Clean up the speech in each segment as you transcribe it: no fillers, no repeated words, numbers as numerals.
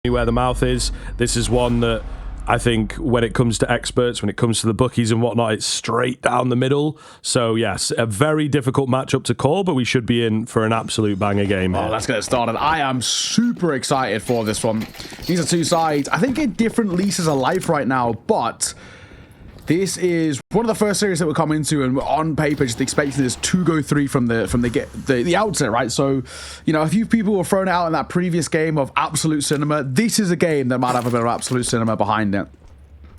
where the mouth is. This is one that I think when it comes to experts, when it comes to the bookies and whatnot, it's straight down the middle. So yes, a very difficult matchup to call, but we should be in for an absolute banger game here. Oh, let's get it started. I am super excited for this one. These are two sides, I think, in different leases of life right now, but this is one of the first series that we'll come into, and on paper, just expecting this to go 3 from the outset, right? So, you know, a few people were thrown out in that previous game of Absolute Cinema. This is a game that might have a bit of Absolute Cinema behind it.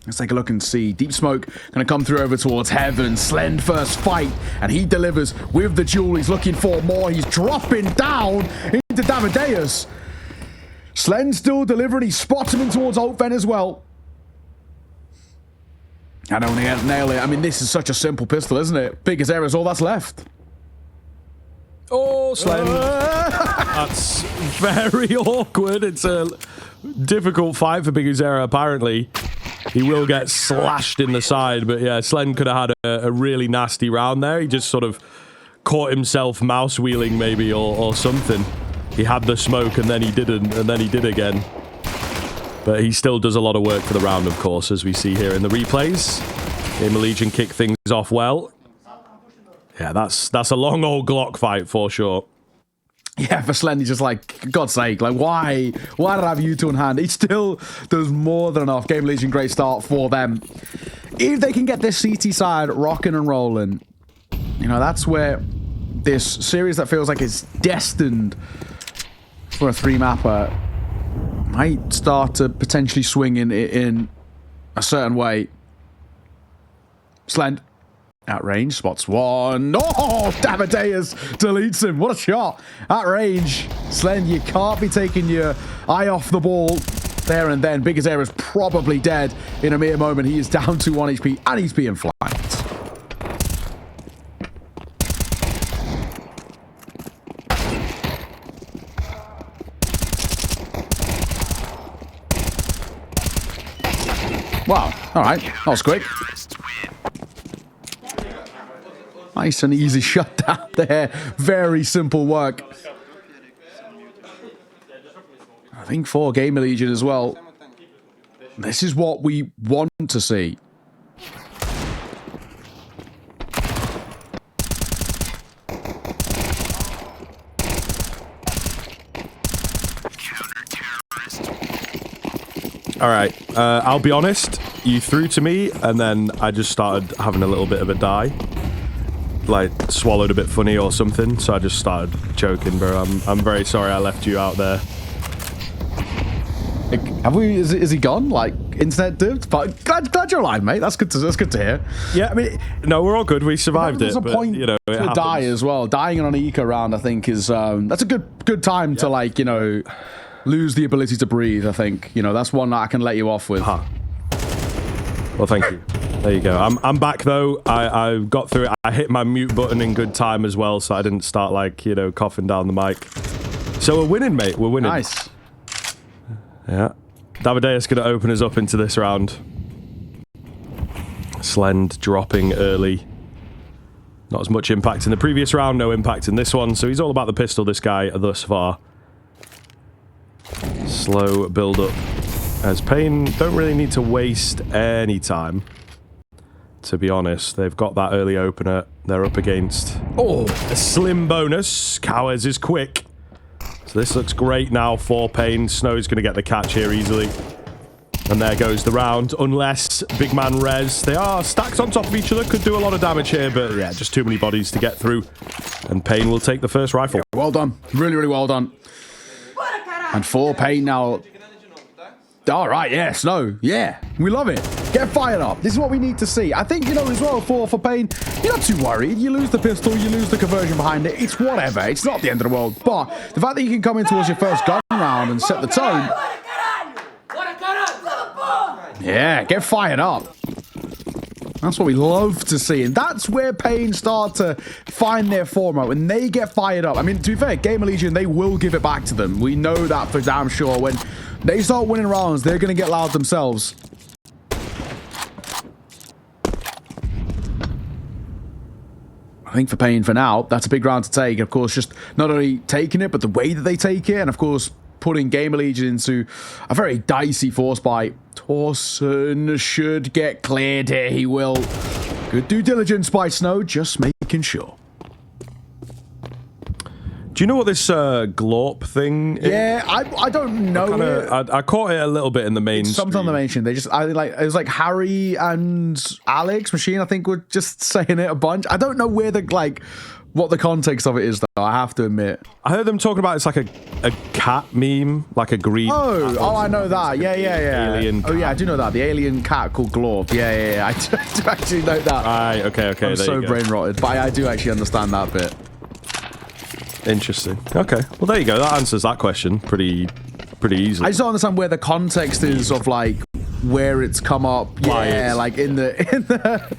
Let's take a look and see. Deep Smoke going to come through over towards Heaven. Slend first fight, and he delivers with the jewel. He's looking for more. He's dropping down into Damadeus. Slend still delivering. He spots him in towards Altven as well. And only nail it. I mean, this is such a simple pistol, isn't it? Biggest error is all that's left. Oh, Slend. That's very awkward. It's a difficult fight for Biguzera, apparently. He will get slashed in the side, but yeah, Slend could have had a really nasty round there. He just sort of caught himself mouse wheeling maybe or something. He had the smoke and then he didn't, and then he did again. But he still does a lot of work for the round, of course, as we see here in the replays. GamerLegion kick things off well. Yeah, that's a long old Glock fight for sure. Yeah, for Slend, he's just like, God's sake, like, why did I have you two in hand? He still does more than enough. GamerLegion, great start for them. If they can get this CT side rocking and rolling, you know, that's where this series that feels like it's destined for a 3-mapper might start to potentially swing in a certain way. Slend at range, spots one. Oh, Damadeus deletes him. What a shot. At range, Slend, you can't be taking your eye off the ball there and then. Biguzera is probably dead in a mere moment. He is down to 1 HP and he's being flanked. Wow, all right, that was quick. Nice and easy shutdown there. Very simple work. I think for GamerLegion as well, this is what we want to see. All right, I'll be honest. You threw to me, and then I just started having a little bit of a die. Like, swallowed a bit funny or something, so I just started choking, bro. I'm very sorry I left you out there. Have we? Is he gone? Like, internet dipped? But glad you're alive, mate. That's good to hear. Yeah, I mean, no, we're all good. We survived it. There's a point, you know, to die as well. Dying on an eco round, I think, is that's a good time to, like, you know, lose the ability to breathe. I think, you know, that's one that I can let you off with. Well, thank you. There you go. I'm back though. I got through it. I hit my mute button in good time as well, so I didn't start, like, you know, coughing down the mic. So we're winning, mate. We're winning. Nice. Yeah. Damadeus gonna open us up into this round. Slend dropping early. Not as much impact in the previous round, no impact in this one, so he's all about the pistol, this guy, thus far. Slow build up. As paiN don't really need to waste any time, to be honest. They've got that early opener they're up against. Oh, a slim bonus. Cowers is quick. So this looks great now for paiN. Snow's going to get the catch here easily. And there goes the round. Unless big man res. They are stacked on top of each other. Could do a lot of damage here, but yeah, just too many bodies to get through. And paiN will take the first rifle. Well done. Really, really well done. And for paiN now. All right, yeah, Snow. Yeah, we love it. Get fired up. This is what we need to see. I think, you know, as well, for paiN, you're not too worried. You lose the pistol, you lose the conversion behind it. It's whatever. It's not the end of the world. But the fact that you can come in towards your first gun round and set the tone. Yeah, get fired up. That's what we love to see. And that's where paiN start to find their form out. When they get fired up. I mean, to be fair, GamerLegion, they will give it back to them. We know that for damn sure. When they start winning rounds, they're going to get loud themselves. I think for paiN for now, that's a big round to take. Of course, just not only taking it, but the way that they take it. And of course, putting GamerLegion into a very dicey force buy. Torsen should get cleared here. He will. Good due diligence by Snow, just making sure. Do you know what this glorp thing is? Yeah, I don't know. I caught it a little bit in the main. Something on the main stream. They just, it was like Harry and Alex Machine, I think, were just saying it a bunch. I don't know where what the context of it is, though, I have to admit. I heard them talking about it's like a cat meme, like a green. Oh, I know that. Yeah. Alien cat. Oh, yeah, I do know that. The alien cat called Glorp. Yeah. I do actually know that. Right, okay. I'm so brain rotted, but I do actually understand that bit. Interesting. Okay. Well, there you go. That answers that question pretty easily. I just don't understand where the context is of like where it's come up. Yeah, like in the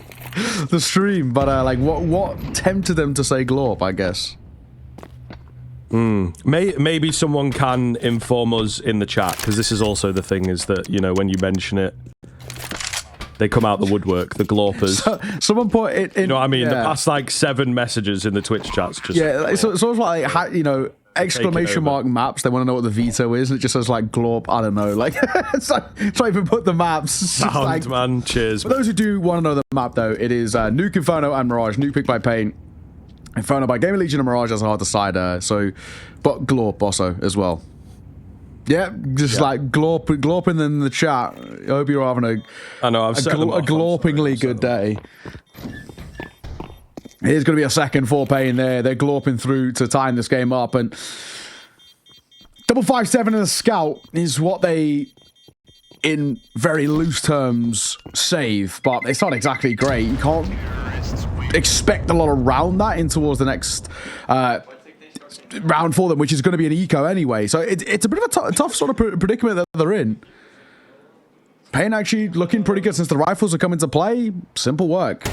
the stream. But like what tempted them to say Glorp, I guess. Maybe someone can inform us in the chat, because this is also the thing, is that, you know, when you mention it, they come out the woodwork, the glorpers. Someone put it in. You know what I mean? Yeah. The past like 7 messages in the Twitch chats. Just So it's like, you know, exclamation mark maps. They want to know what the veto is, and it just says like Glorp. I don't know. Like, it's like, try even put the maps. Sound, like, man. Cheers. For those who do want to know the map, though, it is Nuke, Inferno, and Mirage. Nuke picked by paiN. Inferno by GamerLegion, and Mirage has a hard decider. But Glorp also as well. Yeah, like glorping in the chat. I hope you're having a glorpingly good day. Here's going to be a second for paiN there. They're glorping through to time this game up, and 557 and a scout is what they, in very loose terms, save, but it's not exactly great. You can't expect a lot around that in towards the next round for them, which is going to be an eco anyway. So it's a bit of a tough sort of predicament that they're in. paiN actually looking pretty good since the rifles are coming to play. Simple work.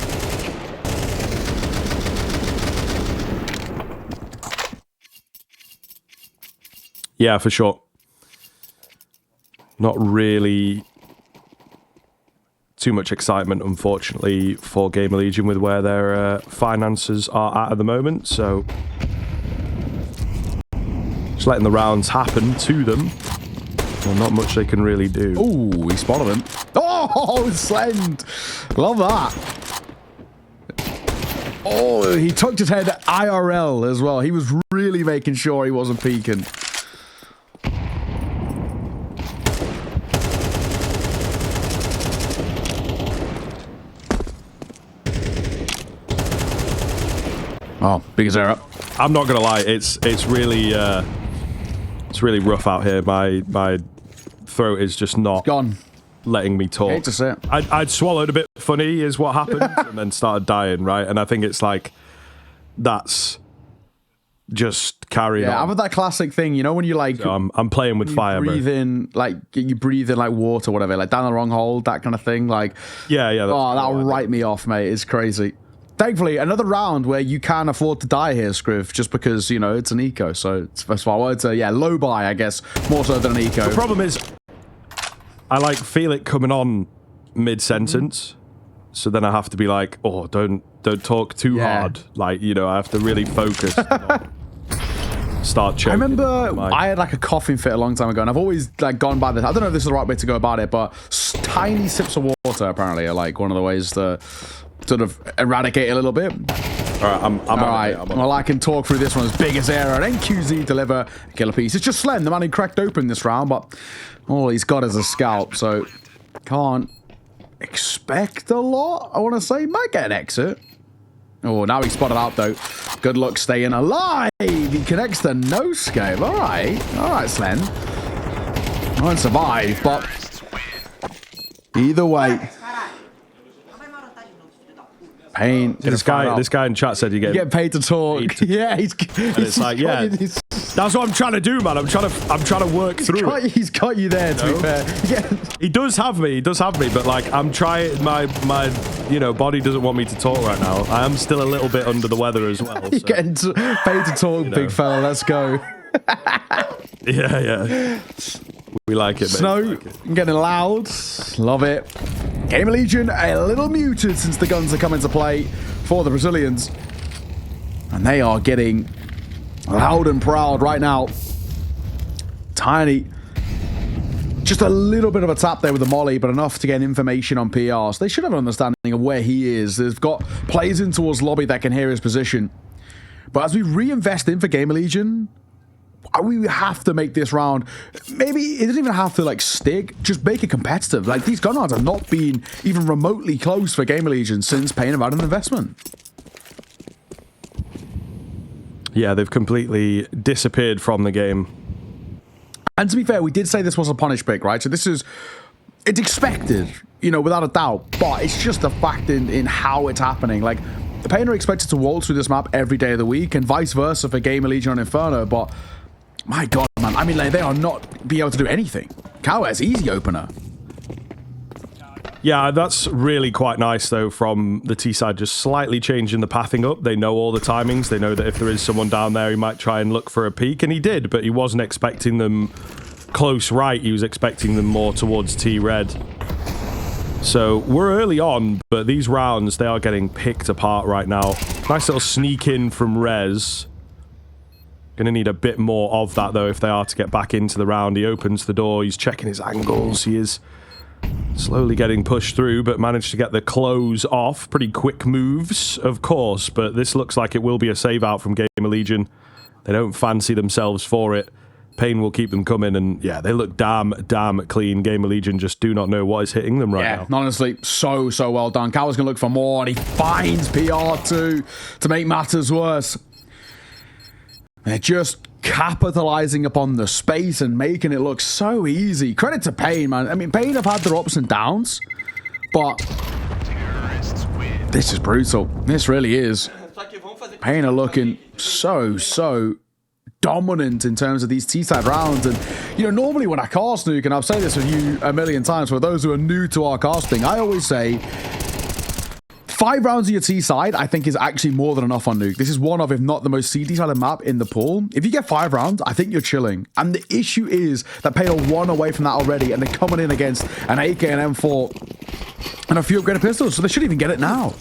Yeah, for sure. Not really too much excitement, unfortunately, for GamerLegion with where their finances are at the moment. So just letting the rounds happen to them. Well, not much they can really do. Oh, he spotted him. Oh, Slend. Love that. Oh, he tucked his head IRL as well. He was really making sure he wasn't peeking. Oh, biggest error. I'm not gonna lie, it's really rough out here. My throat is just not letting me talk. I hate to say it. I'd swallowed a bit funny is what happened, and then started dying, right? And I think it's like that's just carrying on. Yeah, I've had that classic thing, you know, when you like so I'm playing with fire, breathe bro. in like water, whatever, like down the wrong hole, that kind of thing. Like yeah. That'll write me off, mate. It's crazy. Thankfully, another round where you can afford to die here, Scriv, just because, you know, it's an eco. So that's why I wanted to, low buy, I guess, more so than an eco. The problem is, I feel it coming on mid-sentence, so then I have to be like, oh, don't talk too hard. Like, you know, I have to really focus. Start choking. I remember I had like a coughing fit a long time ago, and I've always like gone by this. I don't know if this is the right way to go about it, but tiny sips of water apparently are like one of the ways to sort of eradicate a little bit. All right, I'm all right. Well, I can talk through this one as big as error. And NQZ deliver a killer piece. It's just Slen, the man who cracked open this round, but all he's got is a scalp, so can't expect a lot. I want to say might get an exit. Oh, now he's spotted out though. Good luck staying alive. He connects the no scope. All right, Slen. Won't survive, but either way. paiN. This guy in chat said you get paid to talk. Yeah, it's like, yeah, that's what I'm trying to do, man. I'm trying to work through it. He's got you there, to be fair. Yeah. He does have me, but like I'm trying, my body doesn't want me to talk right now. I am still a little bit under the weather as well. You're getting paid to talk, big fella. Let's go. Yeah. We like it, Snow, mate. getting loud. Love it. GamerLegion a little muted since the guns are coming to play for the Brazilians. And they are getting loud and proud right now. tiny, just a little bit of a tap there with the molly, but enough to get information on PR. So they should have an understanding of where he is. They've got players in towards lobby that can hear his position. But as we reinvest in for GamerLegion, we have to make this round, maybe it doesn't even have to like stick, just make it competitive. Like, these gun rounds have not been even remotely close for GamerLegion since paiN have had an investment. Yeah, they've completely disappeared from the game. And to be fair, we did say this was a punish pick, right? So it's expected, you know, without a doubt, but it's just the fact in how it's happening. Like, the paiN are expected to waltz through this map every day of the week, and vice versa for GamerLegion and Inferno, but my God, man, I mean, like, they are not being able to do anything. Cowhead's easy opener. Yeah, that's really quite nice, though, from the T side, just slightly changing the pathing up. They know all the timings. They know that if there is someone down there, he might try and look for a peek, and he did, but he wasn't expecting them close right. He was expecting them more towards T-Red. So we're early on, but these rounds, they are getting picked apart right now. Nice little sneak in from Rez. Gonna need a bit more of that, though, if they are to get back into the round. He opens the door. He's checking his angles. He is slowly getting pushed through, but managed to get the close off. Pretty quick moves, of course, but this looks like it will be a save out from GamerLegion. They don't fancy themselves for it. paiN will keep them coming, and yeah, they look damn clean. GamerLegion just do not know what is hitting them right now. Honestly, so well done. Coward's gonna look for more, and he finds PR2 to make matters worse. They're just capitalizing upon the space and making it look so easy. Credit to paiN, man. I mean, paiN have had their ups and downs, but this is brutal. This really is. paiN are looking so dominant in terms of these T-side rounds. And, you know, normally when I cast Nuke, and I've said this with you a million times, for those who are new to our casting, I always say 5 rounds of your T-side, I think, is actually more than enough on Nuke. This is one of, if not the most CD-sided map in the pool. If you get 5 rounds, I think you're chilling. And the issue is that paiN are 1 away from that already, and they're coming in against an AK and M4 and a few upgraded pistols, so they shouldn't even get it now.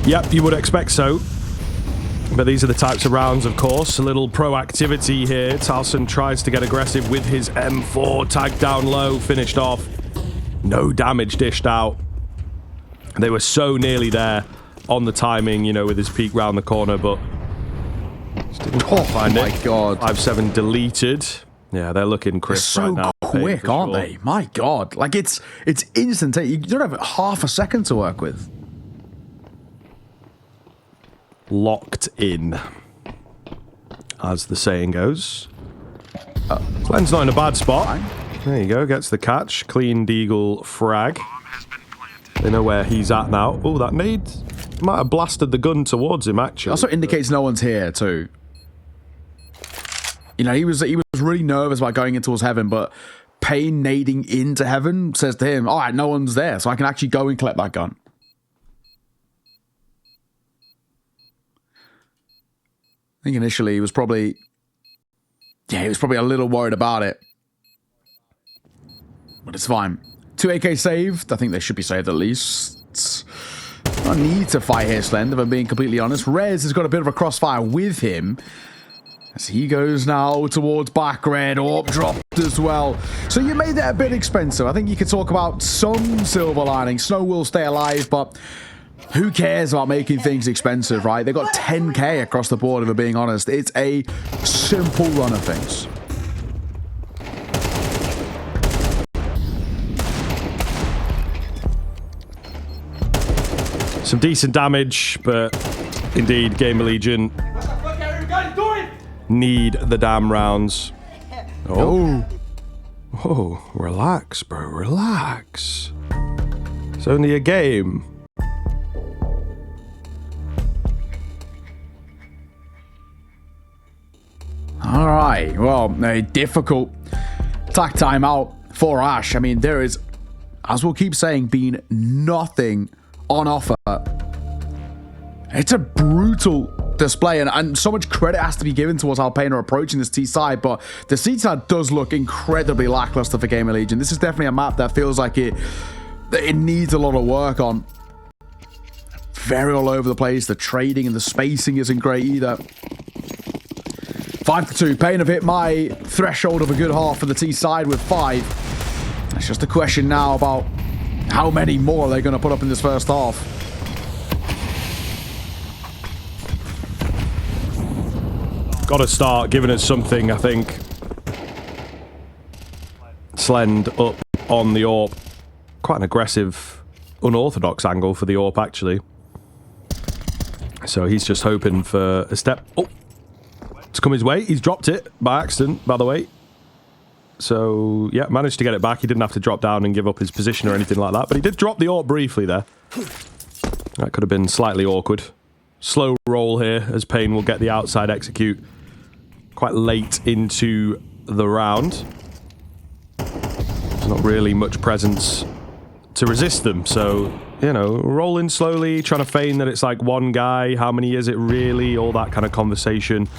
Yep, you would expect so. But these are the types of rounds, of course. A little proactivity here. Talson tries to get aggressive with his M4. Tagged down low, finished off. No damage dished out. They were so nearly there on the timing, you know, with his peek round the corner, but didn't quite find it. Oh my God. 5-7 deleted. Yeah, they're looking crisp right now. So quick, aren't they? My God. Like, it's instant. You don't have half a second to work with. Locked in, as the saying goes. Glenn's not in a bad spot. There you go, gets the catch. Clean deagle frag. They know where he's at now. Oh, that nade might have blasted the gun towards him, actually. It also indicates no one's here, too. You know, he was really nervous about going in towards heaven, but paiN nading into heaven says to him, all right, no one's there, so I can actually go and collect that gun. I think initially he was probably a little worried about it. But it's fine. 2 AK saved. I think they should be saved at least. No need to fight here, Slend, if I'm being completely honest. Rez has got a bit of a crossfire with him, as he goes now towards back red. Orb dropped as well. So you made that a bit expensive. I think you could talk about some silver lining. Snow will stay alive, but who cares about making things expensive, right? They got 10k across the board, if we're being honest. It's a simple run of things. Some decent damage, but indeed, GamerLegion need the damn rounds. Oh, relax, bro, relax. It's only a game. All right, well, a difficult attack timeout for Ash. I mean, there is, as we'll keep saying, been nothing on offer. It's a brutal display, and so much credit has to be given towards how paiN are approaching this T side, but the C side does look incredibly lackluster for GamerLegion. This is definitely a map that feels like it needs a lot of work on. Very all over the place. The trading and the spacing isn't great either. 5-2. paiN have hit my threshold of a good half for the T side with 5. It's just a question now about how many more they're going to put up in this first half. Got to start giving us something, I think. Slend up on the AWP. Quite an aggressive, unorthodox angle for the AWP, actually. So he's just hoping for a step. Oh! It's come his way. He's dropped it by accident, by the way. So, yeah, managed to get it back. He didn't have to drop down and give up his position or anything like that. But he did drop the AWP briefly there. That could have been slightly awkward. Slow roll here as paiN will get the outside execute quite late into the round. There's not really much presence to resist them. So, you know, rolling slowly, trying to feign that it's like one guy. How many is it really? All that kind of conversation.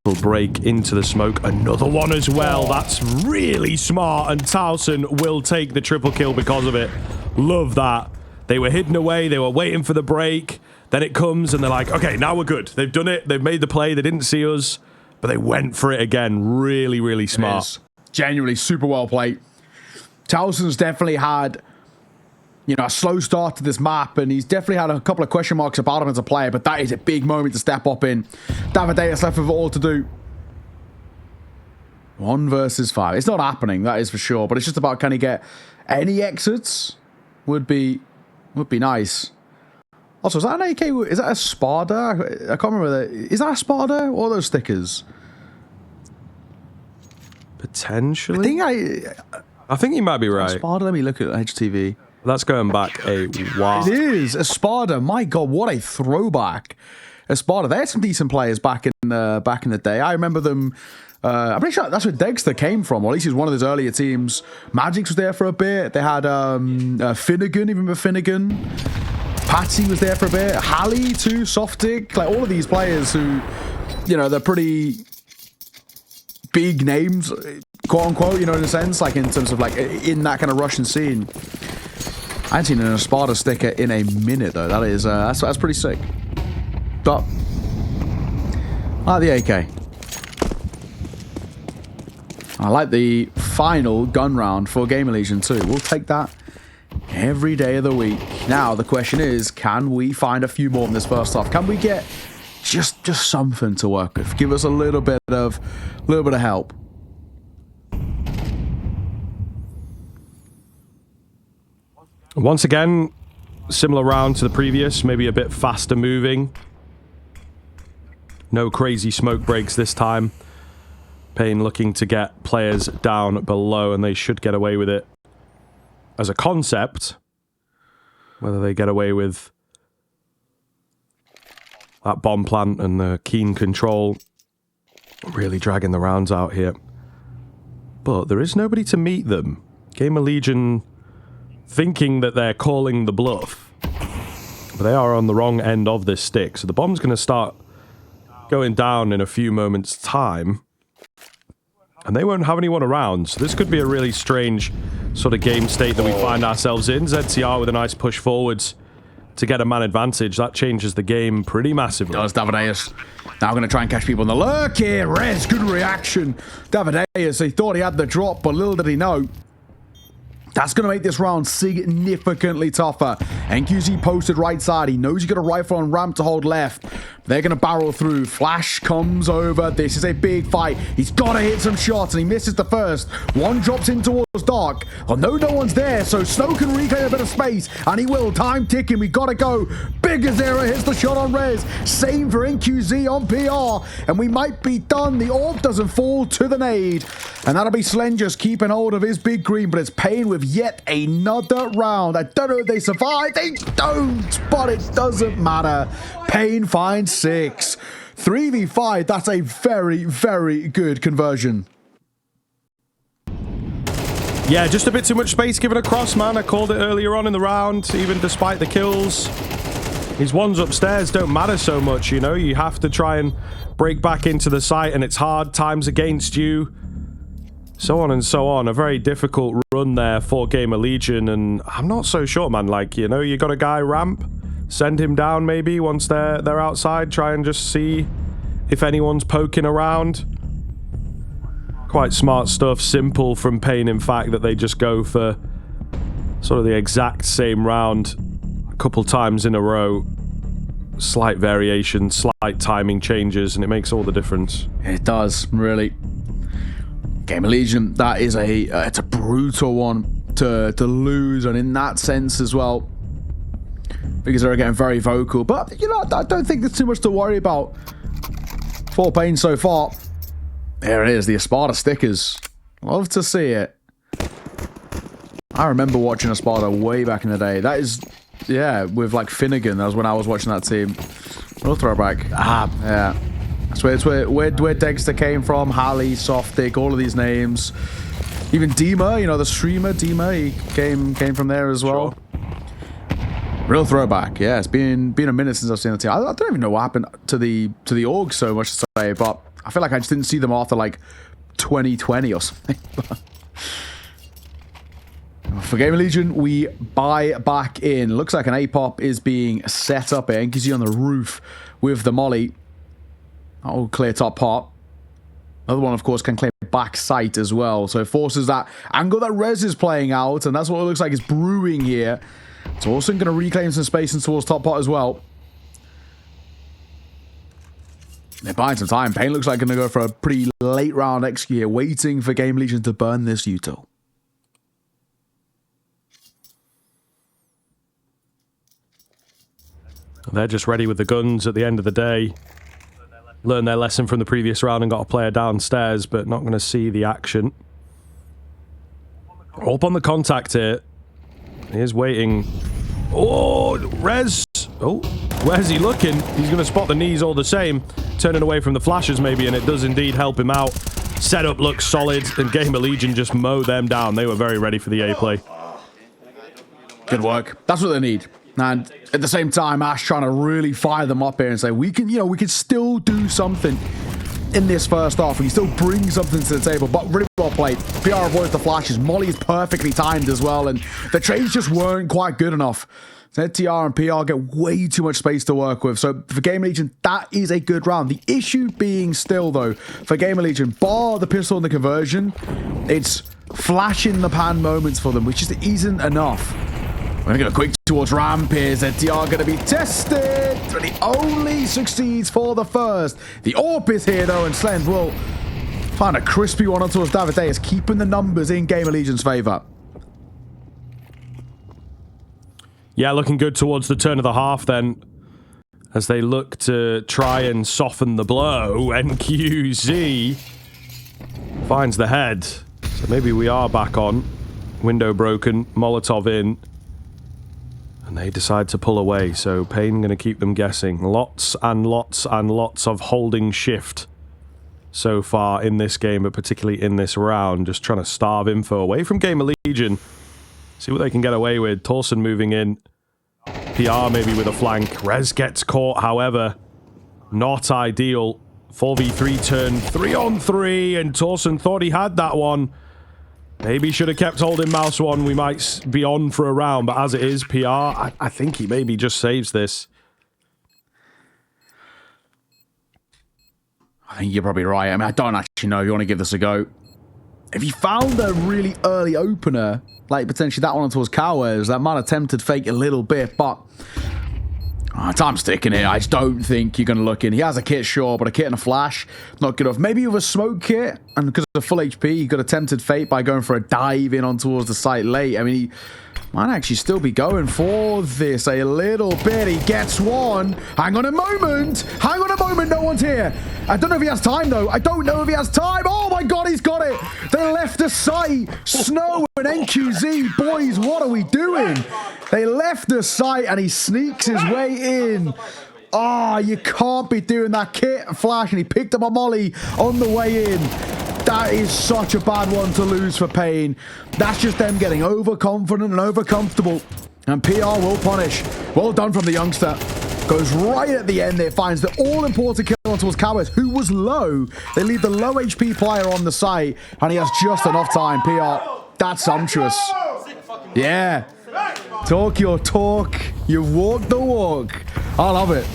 Little break into the smoke. Another one as well. That's really smart. And towson will take the triple kill because of it. Love that. They were hidden away. They were waiting for the break. Then it comes and they're like, okay, now we're good. They've done it. They've made the play. They didn't see us, but they went for it again. Really, really smart. Genuinely super well played. towson's definitely had, you know, a slow start to this map, and he's definitely had a couple of question marks about him as a player, but that is a big moment to step up in. Davideus left with it all to do. 1 versus 5. It's not happening, that is for sure, but it's just about, can he get any exits? Would be nice. Also, is that an AK? Is that a Sparda? I can't remember. Is that a Sparda or those stickers? Potentially. I think you might be right. Sparda. Let me look at HTV. That's going back a while. It is a Sparda. My God, what a throwback! A Sparda. They had some decent players back in the day. I remember them. I'm pretty sure that's where Dexter came from, or at least he was one of his earlier teams. Magix was there for a bit. They had Finnegan, you remember Finnegan? Patsy was there for a bit. Halley too, Softic. Like all of these players who, you know, they're pretty big names, quote unquote, you know, in a sense, like in terms of like in that kind of Russian scene. I haven't seen an Espada sticker in a minute though. That is that's pretty sick. But I like the AK. I like the final gun round for GamerLegion too. We'll take that every day of the week. Now the question is, can we find a few more in this first half? Can we get just something to work with? Give us a little bit of help. Once again, similar round to the previous, maybe a bit faster moving. No crazy smoke breaks this time. paiN looking to get players down below, and they should get away with it as a concept. Whether they get away with that bomb plant and the keen control, really dragging the rounds out here. But there is nobody to meet them. GamerLegion thinking that they're calling the bluff, but they are on the wrong end of this stick. So the bomb's going to start going down in a few moments' time. And they won't have anyone around, so this could be a really strange sort of game state that we find ourselves in. ZCR with a nice push forwards to get a man advantage. That changes the game pretty massively. Does Davideus. Now going to try and catch people in the lurk here. Rez, good reaction. Davideus, he thought he had the drop, but little did he know. That's going to make this round significantly tougher. NQZ posted right side. He knows he's got a rifle on ramp to hold left. They're going to barrel through. Flash comes over. This is a big fight. He's got to hit some shots, and he misses the first. One drops in towards Dark. Although no one's there, so Snow can reclaim a bit of space, and he will. Time ticking. We got to go. Big Azera hits the shot on Rez. Same for NQZ on PR, and we might be done. The orb doesn't fall to the nade, and that'll be Slen just keeping hold of his big green, but it's paiN with yet another round. I don't know if they survive. They don't, but it doesn't matter. paiN finds 6. 3v5, that's a very, very good conversion. Yeah, just a bit too much space given across, man. I called it earlier on in the round, even despite the kills. These ones upstairs don't matter so much, you know? You have to try and break back into the site, and it's hard. Time's against you. So on and so on. A very difficult run there for GamerLegion, and I'm not so sure, man. Like, you know, you got a guy ramp, send him down maybe once they're outside, try and just see if anyone's poking around. Quite smart stuff, simple from paiN, in fact, that they just go for sort of the exact same round a couple times in a row. Slight variation, slight timing changes, and it makes all the difference. It does, really. GamerLegion, that is it's a brutal one to lose, and in that sense as well, because they're getting very vocal. But, you know, I don't think there's too much to worry about for paiN so far. There it is, the Espada stickers. Love to see it. I remember watching Espada way back in the day. That is, yeah, with like Finnegan. That was when I was watching that team. Real throwback. Yeah. That's where Dexter came from. Halley, Softic, all of these names. Even Dima, you know, the streamer Dima, he came from there as well. Sure. Real throwback. Yeah, it's been a minute since I've seen the team. I don't even know what happened to the org so much to say, but I feel like I just didn't see them after like 2020 or something. For GamerLegion, we buy back in. Looks like an A-pop is being set up here. NQZ on the roof with the molly. Oh, clear top pot. Another one, of course, can clear back sight as well. So it forces that angle that Rez is playing out, and that's what it looks like is brewing here. Torsen going to reclaim some space and towards top pot as well. They're buying some time. paiN looks like going to go for a pretty late round X here, waiting for GamerLegion to burn this util. They're just ready with the guns at the end of the day. Learned their lesson from the previous round and got a player downstairs, but not going to see the action. Up on the contact here. He is waiting. Oh, Rez. Oh, where's he looking? He's going to spot the knees all the same. Turning away from the flashes maybe, and it does indeed help him out. Setup looks solid, and GamerLegion just mow them down. They were very ready for the A play. Good work. That's what they need. And at the same time, Ash trying to really fire them up here and say, we can still do something in this first half. We can still bring something to the table. But really well played. PR avoids the flashes. Molly is perfectly timed as well. And the trades just weren't quite good enough. ZTR and PR get way too much space to work with. So for GamerLegion, that is a good round. The issue being still, though, for GamerLegion, bar the pistol and the conversion, it's flash in the pan moments for them, which just isn't enough. We're going to go quick towards ramp here. ZTR going to be tested. But he only succeeds for the first. The AWP is here, though, and Slend will find a crispy one on towards Davideus, keeping the numbers in GamerLegion's favor. Yeah, looking good towards the turn of the half then. As they look to try and soften the blow. NQZ finds the head. So maybe we are back on. Window broken. Molotov in. And they decide to pull away, so paiN going to keep them guessing. Lots and lots and lots of holding shift so far in this game, but particularly in this round. Just trying to starve info away from GamerLegion. See what they can get away with. Torsen moving in. PR maybe with a flank. Rez gets caught, however. Not ideal. 4v3 turn 3-on-3, and Torsen thought he had that one. Maybe should have kept holding mouse one. We might be on for a round, but as it is, PR, I think he maybe just saves this. I think you're probably right. I mean, I don't actually know if you want to give this a go. If he found a really early opener, like potentially that one towards Cowers, that might have tempted fake a little bit, but time's ticking here. I just don't think you're going to look in. He has a kit, sure, but a kit and a flash, not good enough. Maybe with a smoke kit, and because of full HP, he got a tempted fate by going for a dive in on towards the site late. I mean, he might actually still be going for this a little bit. He gets one. Hang on a moment. Hang on a moment. No one's here. I don't know if he has time, though. I don't know if he has time. Oh, my God, he's got it. They left the site. Snow and NQZ. Boys, what are we doing? They left the site, and he sneaks his way in. Oh, you can't be doing that kit flash, and he picked up a molly on the way in. That is such a bad one to lose for paiN. That's just them getting overconfident and overcomfortable. And PR will punish. Well done from the youngster. Goes right at the end there, finds the all-important kill on towards Cowers, who was low. They leave the low HP player on the site, and he has just enough time. PR, that's sumptuous. Yeah. Talk your talk. You've walked the walk. I love it.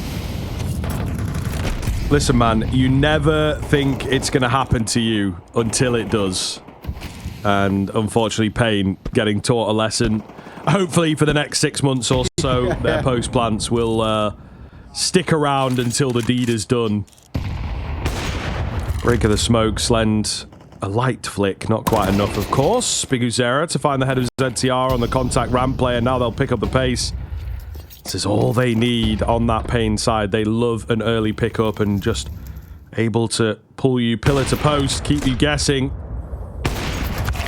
Listen, man, you never think it's going to happen to you until it does. And unfortunately, paiN getting taught a lesson. Hopefully, for the next 6 months or so, their post plants will stick around until the deed is done. Break of the smoke, Slend. A light flick, not quite enough, of course. Biguzera to find the head of ZTR on the contact ramp player. Now they'll pick up the pace. This is all they need on that paiN side. They love an early pickup and just able to pull you pillar to post, keep you guessing.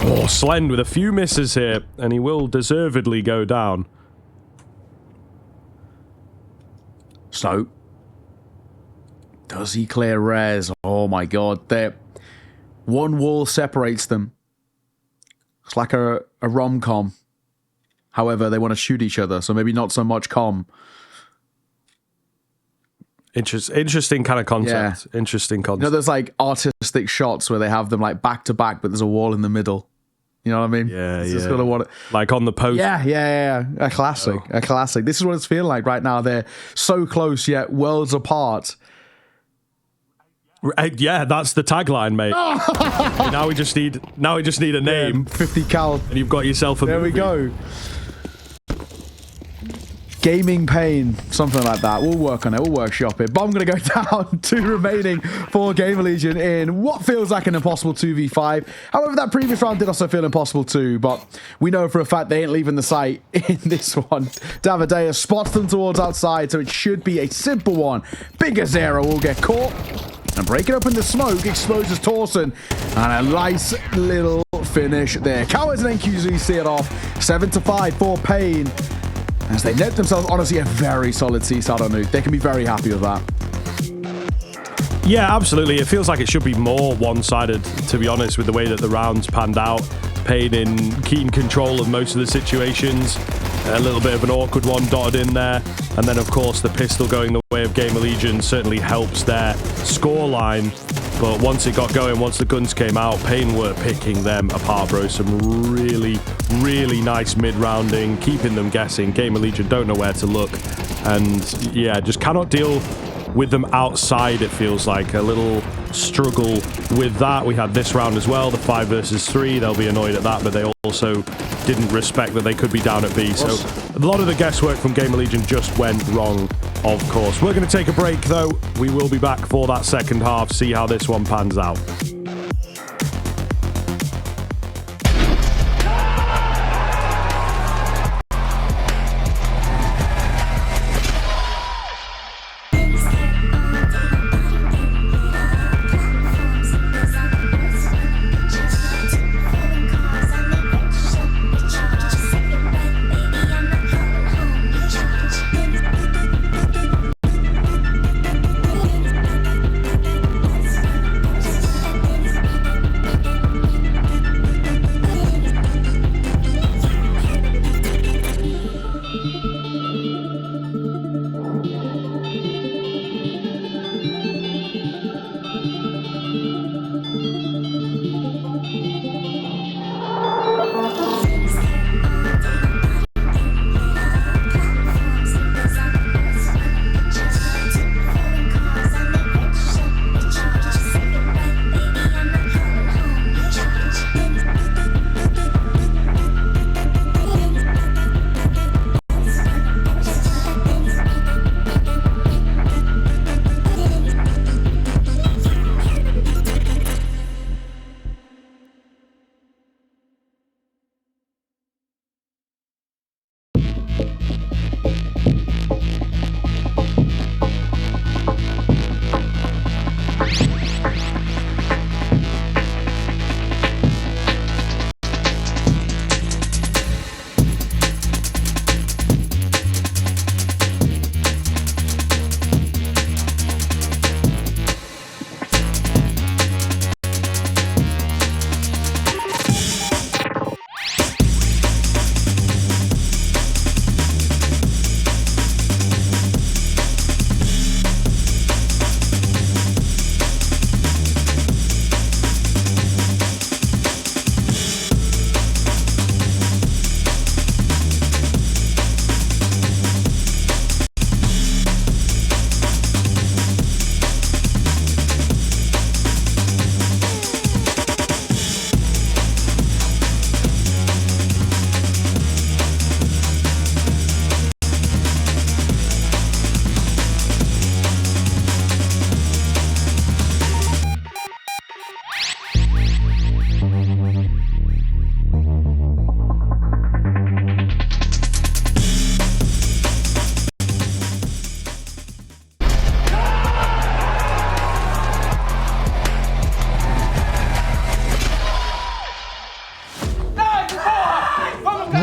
Oh, Slend with a few misses here, and he will deservedly go down. So, does he clear res? Oh my god, they're... One wall separates them. It's like a rom-com. However, they want to shoot each other, so maybe not so much com. Interesting kind of concept. Yeah. Interesting concept. You know, there's like artistic shots where they have them like back to back, but there's a wall in the middle. You know what I mean? Yeah, it's yeah. Just kind of what like on the post. Yeah. A classic. A classic. This is what it's feeling like right now. They're so close yet worlds apart. Yeah, that's the tagline, mate. now we just need a name. 50 cal. And you've got yourself a There movie. we go. Gaming paiN, something like that. We'll work on it. We'll workshop it. But I'm going to go down 2 remaining for GamerLegion in what feels like an impossible 2v5. However, that previous round did also feel impossible too. But we know for a fact they ain't leaving the site in this one. Davadea spots them towards outside, so it should be a simple one. Biguzera will get caught. And breaking open the smoke exposes Torsen. And a nice little finish there. Cowards and NQZ see it off. 7-5 for paiN. As they net themselves, honestly, a very solid C-side on Nuke. They can be very happy with that. Yeah, absolutely. It feels like it should be more one-sided, to be honest, with the way that the rounds panned out. paiN in keen control of most of the situations. A little bit of an awkward one dotted in there. And then, of course, the pistol going the way of GamerLegion certainly helps their scoreline. But once it got going, once the guns came out, paiN were picking them apart, bro. Some really, really nice mid-rounding, keeping them guessing. GamerLegion don't know where to look. And, yeah, just cannot deal with them outside, it feels like. A little struggle with that. We had this round as well, the 5 versus 3. They'll be annoyed at that, but they also didn't respect that they could be down at B. So a lot of the guesswork from GamerLegion just went wrong, of course. We're going to take a break, though. We will be back for that second half, see how this one pans out.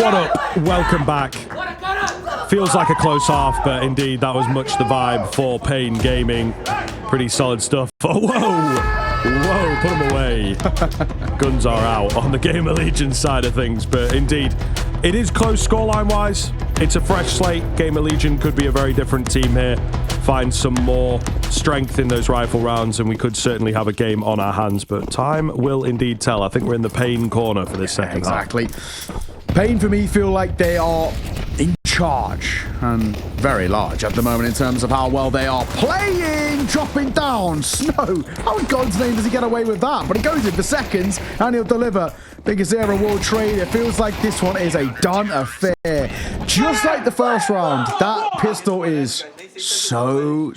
What up? Welcome back. Feels like a close half, but indeed that was much the vibe for paiN Gaming. Pretty solid stuff. Oh, whoa, put them away. Guns are out on the GamerLegion side of things, but indeed it is close scoreline wise. It's a fresh slate. GamerLegion could be a very different team here. Find some more strength in those rifle rounds, and we could certainly have a game on our hands, but time will indeed tell. I think we're in the paiN corner for this second half. Exactly. paiN for me feel like they are in charge and very large at the moment in terms of how well they are playing. Dropping down Snow. How in God's name does he get away with that? But he goes in for seconds and he'll deliver. bigazera will trade. It feels like this one is a done affair. Just like the first round, that pistol is so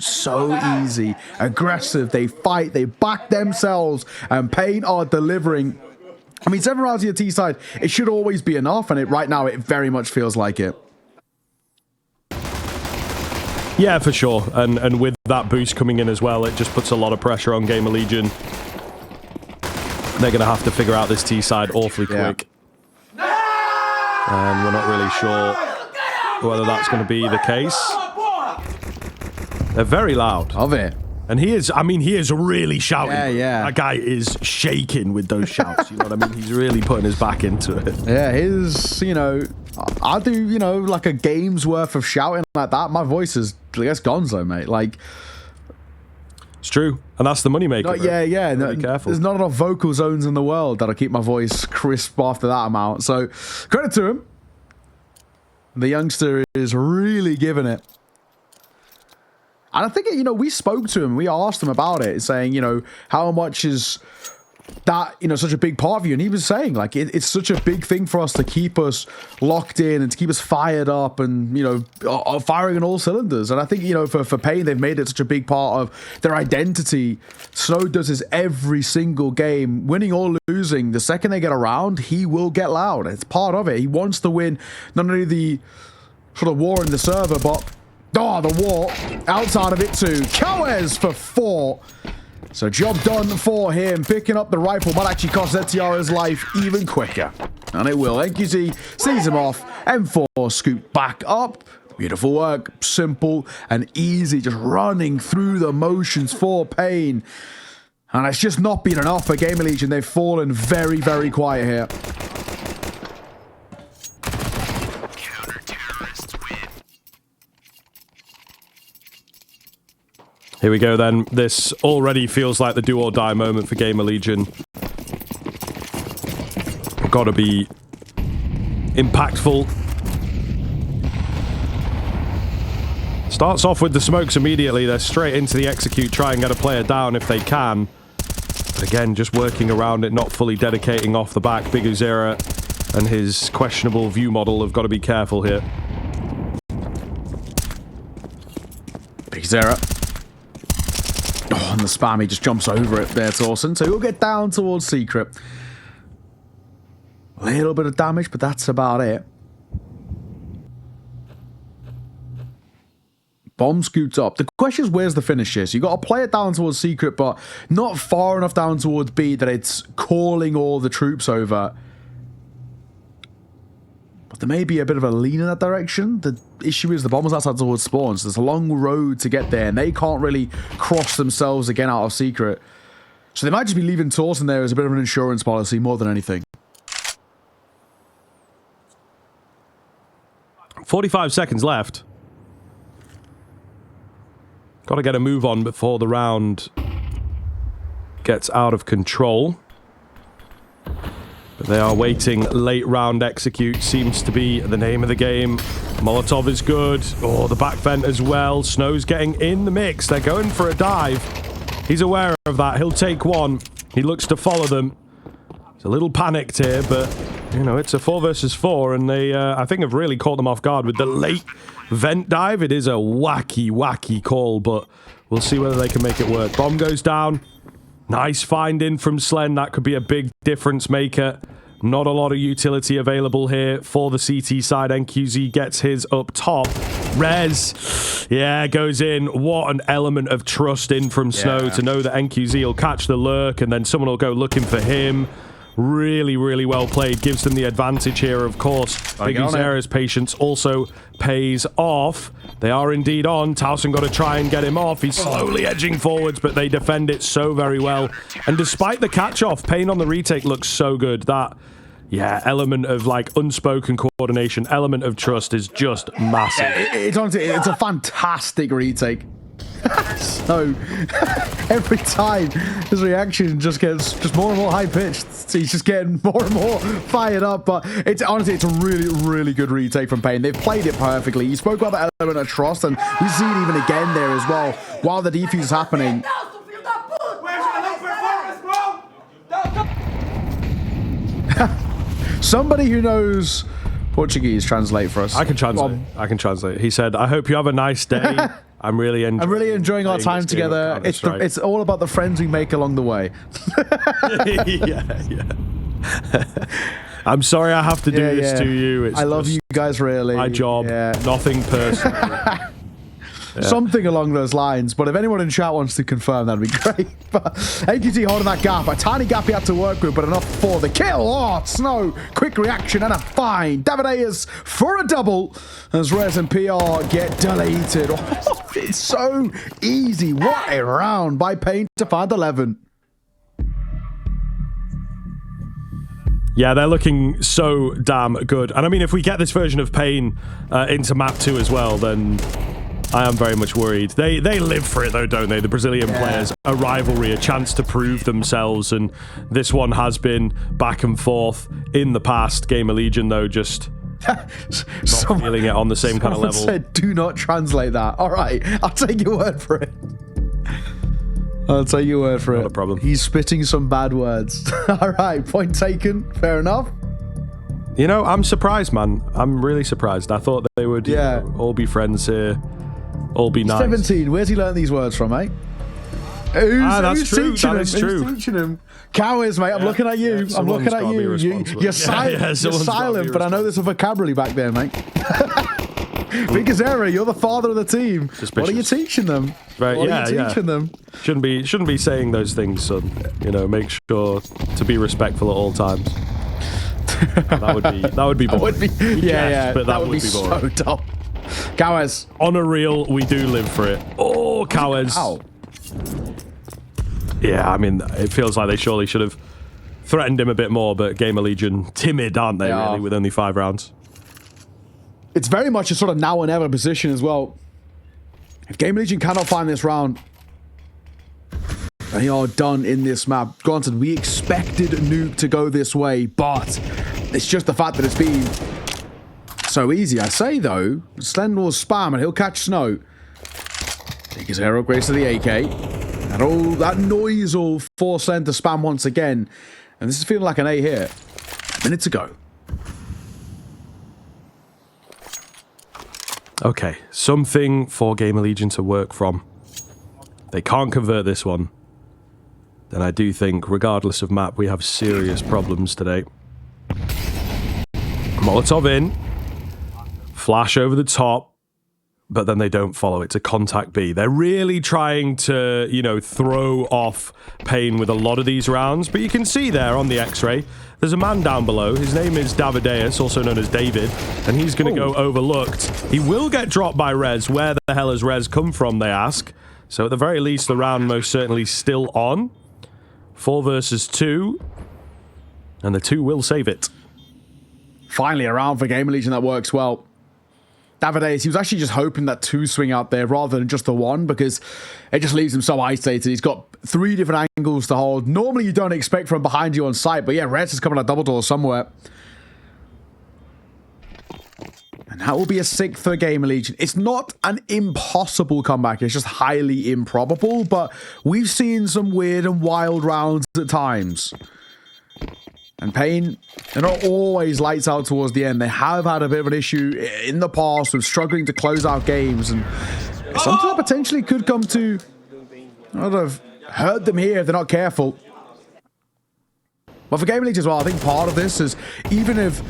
easy. Aggressive. They fight. They back themselves. And paiN are delivering. I mean, 7 rounds on your T side, it should always be enough. And right now, it very much feels like it. Yeah, for sure. And with that boost coming in as well, it just puts a lot of pressure on GamerLegion. They're going to have to figure out this T side awfully quick. And we're not really sure whether that's going to be the case. They're very loud. Of it. And he is, I mean, he is really shouting. Yeah. That guy is shaking with those shouts, you know what I mean? He's really putting his back into it. Yeah, his, you know, I'll do, you know, like a game's worth of shouting like that. My voice is, I guess, gonzo, mate. Like, it's true. And that's the moneymaker. Yeah. No, be careful. There's not enough vocal zones in the world that'll keep my voice crisp after that amount. So, credit to him. The youngster is really giving it. And I think, you know, we spoke to him. We asked him about it, saying, you know, how much is that, you know, such a big part of you? And he was saying, like, it's such a big thing for us to keep us locked in and to keep us fired up and, you know, firing on all cylinders. And I think, you know, for paiN, they've made it such a big part of their identity. Snow does this every single game, winning or losing. The second they get around, he will get loud. It's part of it. He wants to win not only the sort of war in the server, but the war outside of it too. Coez for 4. So job done for him. Picking up the rifle might actually cost Etiara's life even quicker. And it will. NQZ sees him off. M4 scoop back up. Beautiful work. Simple and easy. Just running through the motions for paiN. And it's just not been enough for GamerLegion. They've fallen very quiet here. Here we go then. This already feels like the do or die moment for GamerLegion. Got to be impactful. Starts off with the smokes immediately. They're straight into the execute, try and get a player down if they can. But again, just working around it, not fully dedicating off the back. bigazera and his questionable view model have got to be careful here. bigazera. Oh, and the spam, he just jumps over it there, Torsen. So he'll get down towards Secret. A little bit of damage, but that's about it. Bomb scoots up. The question is, where's the finish here? So you got to play it down towards Secret, but not far enough down towards B that it's calling all the troops over. But there may be a bit of a lean in that direction. The issue is the bombers outside towards spawn, so there's a long road to get there, and they can't really cross themselves again out of Secret. So they might just be leaving Torsen there as a bit of an insurance policy more than anything. 45 seconds left. Got to get a move on before the round gets out of control. But they are waiting. Late round execute seems to be the name of the game. Molotov is good. Oh, the back vent as well. Snow's getting in the mix. They're going for a dive. He's aware of that. He'll take one. He looks to follow them. He's a little panicked here, but, you know, it's a 4 versus 4, and they, I think, have really caught them off guard with the late vent dive. It is a wacky call, but we'll see whether they can make it work. Bomb goes down. Nice find in from Slen. That could be a big difference maker. Not a lot of utility available here for the CT side. NQZ gets his up top. Rez, yeah, goes in. What an element of trust in from Snow to know that NQZ will catch the lurk and then someone will go looking for him. Really, really well played. Gives them the advantage here, of course. Big Uzera's patience also pays off. They are indeed on. Towson got to try and get him off. He's slowly edging forwards, but they defend it so very well. And despite the catch-off, paiN on the retake looks so good. That, yeah, element of, like, unspoken coordination, element of trust is just massive. It's honestly, it's a fantastic retake. So every time his reaction just gets more and more high pitched. He's just getting more and more fired up. But it's honestly, it's a really, really good retake from paiN. They've played it perfectly. You spoke about the element of trust, and we see it even again there as well while the defuse is happening. Somebody who knows Portuguese, translate for us. I can translate. I can translate. He said, "I hope you have a nice day. I'm really enjoying our time together. It's all about the friends we make along the way." yeah. I'm sorry I have to do this to you. I love you guys, really. My job, nothing personal. Something along those lines. But if anyone in chat wants to confirm, that'd be great. But AQT holding that gap. A tiny gap he had to work with, but enough for the kill. Oh, Snow. Quick reaction and a fine. Davideus for a double as Rez and PR get deleted. Oh, it's so easy. What a round by paiN to find 11. Yeah, they're looking so damn good. And I mean, if we get this version of paiN into map 2 as well, then I am very much worried. They live for it though, don't they? The Brazilian players, a rivalry, a chance to prove themselves, and this one has been back and forth in the past. GamerLegion though, just not feeling it on the same kind of level. Said, do not translate that. All right, I'll take your word for it. I'll take your word for it. Not a problem. He's spitting some bad words. All right, point taken. Fair enough. You know, I'm surprised, man. I'm really surprised. I thought they would you know, all be friends here. All be nice. 17. Where's he learned these words from, mate? That's true. That is true. Who's teaching him? Cowards, mate. I'm looking at you. I'm looking at you. You're silent. You're silent, but I know there's a vocabulary back there, mate. Big Uzera, you're the father of the team. Suspicious. What are you teaching them? Right, what are you teaching them? Shouldn't be saying those things, son. You know, make sure to be respectful at all times. That would be boring. But that would be so dumb. Cowes. On a reel, we do live for it. Oh, Cowes. Ow. Yeah, I mean, it feels like they surely should have threatened him a bit more, but GamerLegion, timid, aren't they, really, with only 5 rounds? It's very much a sort of now or never position as well. If GamerLegion cannot find this round, they are done in this map. Granted, we expected Nuke to go this way, but it's just the fact that it's been so easy. I say, though, Slen will spam and he'll catch Snow. Take his aero upgrades to the AK. And all that noise will force Slen to spam once again. And this is feeling like an A here. A minute to go. Okay, something for GamerLegion to work from. They can't convert this one. Then I do think, regardless of map, we have serious problems today. Molotov in. Flash over the top. But then they don't follow it to contact B. They're really trying to, you know, throw off paiN with a lot of these rounds. But you can see there on the X-ray, there's a man down below. His name is Davideus, also known as David. And he's going to go overlooked. He will get dropped by Rez. Where the hell has Rez come from, they ask. So at the very least, the round most certainly still on. 4 versus 2. And the 2 will save it. Finally, a round for GamerLegion that works well. Davideus, he was actually just hoping that 2 swing out there rather than just the 1, because it just leaves him so isolated. He's got 3 different angles to hold. Normally, you don't expect from behind you on sight, but yeah, Rez is coming at double door somewhere. And that will be a 6th for GamerLegion. It's not an impossible comeback. It's just highly improbable, but we've seen some weird and wild rounds at times. And paiN, they're not always lights out towards the end. They have had a bit of an issue in the past with struggling to close out games, and something that potentially could come to sort of hurt them here if they're not careful. But for GamerLegion as well, I think part of this is, even if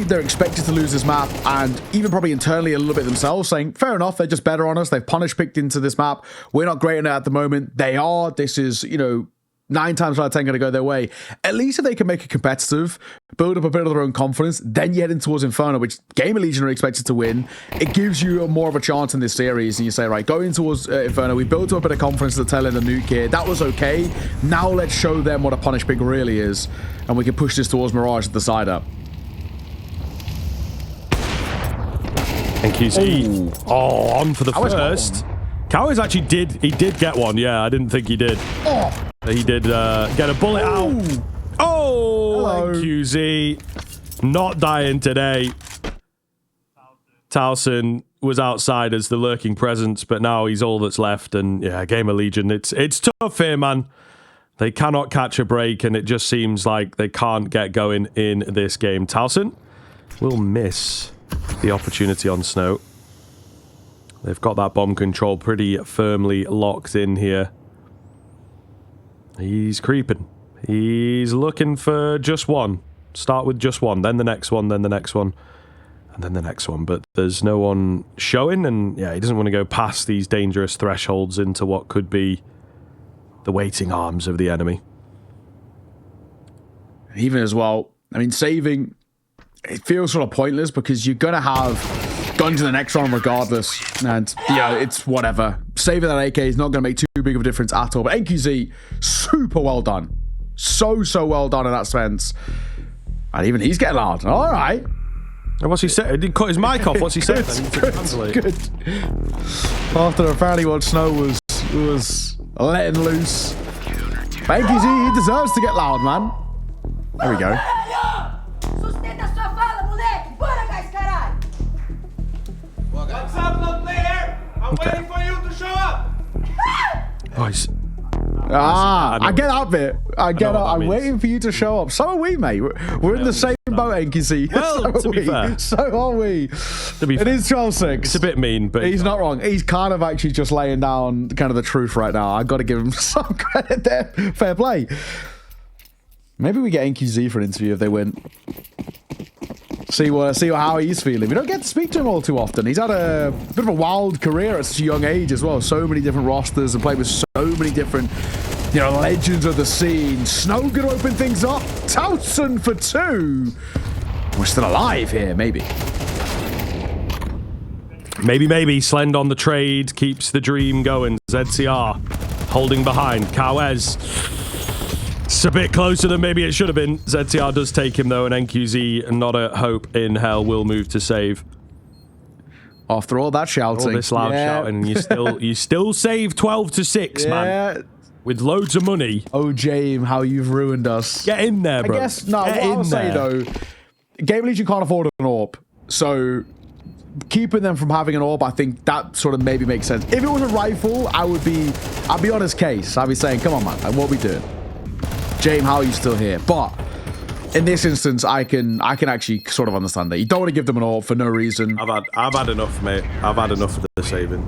they're expected to lose this map, and even probably internally a little bit themselves, saying, fair enough, they're just better on us. They've punish picked into this map. We're not great in it at the moment. They are. This is, you know, 9 times out of 10 going to go their way. At least if they can make it competitive, build up a bit of their own confidence, then you head in towards Inferno, which GamerLegion are expected to win. It gives you more of a chance in this series, and you say, right, going towards Inferno, we built up a bit of confidence to tell in the nuke here. That was okay. Now let's show them what a punish pick really is, and we can push this towards Mirage at the side up. NQZ. Oh, on for the first. Cowes actually did get one. Yeah, I didn't think he did. Oh. He did get a bullet out. Oh, hello. NQZ not dying today. Towson was outside as the lurking presence, but now he's all that's left. And yeah, GamerLegion, it's tough here, man. They cannot catch a break, and it just seems like they can't get going in this game. Towson will miss the opportunity on Snow. They've got that bomb control pretty firmly locked in here. He's creeping. He's looking for just one. Start with just one, then the next one, then the next one, and then the next one. But there's no one showing, and yeah, he doesn't want to go past these dangerous thresholds into what could be the waiting arms of the enemy. Even as well, I mean, saving, it feels sort of pointless because you're going to have guns in the next round regardless. And, yeah, it's whatever. Saving that AK is not going to make too big of a difference at all. But NQZ, super well done. So well done in that sense. And even he's getting loud. All right. And what's he saying? He didn't cut his mic off. What's he saying? Good. After apparently what Snow was letting loose. But NQZ, he deserves to get loud, man. There we go. What's up, little player? I'm waiting for you to show up. Boys. I get that bit. I get up. I'm waiting for you to show up. So are we, mate. We're in the same boat, NQC. Well, to be fair. So are we. To be fair. It is 12-6. It's a bit mean, but he's not wrong. He's kind of actually just laying down kind of the truth right now. I've got to give him some credit there. Fair play. Maybe we get NQZ for an interview if they win. See how he's feeling. We don't get to speak to him all too often. He's had a bit of a wild career at such a young age as well. So many different rosters and played with so many different, legends of the scene. Snow gonna open things up. Towson for 2. We're still alive here, maybe. Maybe. Slend on the trade keeps the dream going. ZCR holding behind. Cowes. It's a bit closer than maybe it should have been. ZTR does take him, though, and NQZ, not a hope in hell, will move to save. After all that shouting. All this loud shouting, you still save 12-6, man. With loads of money. Oh, James, how you've ruined us. Get in there, bro. I guess, no, what I'll say, though, GamerLegion can't afford an AWP, so keeping them from having an AWP, I think that sort of maybe makes sense. If it was a rifle, I'd be on his case. I'd be saying, come on, man, like, what are we doing? James, how are you still here? But in this instance, I can actually sort of understand that. You don't want to give them an AWP for no reason. I've had enough, mate. I've had enough of the saving.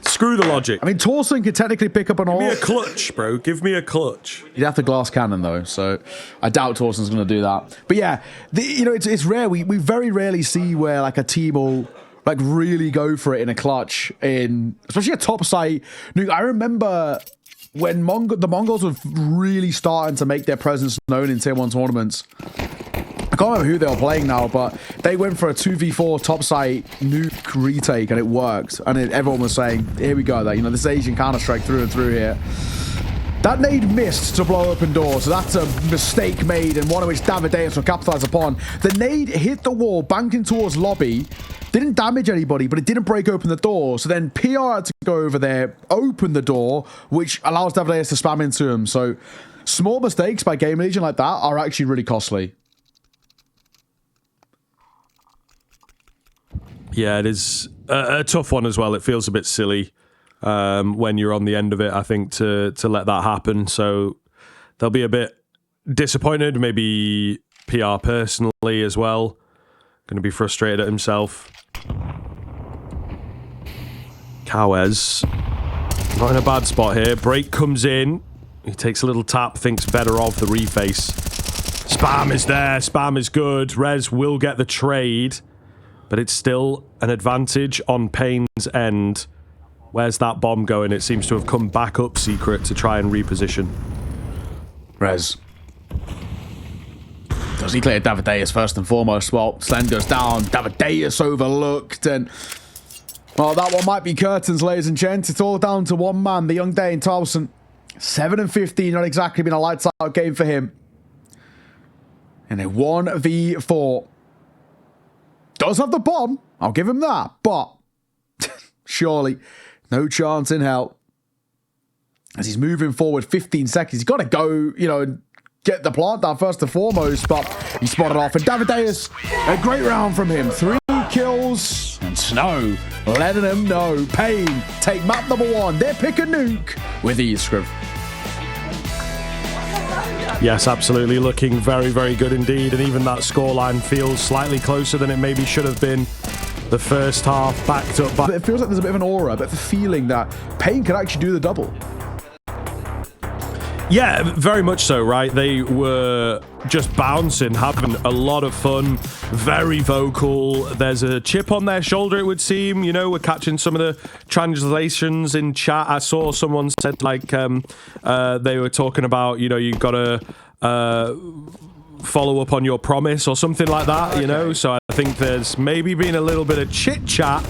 Screw the logic. I mean, Torsen could technically pick up an AWP. Give me a clutch, bro. Give me a clutch. You'd have to glass cannon, though, so I doubt Torsen's going to do that. But yeah, it's rare. We very rarely see where like a team will like really go for it in a clutch, especially a top site. I remember when the Mongols were really starting to make their presence known in Tier 1 tournaments. I can't remember who they were playing now, but they went for a 2v4 topside nuke retake, and it worked. And everyone was saying, here we go, this Asian Counter-Strike through and through here. That nade missed to blow open doors, so that's a mistake made, and one of which Davideus will capitalize upon. The nade hit the wall, banking towards lobby, didn't damage anybody, but it didn't break open the door. So then PR had to go over there, open the door, which allows Davideus to spam into him. So small mistakes by GamerLegion like that are actually really costly. Yeah, it is a tough one as well. It feels a bit silly when you're on the end of it, I think, to let that happen. So they'll be a bit disappointed, maybe PR personally as well. Going to be frustrated at himself. Cowes, not in a bad spot here. Break comes in. He takes a little tap, thinks better of the reface. Spam is there. Spam is good. Rez will get the trade, but it's still an advantage on paiN's end. Where's that bomb going? It seems to have come back up secret to try and reposition. Rez. Does he clear Davideus first and foremost? Well, Slen goes down. Davideus overlooked. And, well, that one might be curtains, ladies and gents. It's all down to one man, the young Dane Towson. 7 and 15, not exactly been a lights out game for him. And a 1v4. Does have the bomb. I'll give him that. But surely no chance in hell. As he's moving forward 15 seconds, he's got to go, you know, and get the plant down first and foremost. But he spotted off. And Davideus, a great round from him. 3 kills. And Snow letting him know. paiN take map number 1. They're picking Nuke with eScriv. Yes, absolutely. Looking very, very good indeed. And even that scoreline feels slightly closer than it maybe should have been. The first half backed up by... It feels like there's a bit of an aura, a bit of a feeling that paiN could actually do the double. Yeah, very much so, right? They were just bouncing, having a lot of fun, very vocal. There's a chip on their shoulder, it would seem. You know, we're catching some of the translations in chat. I saw someone said, like, they were talking about, you know, you've got to follow up on your promise or something like that, you know? So I think there's maybe been a little bit of chit-chat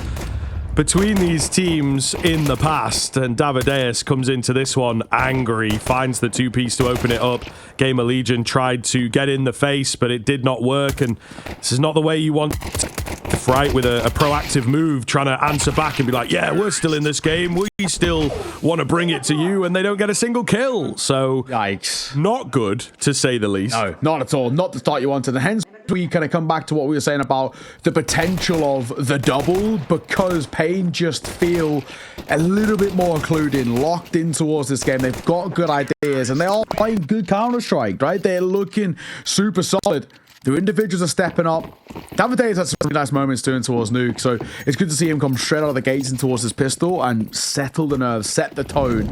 between these teams in the past, and Davideus comes into this one angry, finds the 2-piece to open it up. GamerLegion tried to get in the face, but it did not work, and this is not the way you want to fight, with a proactive move, trying to answer back and be like, yeah, we're still in this game, we still want to bring it to you, and they don't get a single kill. So, yikes. Not good, to say the least. No, not at all. Not the start you wanted. And hence, we kind of come back to what we were saying about the potential of the double, because paiN just feel a little bit more clued in, locked in towards this game. They've got good ideas, and they are playing good Counter-Strike, right? They're looking super solid. The individuals are stepping up. Davideus had some really nice moments doing towards Nuke, so it's good to see him come straight out of the gates and towards his pistol and settle the nerves, set the tone.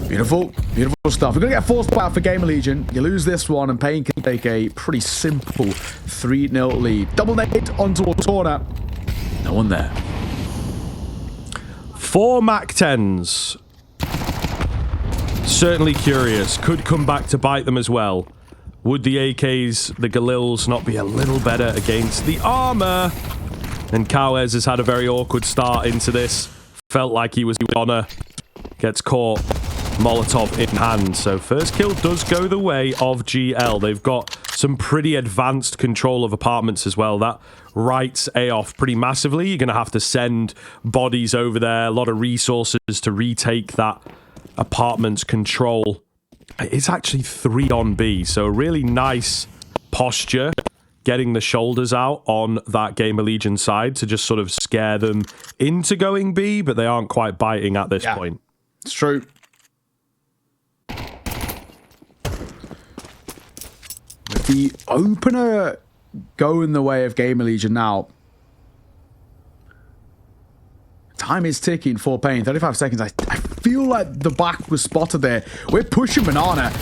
Beautiful, beautiful stuff. We're going to get forced out for GamerLegion. You lose this one, and paiN can take a pretty simple 3-0 lead. Double nade onto a corner. No one there. 4 MAC-10s. Certainly curious. Could come back to bite them as well. Would the AKs, the Galils, not be a little better against the armor? And Cowes has had a very awkward start into this. Felt like he was on gets caught. Molotov in hand. So first kill does go the way of GL. They've got some pretty advanced control of apartments as well. That writes A off pretty massively. You're going to have to send bodies over there. A lot of resources to retake that apartment's control. It's actually 3 on B, so really nice posture, getting the shoulders out on that GamerLegion side to just sort of scare them into going B, but they aren't quite biting at this point. It's true. With the opener going the way of GamerLegion now, time is ticking for paiN. 35 seconds. I feel like the back was spotted there. We're pushing Banana,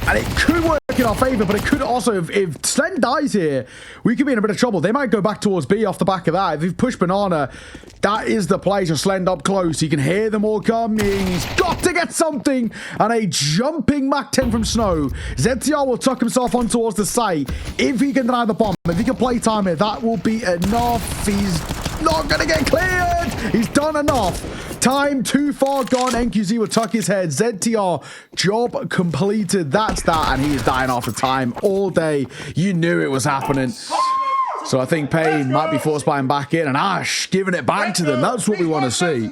and it could work in our favor, but it could also, if Slen dies here, we could be in a bit of trouble. They might go back towards B off the back of that. If you push Banana, that is the play to Slen up close. You can hear them all coming. He's got to get something, and a jumping MAC-10 from Snow. ZTR will tuck himself on towards the site. If he can deny the bomb, if he can play time it, that will be enough. He's not going to get cleared. He's done enough. Time too far gone. NQZ will tuck his head. ZTR, job completed. That's that. And he is dying after time all day. You knew it was happening. So I think paiN might be forced buying back in, and Ash giving it back to them. That's what we want to see.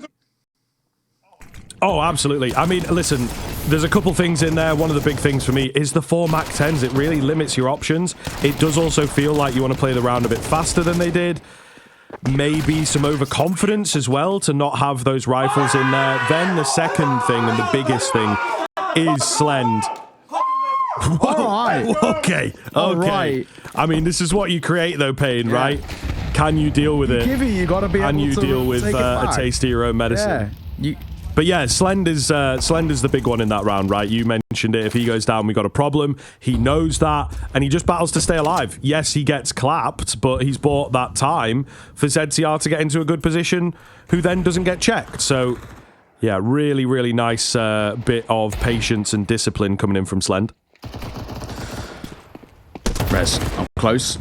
Oh, absolutely. I mean, listen, there's a couple things in there. One of the big things for me is the 4 MAC-10s. It really limits your options. It does also feel like you want to play the round a bit faster than they did. Maybe some overconfidence as well to not have those rifles in there. Then the second thing and the biggest thing is Slend. All right. Okay. All okay. right. I mean, this is what you create, though, paiN, right? Can you deal with it? You got to be able to. And you deal with a taste of your own medicine. Yeah. But yeah, Slend is the big one in that round, right? You mentioned it. If he goes down, we got a problem. He knows that, and he just battles to stay alive. Yes, he gets clapped, but he's bought that time for ZTR to get into a good position, who then doesn't get checked. So, yeah, really, really nice bit of patience and discipline coming in from Slend. Rez up close.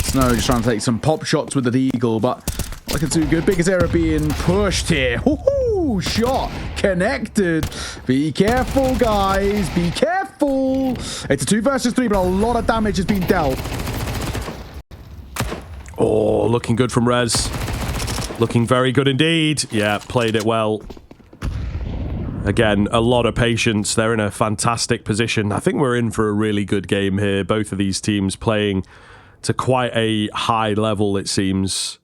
Snow just trying to take some pop shots with the Deagle, but looking too good. Biggest error being pushed here. Woohoo! Shot connected. Be careful, guys. Be careful. It's a 2 versus 3, but a lot of damage has been dealt. Oh, looking good from Rez. Looking very good indeed. Yeah, played it well. Again, a lot of patience. They're in a fantastic position. I think we're in for a really good game here. Both of these teams playing to quite a high level, it seems.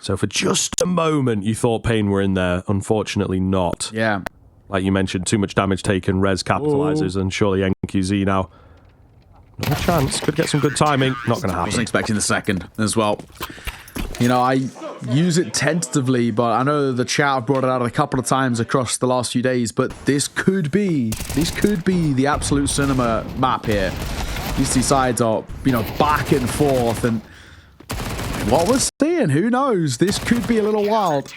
So for just a moment, you thought paiN were in there. Unfortunately not. Yeah. Like you mentioned, too much damage taken. Rez capitalizes, and surely NQZ now. Another chance. Could get some good timing. Not going to happen. I wasn't expecting the second as well. You know, I use it tentatively, but I know the chat have brought it out a couple of times across the last few days, but this could be the absolute cinema map here. These two sides are, you know, back and forth, and what we're seeing, who knows? This could be a little wild.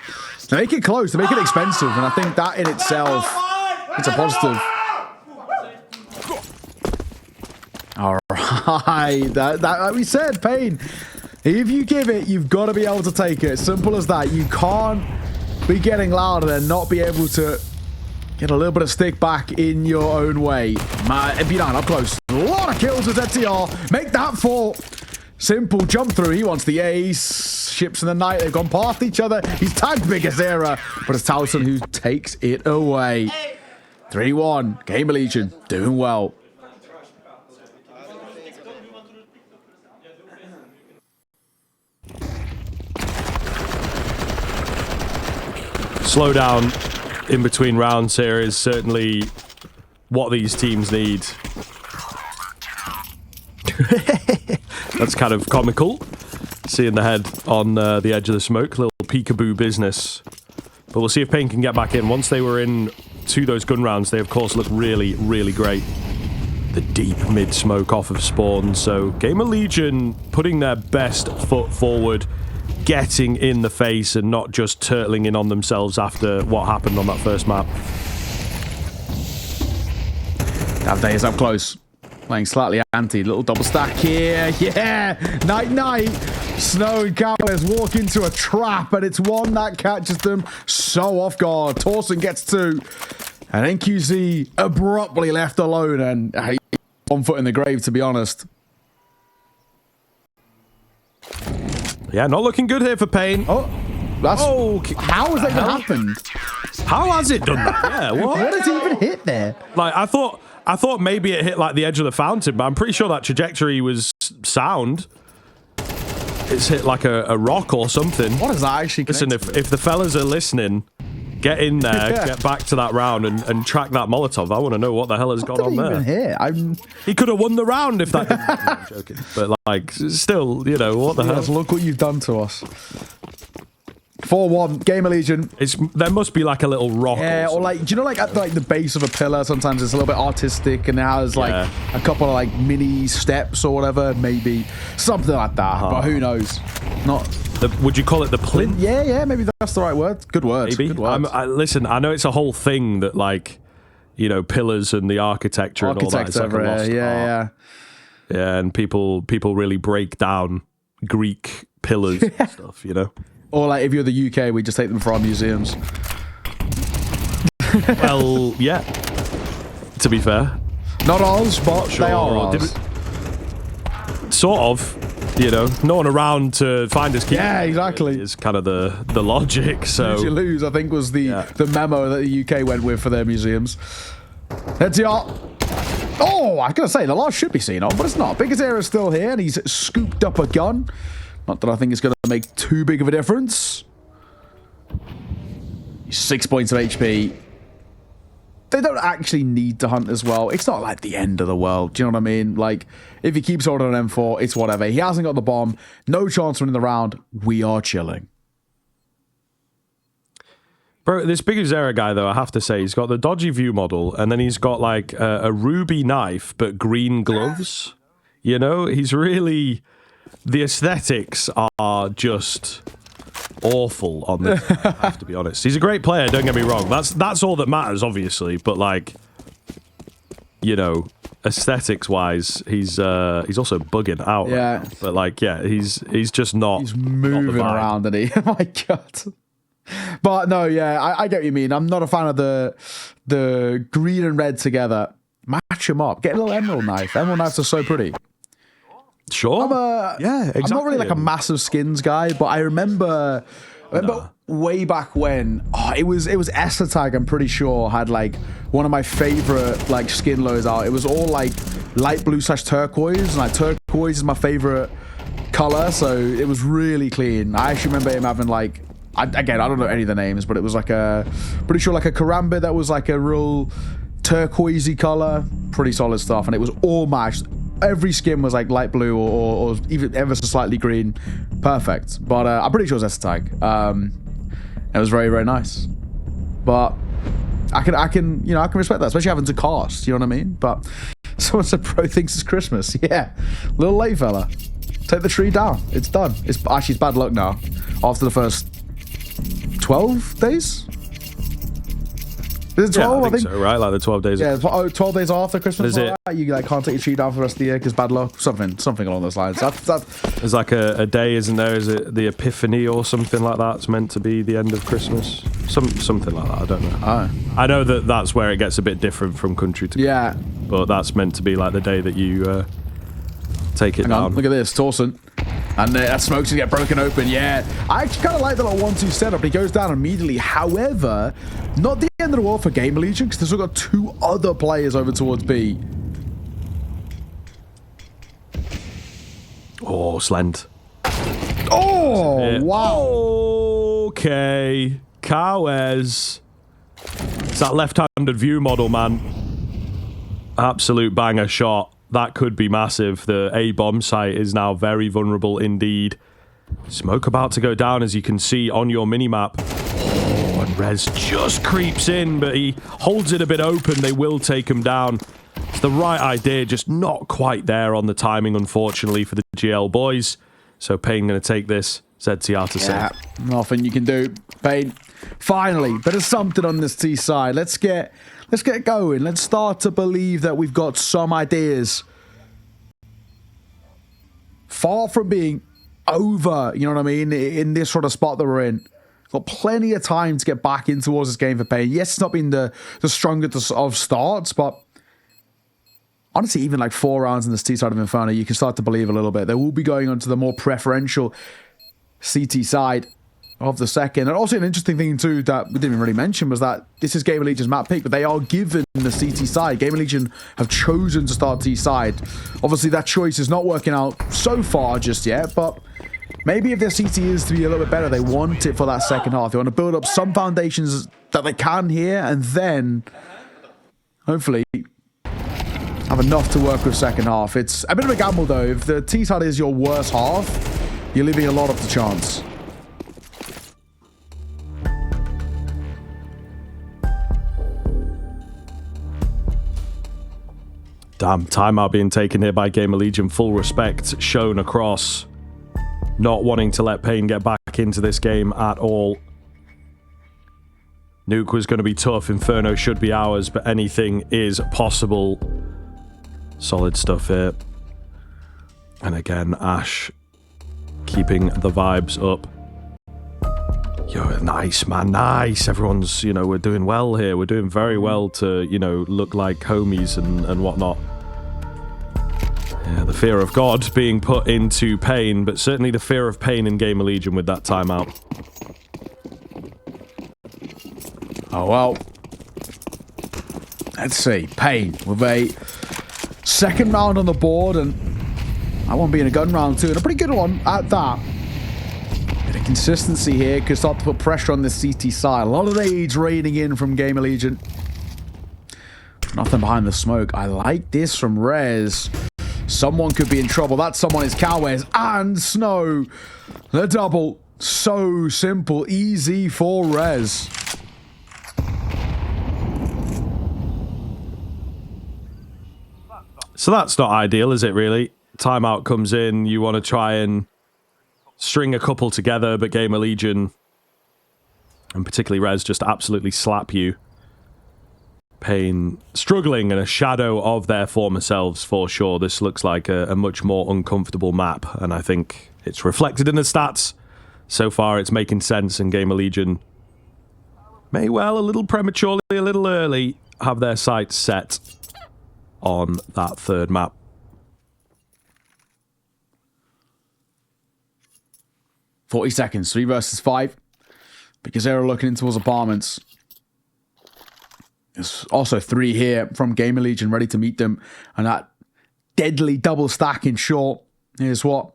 They make it close, they make it expensive, and I think that in itself, it's a positive. All right, that like we said, paiN. If you give it, you've got to be able to take it. Simple as that. You can't be getting louder and not be able to get a little bit of stick back in your own way. B9 up close. A lot of kills with ZTR. Make that 4. Simple jump through. He wants the ace. Ships in the night. They've gone past each other. He's tagged Biggest Era, but it's Towson who takes it away. 3-1. GamerLegion doing well. Slow down in between rounds here is certainly what these teams need. That's kind of comical. Seeing the head on the edge of the smoke. Little peekaboo business. But we'll see if paiN can get back in. Once they were in to those gun rounds, they of course look really, really great. The deep mid-smoke off of spawn. So GamerLegion putting their best foot forward, getting in the face and not just turtling in on themselves after what happened on that first map. Davde is up close. Playing slightly anti. Little double stack here. Yeah! Night. Snow and Cowboys walk into a trap, and it's one that catches them so off guard. Towson gets 2. And NQZ abruptly left alone, and he's 1 foot in the grave, to be honest. Yeah, not looking good here for paiN. Oh, that's... Oh, how has that even happened? How has it done that? Yeah, what? What did it even hit there? Like, I thought maybe it hit like the edge of the fountain, but I'm pretty sure that trajectory was sound. It's hit like a rock or something. What is that actually? Listen, if the fellas are listening, get in there, get back to that round and track that Molotov. I want to know what the hell has gone on there. He could have won the round if that didn't. No, I'm joking. But like, still, you know, what the hell? Look what you've done to us. 4-1, GamerLegion. There must be like a little rock. Yeah, or like, do you know, like at like the base of a pillar, sometimes it's a little bit artistic and it has like a couple of like mini steps or whatever, maybe something like that. But who knows? Not. Would you call it the plinth? Yeah, maybe that's the right word. Good word. Maybe. Good word. Listen, I know it's a whole thing that like, you know, pillars and the architecture and all that. It's like a lost art. Yeah, and people really break down Greek pillars and stuff, you know. Or like if you're the UK, we just take them for our museums. Well, yeah. To be fair, not ours, but they are ours. Sort of, you know. No one around to find us. Yeah, exactly. Is kind of the logic. So lose you lose, I think, was the memo that the UK went with for their museums. Heads up. Oh, I gotta say the last should be seen on, but it's not. Biggest Era is still here, and he's scooped up a gun. Not that I think it's going to make too big of a difference. 6 points of HP. They don't actually need to hunt as well. It's not like the end of the world. Do you know what I mean? Like, if he keeps holding an M4, it's whatever. He hasn't got the bomb. No chance winning the round. We are chilling. Bro, this Biggest Era guy, though, I have to say, he's got the dodgy view model, and then he's got, like, a ruby knife, but green gloves. You know? He's really... The aesthetics are just awful on this, I have to be honest. He's a great player, don't get me wrong. That's all that matters, obviously. But, like, you know, aesthetics-wise, he's also bugging out. Yeah. Right now. But like, yeah, he's just not. He's moving around, and he. Oh my god. But no, yeah, I get what you mean. I'm not a fan of the green and red together. Match them up. Get a little emerald knife. Emerald knives are so pretty. Sure. Yeah, exactly. I'm not really like a massive skins guy, but I remember way back when, it was Tag, I'm pretty sure, had like one of my favorite like skin loads out. It was all like light blue / turquoise, and like turquoise is my favorite color, so it was really clean. I actually remember him having like, again, I don't know any of the names, but it was like pretty sure like a karambit that was like a real turquoisey color, pretty solid stuff, and it was all matched. Every skin was like light blue or even ever so slightly green. Perfect. But I'm pretty sure it was Tag. It was very, very nice. But I can respect that, especially having to cast, you know what I mean? But someone said Pro thinks it's Christmas. Yeah. Little late fella. Take the tree down. It's done. It's bad luck now. After the first 12 days? Is it 12? Yeah, I think so, right? Like the 12 days. Yeah, 12 days after Christmas. Is it? You like can't take your tree down for the rest of the year because bad luck. Something along those lines. There's like a day, isn't there? Is it the Epiphany or something like that? It's meant to be the end of Christmas. Something like that. I don't know. Oh. I know that's where it gets a bit different from country to country. Yeah. But that's meant to be like the day that you take it Hang down. on, look at this, Torsen. And that smoke's gonna get broken open, yeah. I actually kind of like the little 1-2 setup. He goes down immediately. However, not the end of the world for GamerLegion, because they've still got 2 other players over towards B. Oh, Slend. Oh, wow. Okay. Kawes. It's that left-handed view model, man. Absolute banger shot. That could be massive. The A-bomb site is now very vulnerable indeed. Smoke about to go down, as you can see on your minimap. Oh, and Rez just creeps in, but he holds it a bit open. They will take him down. It's the right idea, just not quite there on the timing, unfortunately, for the GL boys. So paiN going to take this. ZTR to save. Nothing you can do. paiN. Finally, bit of something on this T side. Let's get going. Let's start to believe that we've got some ideas. Far from being over, you know what I mean, in this sort of spot that we're in. Got plenty of time to get back in towards this game for paiN. Yes, it's not been the strongest of starts, but honestly, even like 4 rounds in this T side of Inferno, you can start to believe a little bit. They will be going on to the more preferential CT side of the second. And also an interesting thing too that we didn't really mention was that this is GamerLegion's map pick, but they are given the CT side. GamerLegion have chosen to start T side. Obviously that choice is not working out so far just yet, but maybe if their CT is to be a little bit better, they want it for that second half. They want to build up some foundations that they can here, and then hopefully have enough to work with second half. It's a bit of a gamble though. If the T side is your worst half, you're leaving a lot up to chance. Damn, timeout being taken here by GamerLegion. Full respect shown across. Not wanting to let paiN get back into this game at all. Nuke was going to be tough. Inferno should be ours, but anything is possible. Solid stuff here. And again, Ash keeping the vibes up. Yo, nice, man, nice. Everyone's, we're doing well here. We're doing very well to, look like homies and whatnot. Yeah, the fear of God being put into paiN, but certainly the fear of paiN in GamerLegion with that timeout. Oh, well. Let's see. paiN with a second round on the board, and I want to be in a gun round too, and a pretty good one at that. Bit of consistency here could start to put pressure on the CT side. A lot of age raining in from GamerLegion. Nothing behind the smoke. I like this from Rez. Someone could be in trouble. That someone is Kawes and Snow. The double. So simple. Easy for Rez. So that's not ideal, is it really? Timeout comes in. You want to try and string a couple together, but GamerLegion, and particularly Rez, just absolutely slap you. paiN struggling and a shadow of their former selves for sure. This looks like a much more uncomfortable map, and I think it's reflected in the stats. So far, it's making sense, and GamerLegion may well, a little prematurely, a little early, have their sights set on that third map. "40 seconds, 3 versus 5. Because they're looking towards apartments. There's also 3 here from GamerLegion ready to meet them. And that deadly double stack in short. Here's what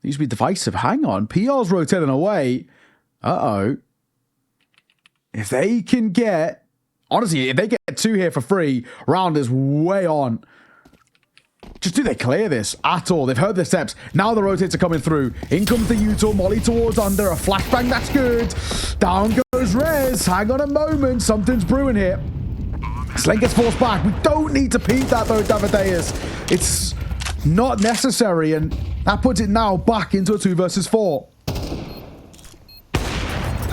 needs to be divisive. Hang on. PR's rotating away. Uh-oh. If they can get... Honestly, if they get 2 here for free, Round is way on. Just do they clear this at all? They've heard the steps. Now the rotates are coming through. In comes the U-turn. Molly towards under. A flashbang. That's good. Down goes Rez. Hang on a moment. Something's brewing here. Slen gets forced back. We don't need to peek that though, Davideus. It's not necessary. And that puts it now back into a 2 versus 4.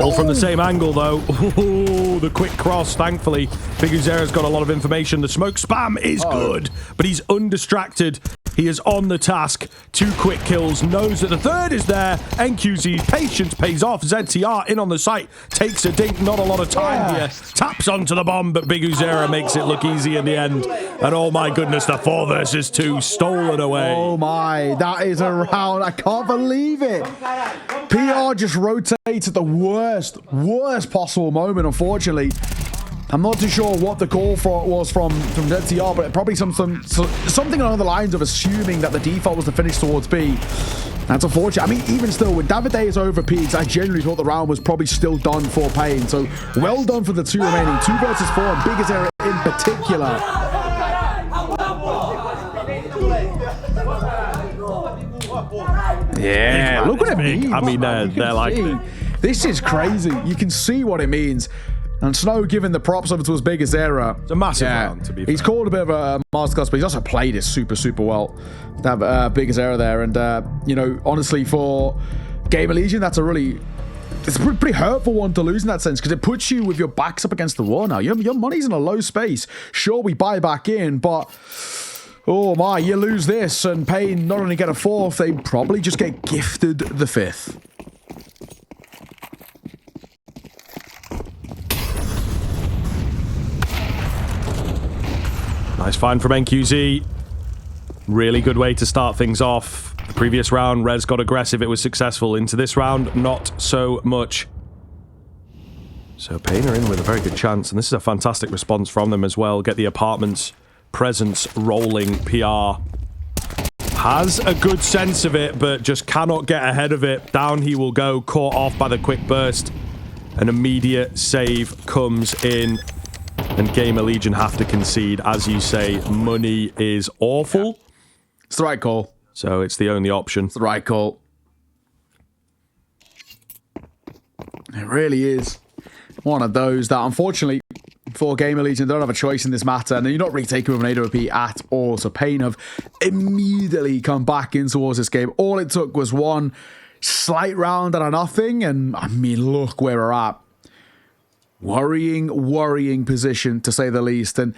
All from the same angle, though. Ooh, the quick cross, thankfully. Big Uzera's got a lot of information. The smoke spam is good, but he's undistracted. He is on the task. 2 quick kills, knows that the third is there. NQZ's patience pays off. ZTR in on the site, takes a dink, not a lot of time here. Taps onto the bomb, but Big Uzera makes it look easy in the end. And oh my goodness, the 4 versus 2 stolen away. Oh my, that is a round. I can't believe it. PR just rotates at the worst possible moment, unfortunately. I'm not too sure what the call for was from ZTR, but probably something along the lines of assuming that the default was to finish towards B. That's unfortunate. I mean, even still, when Davideus over peaks, I genuinely thought the round was probably still done for paiN. So well done for the 2 remaining. 2 versus 4, and Big Uzera in particular. Yeah, look what it means. I mean, they're like... This is crazy. You can see what it means. And Snow giving the props over to his Big Uzera. It's a massive round, to be fair. He's called a bit of a masterclass, but he's also played it super, super well. To have Big Uzera there. And, you know, honestly, for GamerLegion, that's a really... It's a pretty hurtful one to lose in that sense, because it puts you with your backs up against the wall now. Your money's in a low space. Sure, we buy back in, but... Oh my, you lose this, and paiN not only get a 4th, they probably just get gifted the 5th. Nice find from NQZ. Really good way to start things off. The previous round, Rez got aggressive. It was successful. Into this round, not so much. So paiN are in with a very good chance, and this is a fantastic response from them as well. Get the apartments presence rolling. PR has a good sense of it, but just cannot get ahead of it. Down he will go, caught off by the quick burst. An immediate save comes in. And GamerLegion have to concede. As you say, money is awful. Yeah. It's the right call. So it's the only option. It's the right call. It really is one of those that, unfortunately, for GamerLegion, they don't have a choice in this matter. And you're not really taking with an AWP at all. So paiN have immediately come back in towards this game. All it took was one slight round and a nothing. And, I mean, look where we're at. Worrying position, to say the least. And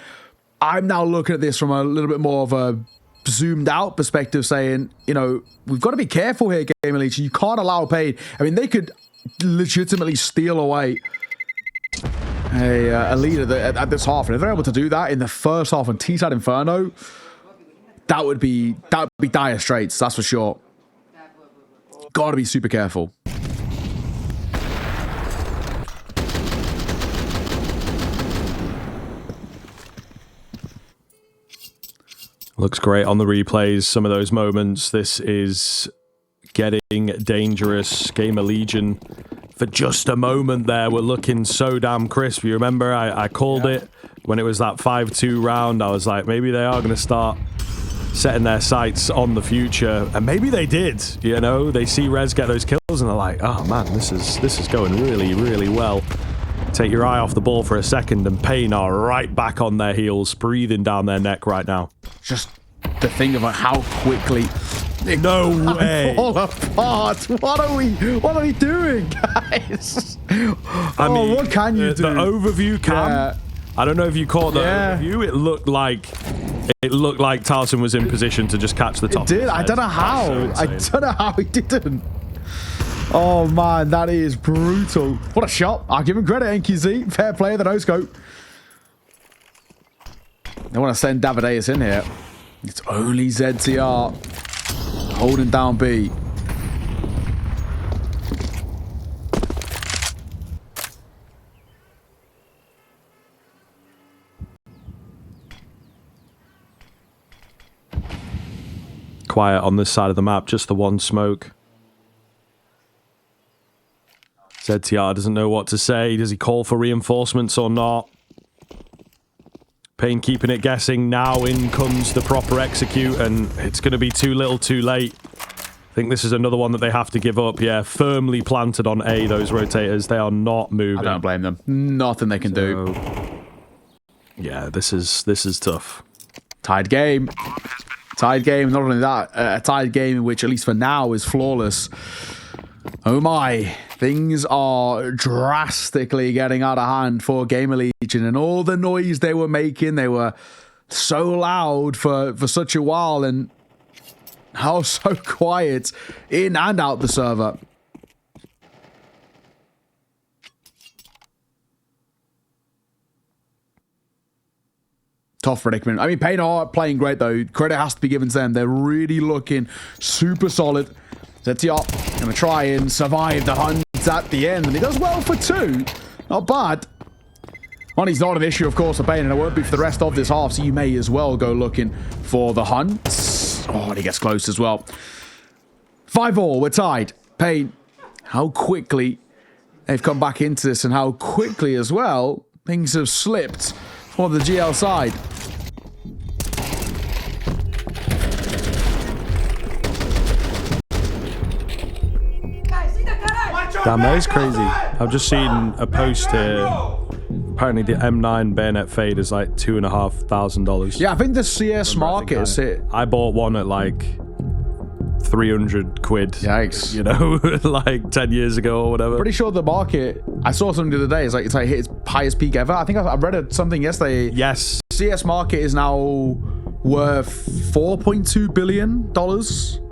I'm now looking at this from a little bit more of a zoomed out perspective, saying, you know, we've got to be careful here, GamerLegion. You can't allow paiN. I mean, they could legitimately steal away a lead at this half. And if they're able to do that in the first half on T-side Inferno, that would be dire straits, that's for sure. Got to be super careful. Looks great on the replays, some of those moments. This is getting dangerous. GamerLegion, for just a moment there, were looking so damn crisp. You remember I called it when it was that 5-2 round. I was like, maybe they are going to start setting their sights on the future. And maybe they did, you know? They see Rez get those kills and they're like, oh man, this is going really, really well. Take your eye off the ball for a second, and paiN are right back on their heels, breathing down their neck right now. Just the thing about how quickly no way fall apart. What are we doing, guys? I mean, what can you do? The overview cam. I don't know if you caught the Yeah. overview. It looked like Tarson was in position to just catch the top. It did. I don't know how. I don't know how he didn't. Oh man, that is brutal. What a shot. I'll give him credit, NQZ. Fair play, the no-scope. They want to send Davideus in here. It's only ZTR holding down B. Quiet on this side of the map, just the one smoke. ZTR doesn't know what to say. Does he call for reinforcements or not? paiN keeping it guessing. Now in comes the proper execute, and it's going to be too little too late. I think this is another one that they have to give up. Yeah, firmly planted on A, those rotators. They are not moving. I don't blame them. Nothing they can do. Yeah, this is tough. Tied game. Tied game. Not only that, a tied game which, at least for now, is flawless. Oh my. Things are drastically getting out of hand for GamerLegion, and all the noise they were making, they were so loud for such a while, and how so quiet in and out the server. Tough predicament. I mean, paiN are playing great, though. Credit has to be given to them. They're really looking super solid. ZTR going to try and survive the hunt at the end, and he does well for 2. Not bad. Money's not an issue, of course, for paiN, and it won't be for the rest of this half, so you may as well go looking for the hunt. Oh, and he gets close as well. 5-all, we're tied. paiN, how quickly they've come back into this, and how quickly as well things have slipped for the GL side. Damn, that is crazy. I've just seen a post here. Apparently the M9 bayonet fade is like $2,500. Yeah, I think the CS market is it. I bought one at like 300 quid. Yikes. You know, like 10 years ago or whatever. Pretty sure the market, I saw something the other day, it's like hit its highest peak ever. I think I read something yesterday. Yes. CS market is now worth $4.2 billion.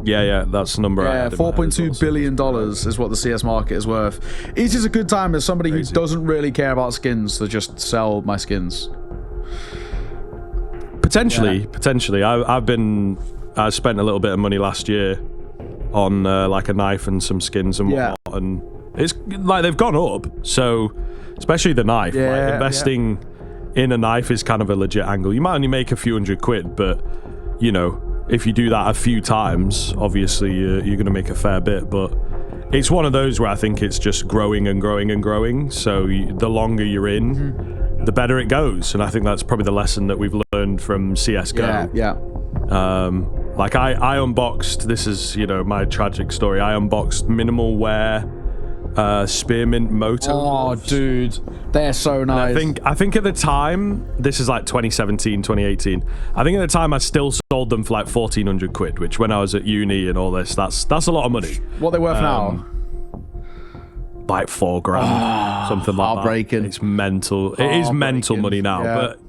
Yeah, that's the number. Yeah, $4.2 billion is what the CS market is worth. It's just a good time as somebody who doesn't really care about skins to just sell my skins. Potentially. I spent a little bit of money last year on like a knife and some skins and whatnot, and it's like they've gone up. So, especially the knife, like investing in a knife is kind of a legit angle. You might only make a few hundred quid, but you know, if you do that a few times, obviously you're going to make a fair bit. But it's one of those where I think it's just growing and growing and growing. So the longer you're in, the better it goes. And I think that's probably the lesson that we've learned from CSGO. Like I unboxed, this is, you know, my tragic story. I unboxed minimal wear spearmint moto. Oh, dude, they're so nice. I think at the time, this is like 2017, 2018. I think at the time I still sold them for like 1,400 quid, which when I was at uni and all this, that's a lot of money. What are they worth now? Like 4 grand, something like heartbreaking. that. It's mental. It is mental money now, but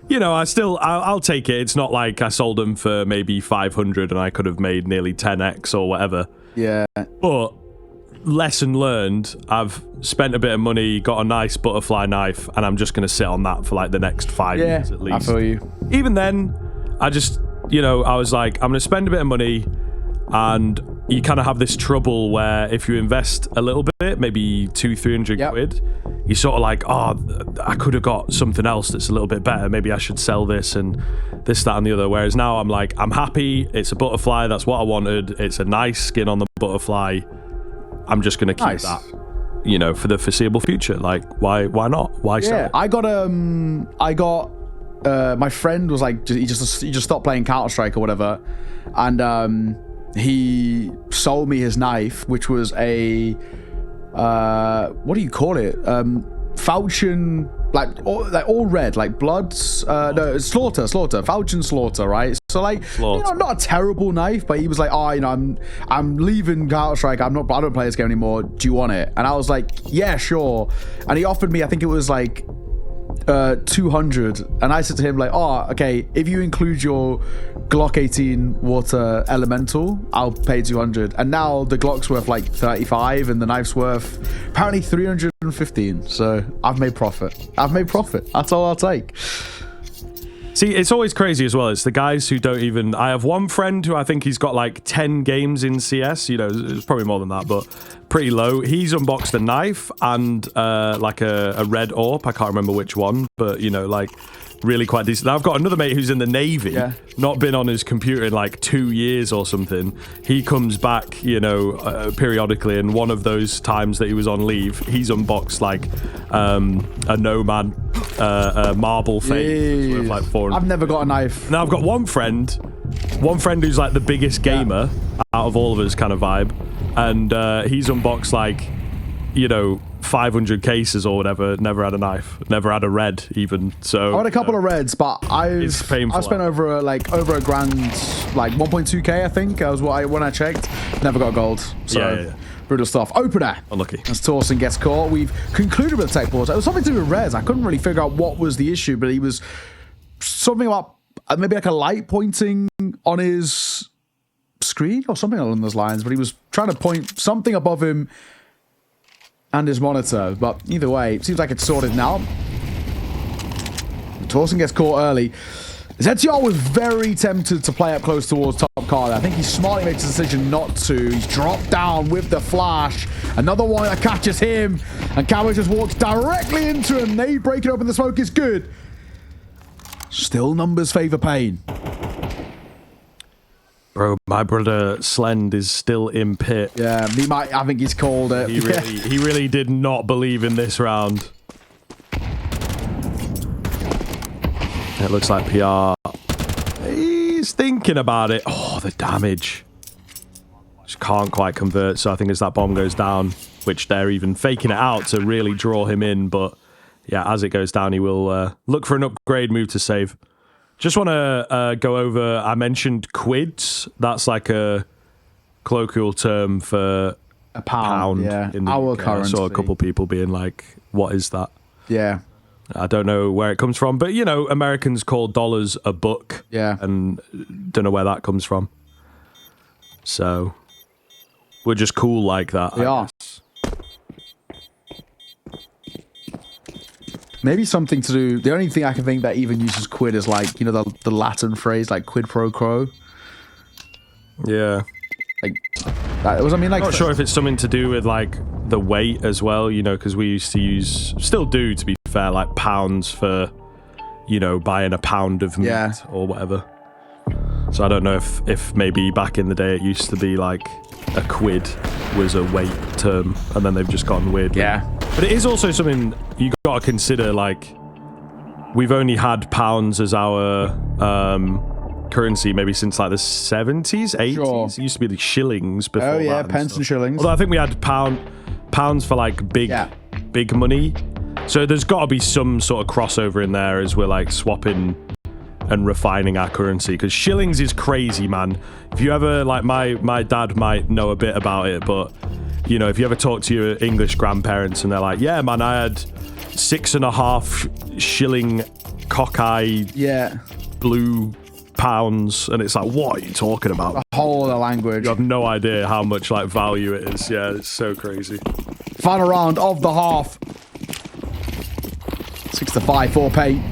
you know, I'll take it. It's not like I sold them for maybe 500 and I could have made nearly 10x or whatever. Yeah. But lesson learned, I've spent a bit of money, got a nice butterfly knife, and I'm just going to sit on that for like the next 5 years at least. I feel you. Even then, I just, you know, I was like, I'm going to spend a bit of money, and you kind of have this trouble where if you invest a little bit, maybe 200-300 quid, you're sort of like, oh, I could have got something else that's a little bit better. Maybe I should sell this and this, that, and the other. Whereas now I'm like, I'm happy. It's a butterfly. That's what I wanted. It's a nice skin on the butterfly. I'm just going to keep that, you know, for the foreseeable future. Like, why not? Why sell it? I got my friend was like, he just stopped playing Counter-Strike or whatever, and he sold me his knife, which was a what do you call it? Falchion, like all red, like Bloods. No, Slaughter, Falchion Slaughter, right? So like, you know, not a terrible knife, but he was like, oh, you know, I'm leaving Counter-Strike. I don't play this game anymore. Do you want it? And I was like, yeah, sure. And he offered me, I think it was like 200, and I said to him like, oh, okay, if you include your Glock 18 water elemental, I'll pay 200. And now the Glock's worth like 35 and the knife's worth apparently 315. So I've made profit. That's all I'll take. See, it's always crazy as well. It's the guys who don't even... I have one friend who I think he's got like 10 games in CS. You know, it's probably more than that, but pretty low. He's unboxed a knife and like a red AWP. I can't remember which one, but, you know, like really quite decent. Now, I've got another mate who's in the Navy, not been on his computer in like 2 years or something. He comes back, you know, periodically, and one of those times that he was on leave, he's unboxed like a Nomad marble face worth like 400. I've never got a knife. Now I've got one friend who's like the biggest gamer out of all of us kind of vibe, and he's unboxed like, you know, 500 cases or whatever. Never had a knife, never had a red even. So I had a couple of reds, but I spent over a grand, like 1.2k I think. That was when I checked. Never got gold. So brutal stuff. Opener. Unlucky. As Torsten gets caught. We've concluded with the tech pause. It was something to do with Rez. I couldn't really figure out what was the issue, but he was something about maybe like a light pointing on his screen or something along those lines, but he was trying to point something above him and his monitor. But either way, it seems like it's sorted now. Torsten gets caught early. ZTR was very tempted to play up close towards top card. I think he smartly makes the decision not to. He's dropped down with the flash. Another one that catches him. And Cowboy just walks directly into him. They break it open. The smoke is good. Still numbers favor paiN. Bro, my brother Slend is still in pit. Yeah, I think he's called it. He really did not believe in this round. It looks like PR. He's thinking about it. Oh, the damage. Just can't quite convert. So I think as that bomb goes down, which they're even faking it out to really draw him in. But yeah, as it goes down, he will look for an upgrade move to save. Just want to go over, I mentioned quids. That's like a colloquial term for a pound. Yeah, in our currency. I saw a couple people being like, what is that? Yeah. I don't know where it comes from, but, you know, Americans call dollars a buck. Yeah. And don't know where that comes from. So, we're just cool like that. We are. Maybe something to do... The only thing I can think that even uses quid is like, you know, the Latin phrase, like quid pro quo. Yeah. Like, that was, I mean, like... I'm not sure if it's something to do with, like, the weight as well, you know, because we used to use... Still do, to be fair, like, pounds for, you know, buying a pound of meat or whatever. So I don't know if maybe back in the day it used to be, like, a quid was a weight term, and then they've just gone weird. Yeah. But it is also something you got to consider, like, we've only had pounds as our currency maybe since like the 70s, 80s. Sure. It used to be the shillings before. Oh yeah, that pence and shillings. Although I think we had pounds for like big money. So there's got to be some sort of crossover in there as we're like swapping and refining our currency, because shillings is crazy, man. If you ever, like, my dad might know a bit about it, but you know, if you ever talk to your English grandparents and they're like, yeah, man, I had 6.5 shilling cockeyed blue pounds, and it's like, what are you talking about? A whole other language. You have no idea how much like value it is. Yeah, it's so crazy. Final round of the half. 6-5 for paiN.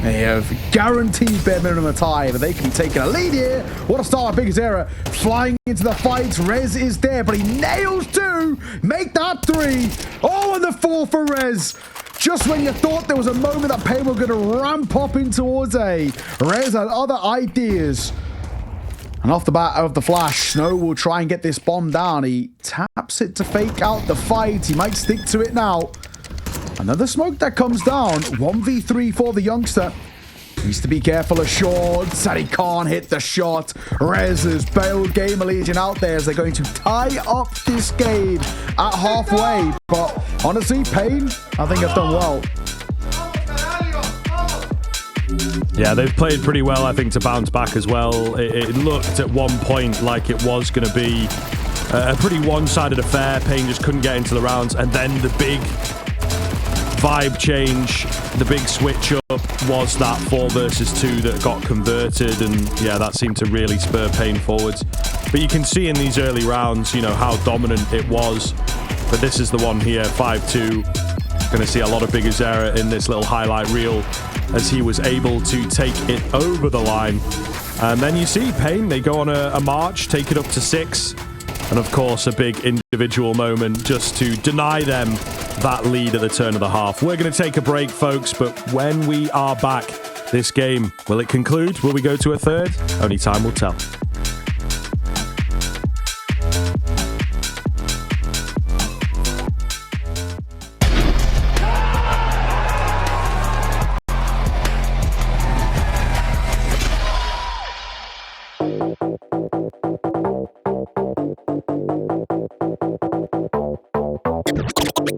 They have guaranteed bare minimum tie, but they can be taking a lead here. What a start by BigZera. Flying into the fight. Rez is there, but he nails 2. Make that 3. Oh, and the 4 for Rez. Just when you thought there was a moment that paiN were going to ramp up in towards A, Rez had other ideas. And off the bat of the flash, Snow will try and get this bomb down. He taps it to fake out the fight. He might stick to it now. Another smoke that comes down. 1v3 for the youngster. Needs to be careful of shorts, and he can't hit the shot. Rez has bailed GamerLegion out there as they're going to tie up this game at halfway. But honestly, paiN, I think, have done well. Yeah, they've played pretty well, I think, to bounce back as well. It looked at one point like it was going to be a pretty one-sided affair. paiN just couldn't get into the rounds, and then the big vibe change, the big switch up was that 4 versus 2 that got converted, and yeah, that seemed to really spur paiN forwards. But you can see in these early rounds, you know, how dominant it was. But this is the one here, 5-2. Going to see a lot of Big Uzera in this little highlight reel as he was able to take it over the line. And then you see paiN, they go on a march, take it up to 6. And of course, a big individual moment just to deny them that lead at the turn of the half. We're going to take a break, folks, but when we are back, this game, will it conclude? Will we go to a third? Only time will tell.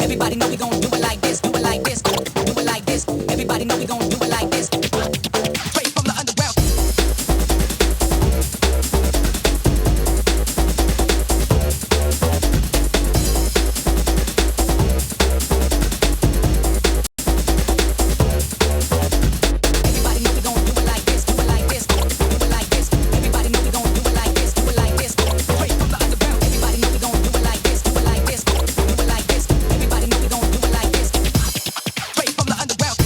Everybody know we gon' do it like this, do it like this, do it like this. Everybody know we gon' do it like this. Straight from the underground. Everybody know we gon' do it like this, do it like this, do it like this. Everybody know we gon' do it like this, do it like this. Straight from the underground. Everybody know we gon' do it like this, do it like this, do it like this. Everybody know we gon' do it like this. Straight from the underground.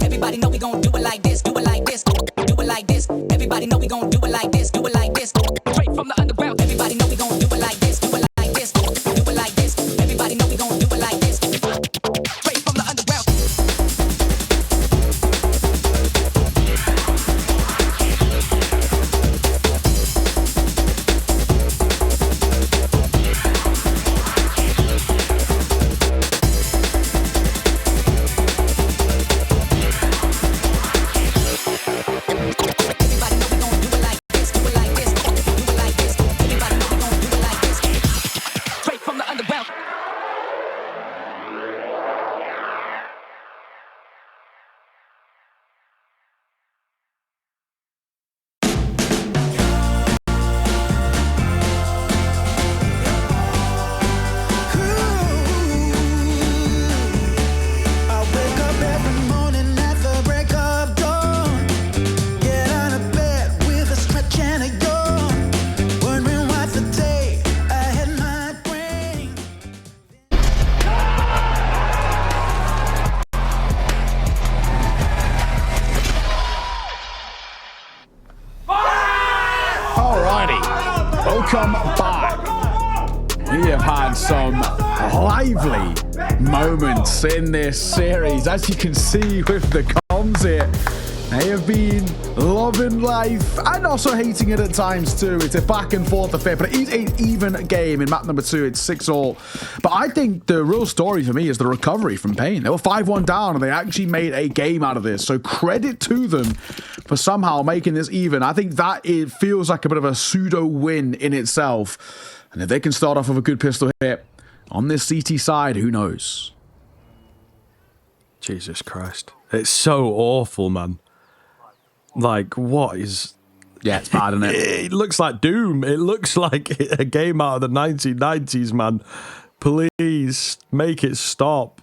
Everybody know we gon' do it like this, do it like this, do it like this. Everybody know we gon' do it like this, do it like this. Straight from the underground. Everybody know we gon' do it like this, do it like this, do it like this. Everybody know we gon' do it like this. Straight from the underground. Everybody know we gon' do it like this, do it like this, do it like this. Everybody know we gon' do it like this. Straight from the underground. I wake up every morning at the break of dawn. Get out of bed with a stretch and a yawn. Wondering what the day ahead might bring. Alrighty, welcome back. We have had some lively moments in this series. As you can see with the comms here, they have been loving life and also hating it at times too. It's a back and forth affair, but it is an even game in map number 2. It's 6-all. But I think the real story for me is the recovery from paiN. They were 5-1 down and they actually made a game out of this. So credit to them for somehow making this even. I think that it feels like a bit of a pseudo win in itself. And if they can start off with a good pistol hit on this CT side, who knows? Jesus Christ. It's so awful, man. Like, what is... Yeah, it's bad, isn't it? It looks like Doom. It looks like a game out of the 1990s, man. Please, make it stop.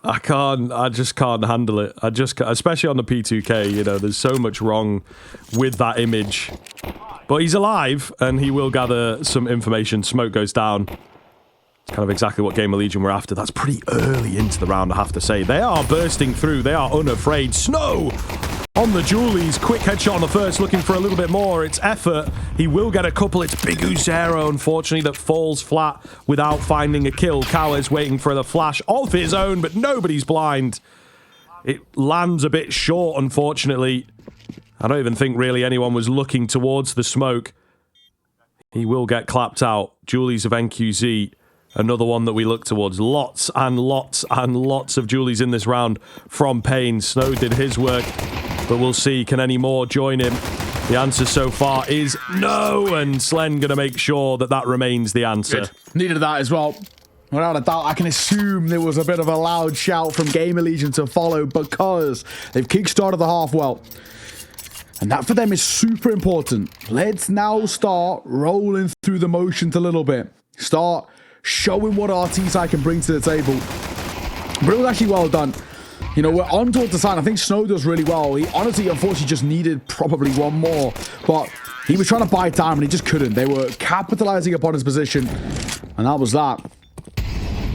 I just can't handle it. I just can't, especially on the P2K, you know, there's so much wrong with that image. But he's alive, and he will gather some information. Smoke goes down. It's kind of exactly what GamerLegion were after. That's pretty early into the round, I have to say. They are bursting through. They are unafraid. Snow on the Julies. Quick headshot on the first, looking for a little bit more. It's effort. He will get a couple. It's Big Uzera, unfortunately, that falls flat without finding a kill. Cowards waiting for the flash of his own, but nobody's blind. It lands a bit short, unfortunately. I don't even think really anyone was looking towards the smoke. He will get clapped out. Julies of NQZ, another one that we look towards. Lots and lots and lots of Julies in this round from paiN. Snow did his work, but we'll see. Can any more join him? The answer so far is no, and Slen going to make sure that that remains the answer. Good. Needed that as well. Without a doubt, I can assume there was a bit of a loud shout from GamerLegion to follow because they've kickstarted the half well. And that for them is super important. Let's now start rolling through the motions a little bit. Start showing what our T-side can bring to the table. But it was actually well done. You know, we're on towards the side. I think Snow does really well. He honestly, unfortunately, just needed probably one more. But he was trying to buy time and he just couldn't. They were capitalizing upon his position. And that was that.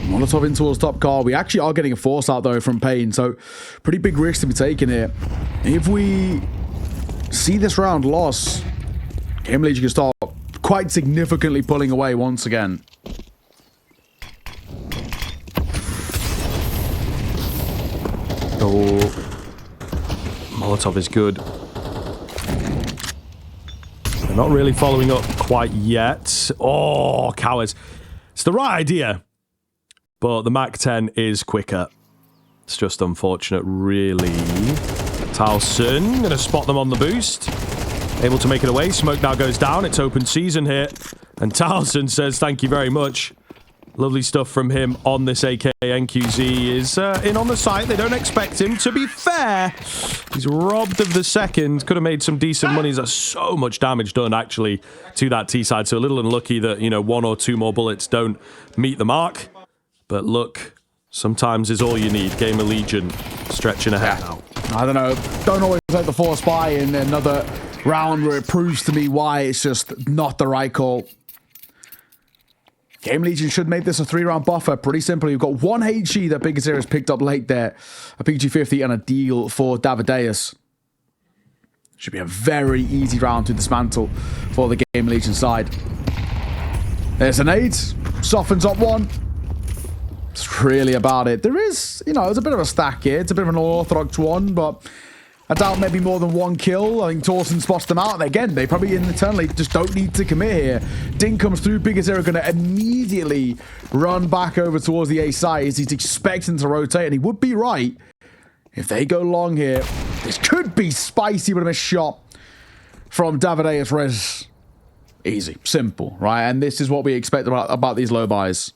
Molotov in towards top car. We actually are getting a force out though from paiN. So pretty big risk to be taken here. If we see this round loss, GamerLegion can start quite significantly pulling away once again. Oh, Molotov is good. They're not really following up quite yet. Oh, cowards. It's the right idea, but the Mac-10 is quicker. It's just unfortunate, really. Towson going to spot them on the boost. Able to make it away. Smoke now goes down. It's open season here. And Towson says thank you very much. Lovely stuff from him on this AK. NQZ is in on the site. They don't expect him. To be fair, he's robbed of the second. Could have made some decent money. There's so much damage done, actually, to that T-side. So a little unlucky that, you know, one or two more bullets don't meet the mark. But look, sometimes is all you need. GamerLegion stretching ahead now. I don't know. Don't always let the force by in another round where it proves to me why it's just not the right call. GamerLegion should make this a 3-round buffer. Pretty simple. You've got one HE that Big Azera's picked up late there. A PG-50 and a deal for Davideus. Should be a very easy round to dismantle for the GamerLegion side. There's an 8. Softens up one. It's really about it. There is, you know, it's a bit of a stack here. It's a bit of an unorthodox one, but I doubt maybe more than one kill. I think Torsen spots them out. Again, they probably internally just don't need to commit here. Ding comes through. Big Azera going to immediately run back over towards the A side as he's expecting to rotate, and he would be right. If they go long here, this could be spicy with a missed shot from Davideus Rez. Easy. Simple, right? And this is what we expect about these low buys.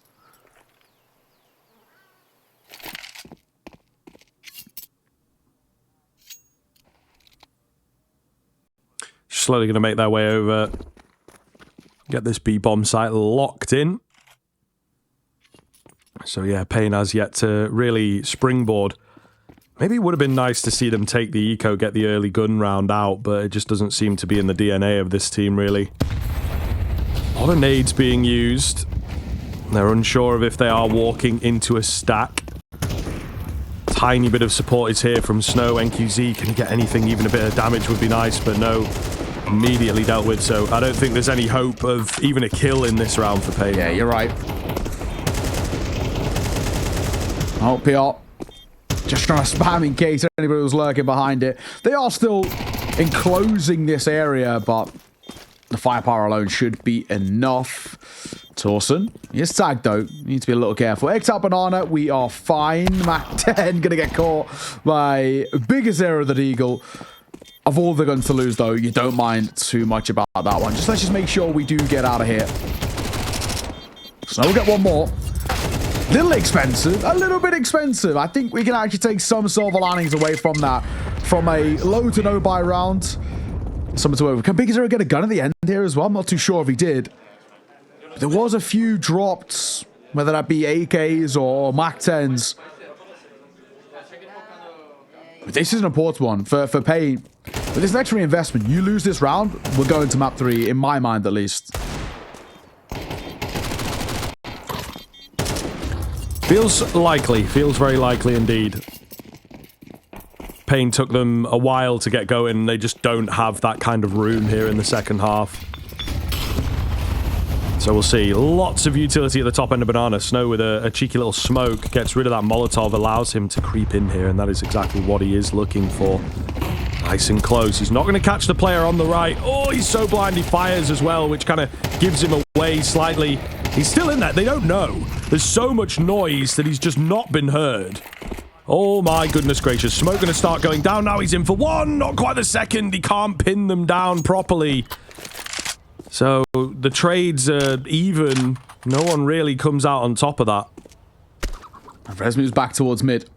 Slowly going to make their way over. Get this B-bomb site locked in. So yeah, paiN has yet to really springboard. Maybe it would have been nice to see them take the eco, get the early gun round out, but it just doesn't seem to be in the DNA of this team, really. A lot of nades being used. They're unsure of if they are walking into a stack. Tiny bit of support is here from Snow. NQZ, can he get anything? Even a bit of damage would be nice, but no. Immediately dealt with, so I don't think there's any hope of even a kill in this round for paiN. Yeah, you're right. Oh, PR. Just trying to spam in case anybody was lurking behind it. They are still enclosing this area, but the firepower alone should be enough. Torsen, he is tagged though. You need to be a little careful. X-out banana, we are fine. Mac-10 gonna get caught by Big Azera the Deagle. Of all the guns to lose though, you don't mind too much about that one. Let's just make sure we do get out of here. So we'll get one more. Little expensive, a little bit expensive. I think we can actually take some silver linings away from that. From a low to no buy round. Something to over. Can Big Azera get a gun at the end here as well? I'm not too sure if he did. But there was a few dropped, whether that be AKs or Mac-10s. But this is an important one for paiN. With this next reinvestment, you lose this round, we're going to map 3, in my mind at least. Feels likely. Feels very likely indeed. paiN took them a while to get going. They just don't have that kind of room here in the second half. So we'll see. Lots of utility at the top end of Banana. Snow with a cheeky little smoke. Gets rid of that Molotov. Allows him to creep in here. And that is exactly what he is looking for. Nice and close. He's not going to catch the player on the right. Oh, he's so blind he fires as well, which kind of gives him away slightly. He's still in there. They don't know. There's so much noise that he's just not been heard. Oh my goodness gracious. Smoke going to start going down. Now he's in for one. Not quite the second. He can't pin them down properly. So the trades are even. No one really comes out on top of that. Rez moves back towards mid.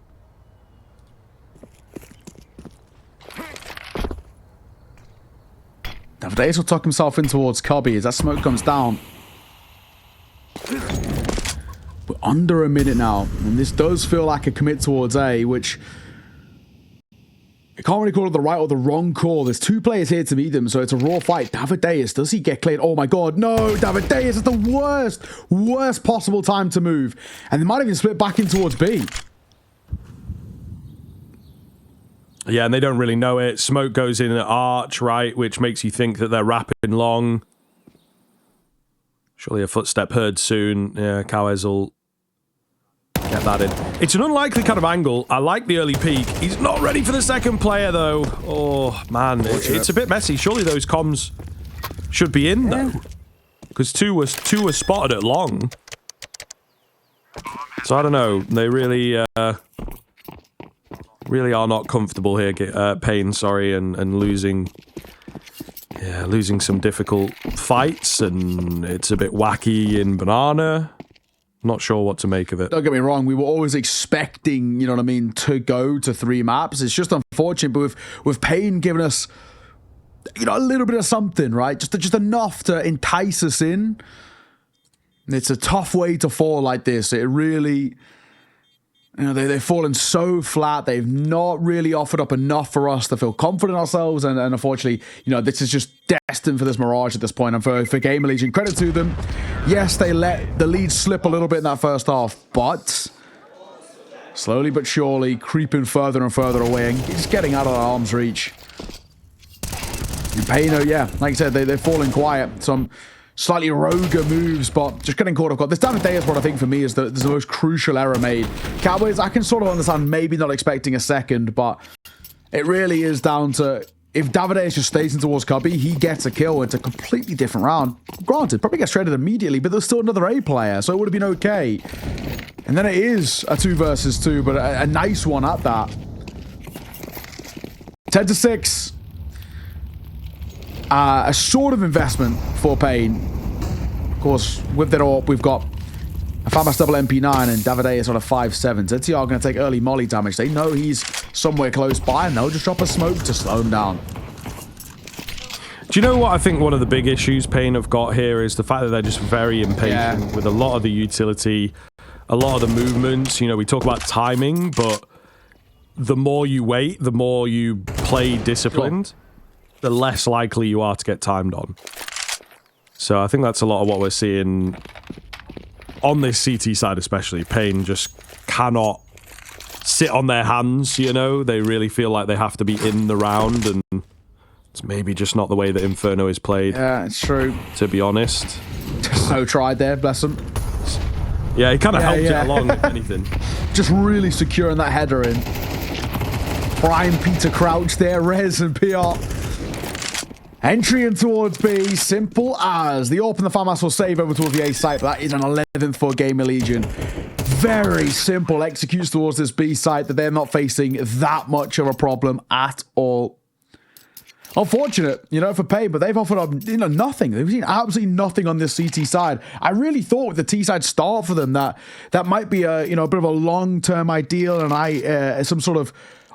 Davideus will tuck himself in towards Cubby as that smoke comes down. We're under a minute now, and this does feel like a commit towards A, which I can't really call it the right or the wrong call. There's two players here to meet them, so it's a raw fight. Davideus, does he get cleared? Oh my god, no! Davideus is the worst possible time to move. And they might even split back in towards B. Yeah, and they don't really know it. Smoke goes in at arch, right, which makes you think that they're wrapping long. Surely a footstep heard soon. Yeah, Cowes will get that in. It's an unlikely kind of angle. I like the early peek. He's not ready for the second player, though. Oh, man. It's a bit messy. Surely those comms should be in, though. Because two were spotted at long. So, I don't know. They really... really are not comfortable here, paiN, sorry, and losing some difficult fights, and it's a bit wacky in Banana. Not sure what to make of it. Don't get me wrong, we were always expecting, you know what I mean, to go to 3 maps. It's just unfortunate, but with paiN giving us, you know, a little bit of something, right? Just enough to entice us in. It's a tough way to fall like this. It really... You know, they've fallen so flat. They've not really offered up enough for us to feel confident in ourselves. And unfortunately, you know, this is just destined for this Mirage at this point. And for GamerLegion, credit to them. Yes, they let the lead slip a little bit in that first half, but slowly but surely creeping further and further away and just getting out of our arm's reach. And paiN, yeah, like I said, they're falling quiet. Some slightly roguer moves, but just getting caught off guard. This Davideus one, I think, for me, is the most crucial error made. Cowboys, I can sort of understand maybe not expecting a second, but it really is down to if Davideus just stays in towards Cubby, he gets a kill. It's a completely different round. Granted, probably gets traded immediately, but there's still another A player, so it would have been okay. And then it is a 2 versus 2, but a nice one at that. 10-6. A sort of investment for paiN. Of course, with that all, we've got a FAMAS double MP9 and Davideus on a 5-7. ZTR are going to take early molly damage. They know he's somewhere close by, and they'll just drop a smoke to slow him down. Do you know what I think one of the big issues paiN have got here is the fact that they're just very impatient with a lot of the utility, a lot of the movements. You know, we talk about timing, but the more you wait, the more you play disciplined, the less likely you are to get timed on. So I think that's a lot of what we're seeing on this CT side especially. paiN just cannot sit on their hands, you know? They really feel like they have to be in the round, and it's maybe just not the way that Inferno is played. Yeah, it's true. To be honest. So tried there, bless him. Yeah, he kind of helped it along, if anything. Just really securing that header in. Prime Peter Crouch there, Rez and PR. Entry in towards B, simple as. The AWP and the FAMAS will save over towards the A site, but that is an 11th for GamerLegion. Very simple executes towards this B site that they're not facing that much of a problem at all. Unfortunate, you know, for paiN, but they've offered up, you know, nothing. They've seen absolutely nothing on this CT side. I really thought with the T side start for them that might be a, you know, a bit of a long-term ideal, and some sort of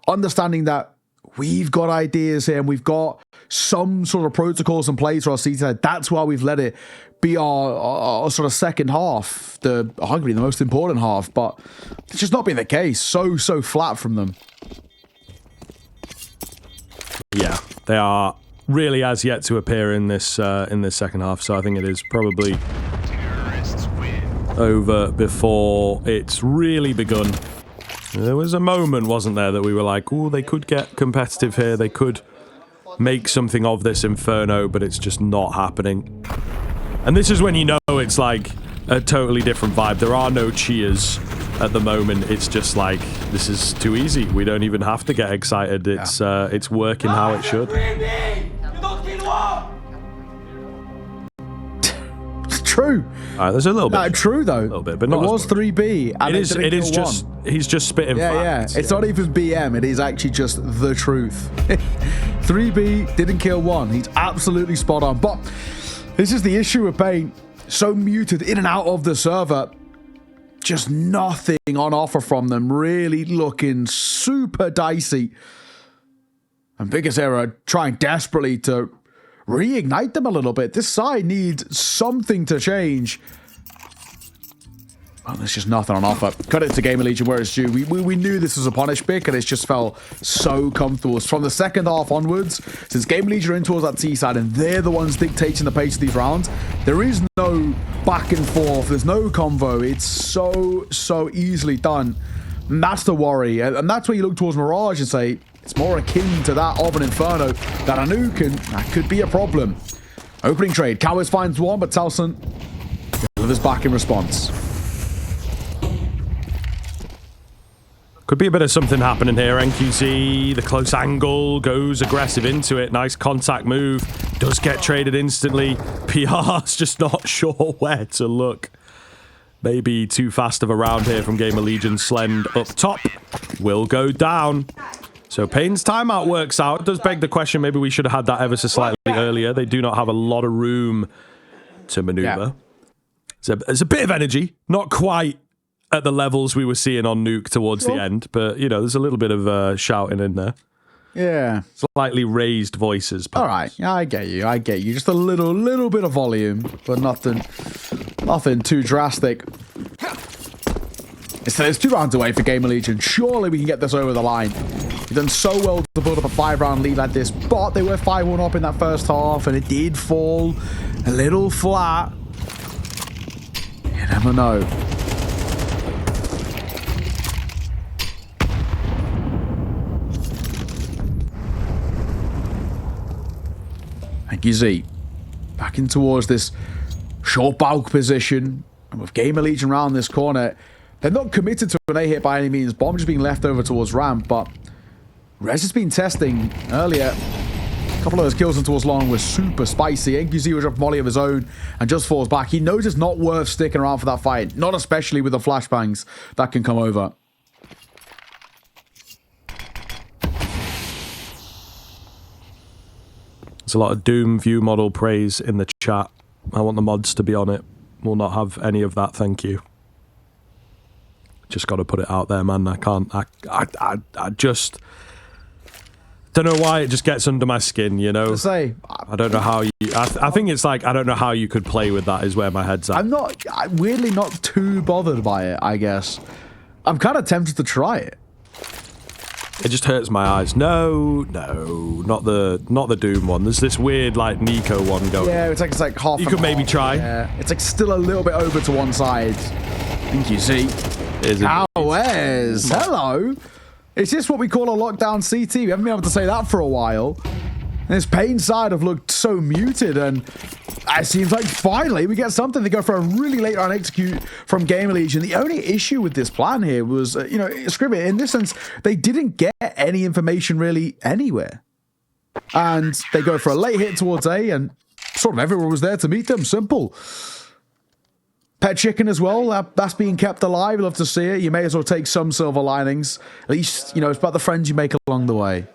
understanding that we've got ideas here and we've got some sort of protocols in place for our CT side. That's why we've let it be our sort of second half, arguably the most important half, but it's just not been the case. So flat from them. Yeah, they are really as yet to appear in this second half, so I think it is probably over before it's really begun. There was a moment, wasn't there, that we were like, oh, they could get competitive here, they could make something of this Inferno, but it's just not happening. And this is when you know it's like a totally different vibe. There are no cheers at the moment, it's just like, this is too easy. We don't even have to get excited. It's working how it should. You don't kill one. It's true. All right, there's a little bit. True though. A little bit, but not it as was much. 3B. And It is just, he's just spitting facts. Yeah. It's not even BM. It is actually just the truth. 3B didn't kill one. He's absolutely spot on. But this is the issue with paiN. So muted in and out of the server. Just nothing on offer from them. Really looking super dicey. And bigazera trying desperately to reignite them a little bit. This side needs something to change. Well, there's just nothing on offer. Cut it to GamerLegion where it's due. We knew this was a punish pick, and it's just felt so comfortable. From the second half onwards, since GamerLegion are in towards that T side, and they're the ones dictating the pace of these rounds, there is no back and forth. There's no convo. It's so easily done. And that's the worry. And that's where you look towards Mirage and say, it's more akin to that of an Inferno than a Nuke, and that could be a problem. Opening trade. Cowards finds one, but Towson delivers back in response. Could be a bit of something happening here. NQZ, the close angle, goes aggressive into it. Nice contact move. Does get traded instantly. PR's just not sure where to look. Maybe too fast of a round here from GamerLegion. Slend up top. Will go down. So paiN's timeout works out. It does beg the question, maybe we should have had that ever so slightly earlier. They do not have a lot of room to maneuver. Yeah. There's a bit of energy. Not quite at the levels we were seeing on Nuke towards the end, but you know, there's a little bit of shouting in there. Yeah. Slightly raised voices. Perhaps. All right. Yeah, I get you. Just a little bit of volume, but nothing too drastic. So there's 2 rounds away for GamerLegion. Surely we can get this over the line. We've done so well to build up a 5-round lead like this, but they were 5-1 up in that first half, and it did fall a little flat. You never know. Thank you, Z. Back in towards this short bulk position. And with GamerLegion around this corner, they're not committed to an A hit by any means. Bomb just being left over towards ramp, but Rez has been testing earlier. A couple of those kills in towards long was super spicy. NQZ was up molly of his own and just falls back. He knows it's not worth sticking around for that fight, not especially with the flashbangs that can come over. There's a lot of Doom view model praise in the chat. I want the mods to be on it. We'll not have any of that, thank you. Just got to put it out there, man. I can't. I just don't know why it just gets under my skin, you know. I don't know how you. I think it's like I don't know how you could play with that. Is where my head's at. I'm weirdly not too bothered by it. I guess I'm kind of tempted to try it. It just hurts my eyes. No, not the Doom one. There's this weird like Nico one going. Yeah, it's like half. You could maybe try. Yeah, it's like still a little bit over to one side. Thank you, Z. Hello. Is this what we call a lockdown CT? We haven't been able to say that for a while. And this paiN side have looked so muted, and it seems like finally we get something. They go for a really late round execute from GamerLegion. The only issue with this plan here was, you know, Scribbit, in this sense, they didn't get any information really anywhere. And they go for a late hit towards A, and sort of everyone was there to meet them. Simple. Pet Chicken as well, that's being kept alive. Love to see it. You may as well take some silver linings. At least, you know, it's about the friends you make along the way.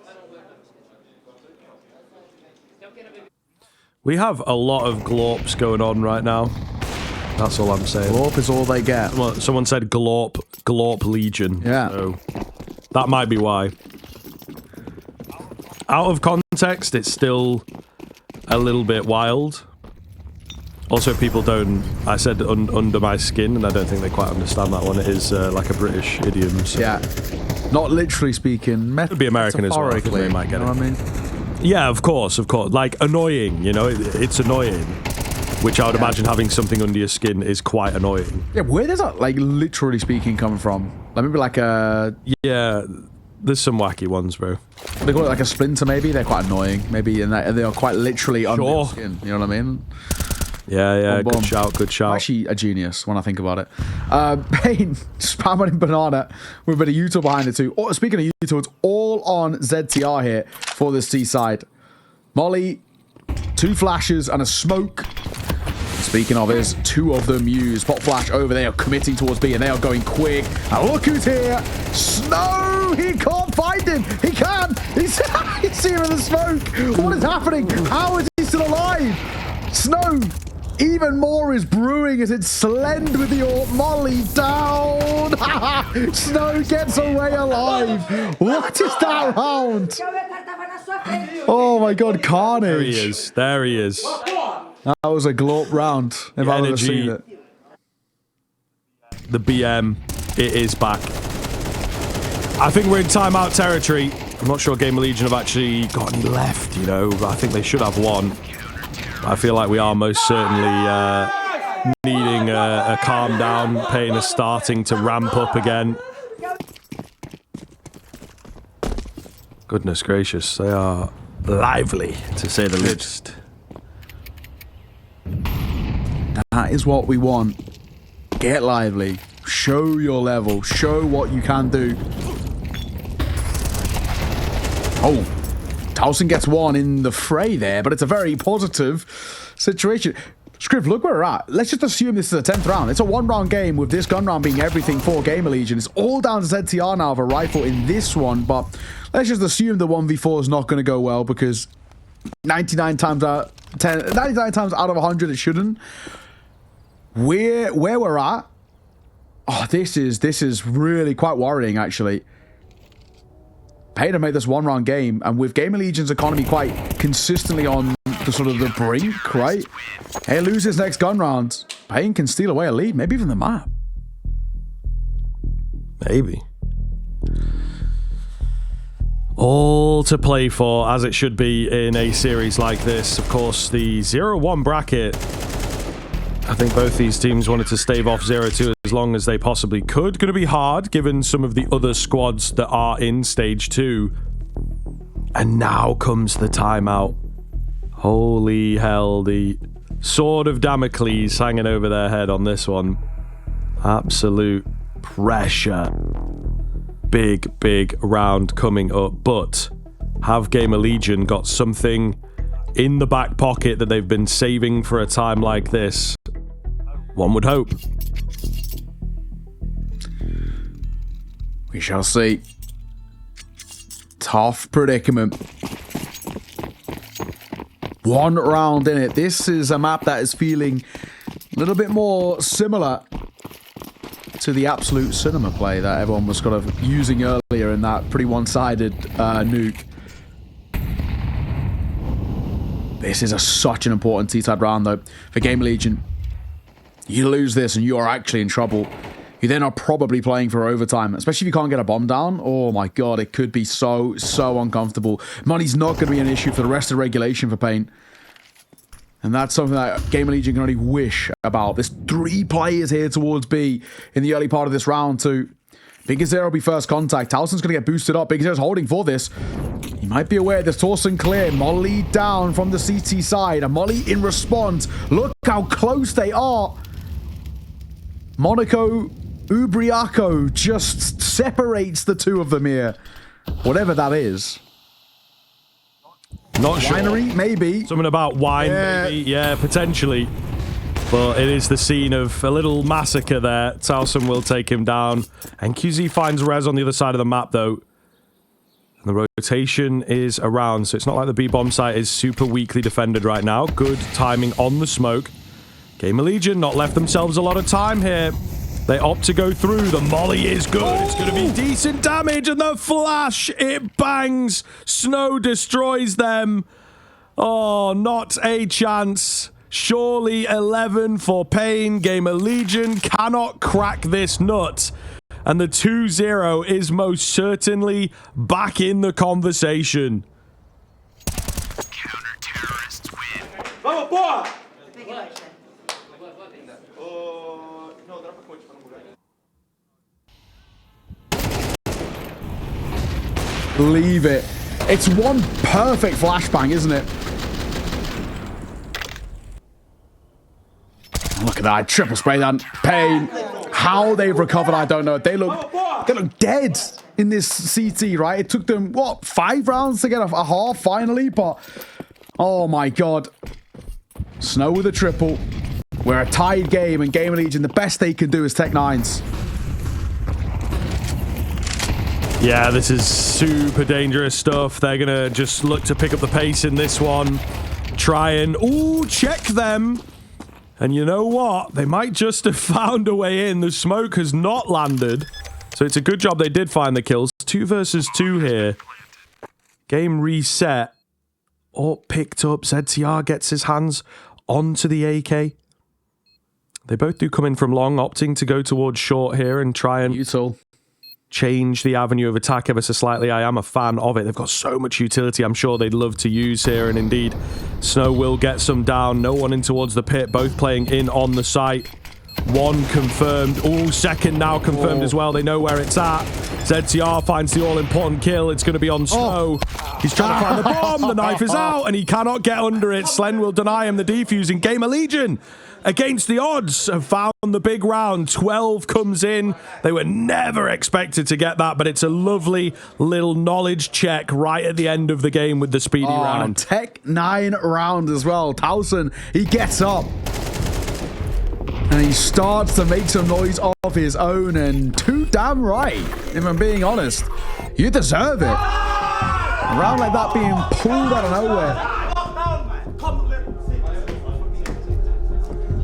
We have a lot of glorps going on right now. That's all I'm saying. Glorp is all they get. Someone said glorp Legion. Yeah. So that might be why. Out of context, it's still a little bit wild. Also, people don't... I said under my skin, and I don't think they quite understand that one. It is like a British idiom. So. Yeah. Not literally speaking. Could be American as well. I think they might get it. What I mean? Yeah, of course. Like, annoying, you know? It's annoying. Which I would imagine having something under your skin is quite annoying. Yeah, where does that, like, literally speaking come from? Like, maybe like a... Yeah, there's some wacky ones, bro. They call it like a splinter, maybe? They're quite annoying. Maybe, and they are quite literally under your skin. You know what I mean? Yeah, Boom, boom. good shout, good shout. Actually, a genius when I think about it. paiN spamming banana with a bit of Utah behind it too. Oh, speaking of Utah, it's all on ZTR here for this T side. Molly, 2 flashes and a smoke. Speaking of, there's 2 of them used. Pop flash over there, committing towards B, and they are going quick. And look who's here. Snow! He can't find him. He can. He's here in the smoke. What is happening? How is he still alive? Snow! Even more is brewing as it's Slend with the AWP. Molly down. Snow gets away alive. What is that round? Oh my god, carnage. There he is. There he is. That was a glorp round. If I've ever seen it. The BM, it is back. I think we're in timeout territory. I'm not sure GamerLegion have actually got any left, you know. I think they should have one. I feel like we are most certainly needing a calm down. paiN is starting to ramp up again. Goodness gracious, they are lively, to say the least. That is what we want. Get lively. Show your level. Show what you can do. Oh, Towson gets one in the fray there, but it's a very positive situation. Scriv, look where we're at. Let's just assume this is a 10th round. It's a 1-round game with this gun round being everything for GamerLegion. It's all down to ZTR now of a rifle in this one, but let's just assume the 1v4 is not going to go well because 99 times out of 100 it shouldn't. Where we're at, oh, this is really quite worrying actually. paiN have made this 1-round game, and with GamerLegion's economy quite consistently on the sort of the brink, right? Hey, loses next gun round, paiN can steal away a lead, maybe even the map. Maybe. All to play for, as it should be in a series like this. Of course, the 0-1 bracket. I think both these teams wanted to stave off 0-2 as long as they possibly could. Going to be hard, given some of the other squads that are in Stage 2. And now comes the timeout. Holy hell, the sword of Damocles hanging over their head on this one. Absolute pressure. Big round coming up, but have GamerLegion got something in the back pocket that they've been saving for a time like this? One would hope. We shall see. Tough predicament. 1 round in it. This is a map that is feeling a little bit more similar to the absolute cinema play that everyone was kind of using earlier in that pretty one-sided nuke. This is such an important T-side round though for GamerLegion. You lose this and you are actually in trouble. You then are probably playing for overtime, especially if you can't get a bomb down. Oh my god, it could be so uncomfortable. Money's not going to be an issue for the rest of regulation for paiN. And that's something that GamerLegion can only wish about. There's 3 players here towards B in the early part of this round too. Big Azero will be first contact. Towson's going to get boosted up. Big Azero's holding for this. He might be aware there's Torsen clear. Molly down from the CT side. And Molly in response. Look how close they are. Monaco Ubriaco just separates the 2 of them here. Whatever that is. Not sure. Winery, maybe. Something about wine, maybe. Yeah, potentially. But it is the scene of a little massacre there. Towson will take him down. And QZ finds Rez on the other side of the map, though. And the rotation is around, so it's not like the B-bomb site is super weakly defended right now. Good timing on the smoke. GamerLegion not left themselves a lot of time here. They opt to go through. The molly is good. Oh! It's going to be decent damage. And the flash, it bangs. Snow destroys them. Oh, not a chance. Surely 11 for paiN. GamerLegion cannot crack this nut. And the 2-0 is most certainly back in the conversation. Counter-terrorists win. Vamos, porra! Leave it. It's one perfect flashbang, isn't it? at that triple spray down. paiN. How they've recovered, I don't know. They look dead in this CT, right? It took them, what, 5 rounds to get a half finally? But, oh my God. Snow with a triple. We're a tied game, and GamerLegion, the best they can do is Tech 9s. Yeah, this is super dangerous stuff. They're going to just look to pick up the pace in this one. Try and, ooh, check them. And you know what? They might just have found a way in. The smoke has not landed. So it's a good job they did find the kills. 2 versus 2 here. Game reset. Oh, picked up. ZTR gets his hands onto the AK. They both do come in from long, opting to go towards short here and try and change the avenue of attack ever so slightly. I am a fan of it. They've got so much utility I'm sure they'd love to use here, and indeed, Snow will get some down. No one in towards the pit, both playing in on the site. One confirmed. Oh, second now confirmed as well. They know where it's at. ZTR finds the all-important kill. It's going to be on Snow. He's trying to find the bomb. The knife is out, and he cannot get under it. Slen will deny him the defuse, and GamerLegion, against the odds, have found the big round. 12 comes in. They were never expected to get that, but it's a lovely little knowledge check right at the end of the game with the speedy round. Tech 9 round as well. towson, he gets up. And he starts to make some noise of his own, and too damn right, if I'm being honest. You deserve it. A round like that being pulled out of nowhere.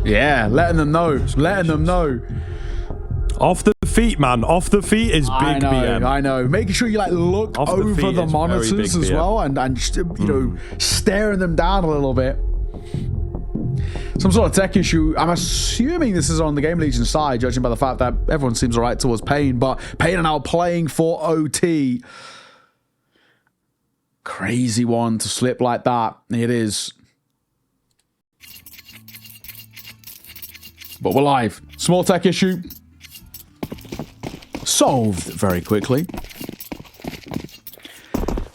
Yeah, letting them know. Letting them know. Off the feet, man. Off the feet is big BM. I know. Making sure you look Off over the monitors as well, and you know, staring them down a little bit. Some sort of tech issue. I'm assuming this is on the GamerLegion side, judging by the fact that everyone seems all right towards paiN, but paiN are now playing for OT. Crazy one to slip like that. It is. But we're live. Small tech issue. Solved very quickly.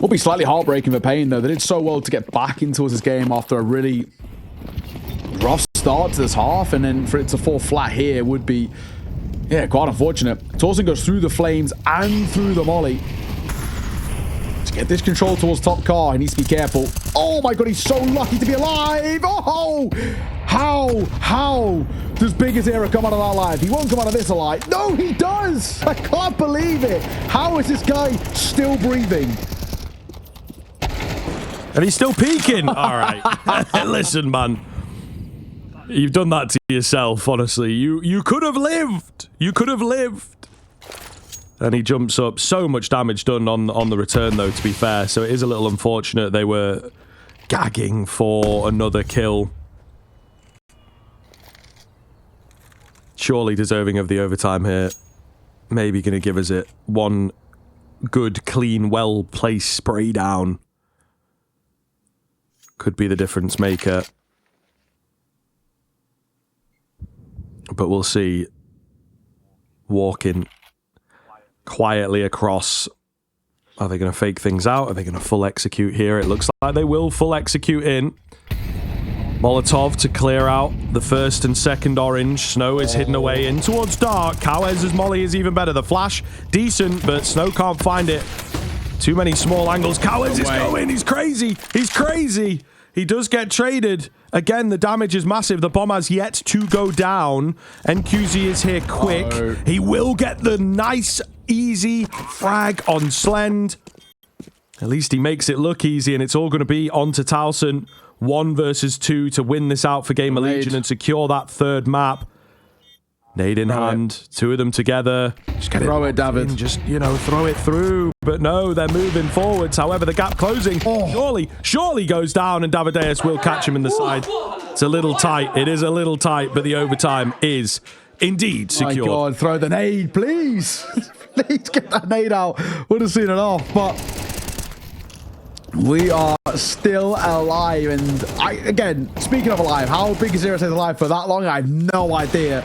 Will be slightly heartbreaking for paiN, though. They did so well to get back into this game after a really rough start to this half, and then for it to fall flat here would be, yeah, quite unfortunate. towson goes through the flames and through the molly to get this control towards top car. He needs to be careful. Oh my God, he's so lucky to be alive. Oh, how does Big Azera come out of that alive? He won't come out of this alive. No, he does. I can't believe it. How is this guy still breathing? And he's still peeking. All right. Listen, man. You've done that to yourself, honestly. You could have lived. You could have lived. And he jumps up. So much damage done on the return, though, to be fair. So it is a little unfortunate. They were gagging for another kill. Surely deserving of the overtime here. Maybe going to give us it. One good, clean, well-placed spray down. Could be the difference maker. But we'll see. Walking quietly across. Are they going to fake things out? Are they going to full execute here? It looks like they will full execute in. Molotov to clear out the first and second orange. Snow is hidden away in towards dark. Cowez's molly is even better. The flash, decent, but Snow can't find it. Too many small angles. Cowez is going. He's crazy. He's crazy. He does get traded. Again, the damage is massive. The bomb has yet to go down. NQZ is here quick. He will get the nice, easy frag on Slend. At least he makes it look easy, and it's all going to be on to towson. 1 versus 2 to win this out for GamerLegion and secure that third map. Nade in hand, 2 of them together. Just get Throw it, David. Just, you know, throw it through. But no, they're moving forwards. However, the gap closing surely goes down, and Davideus will catch him in the side. It's a little tight. It is a little tight, but the overtime is indeed secure. My God, throw the nade, please. Please get that nade out. Would have seen it off, but we are still alive. And again, speaking of alive, how Big Azera stays alive for that long, I have no idea.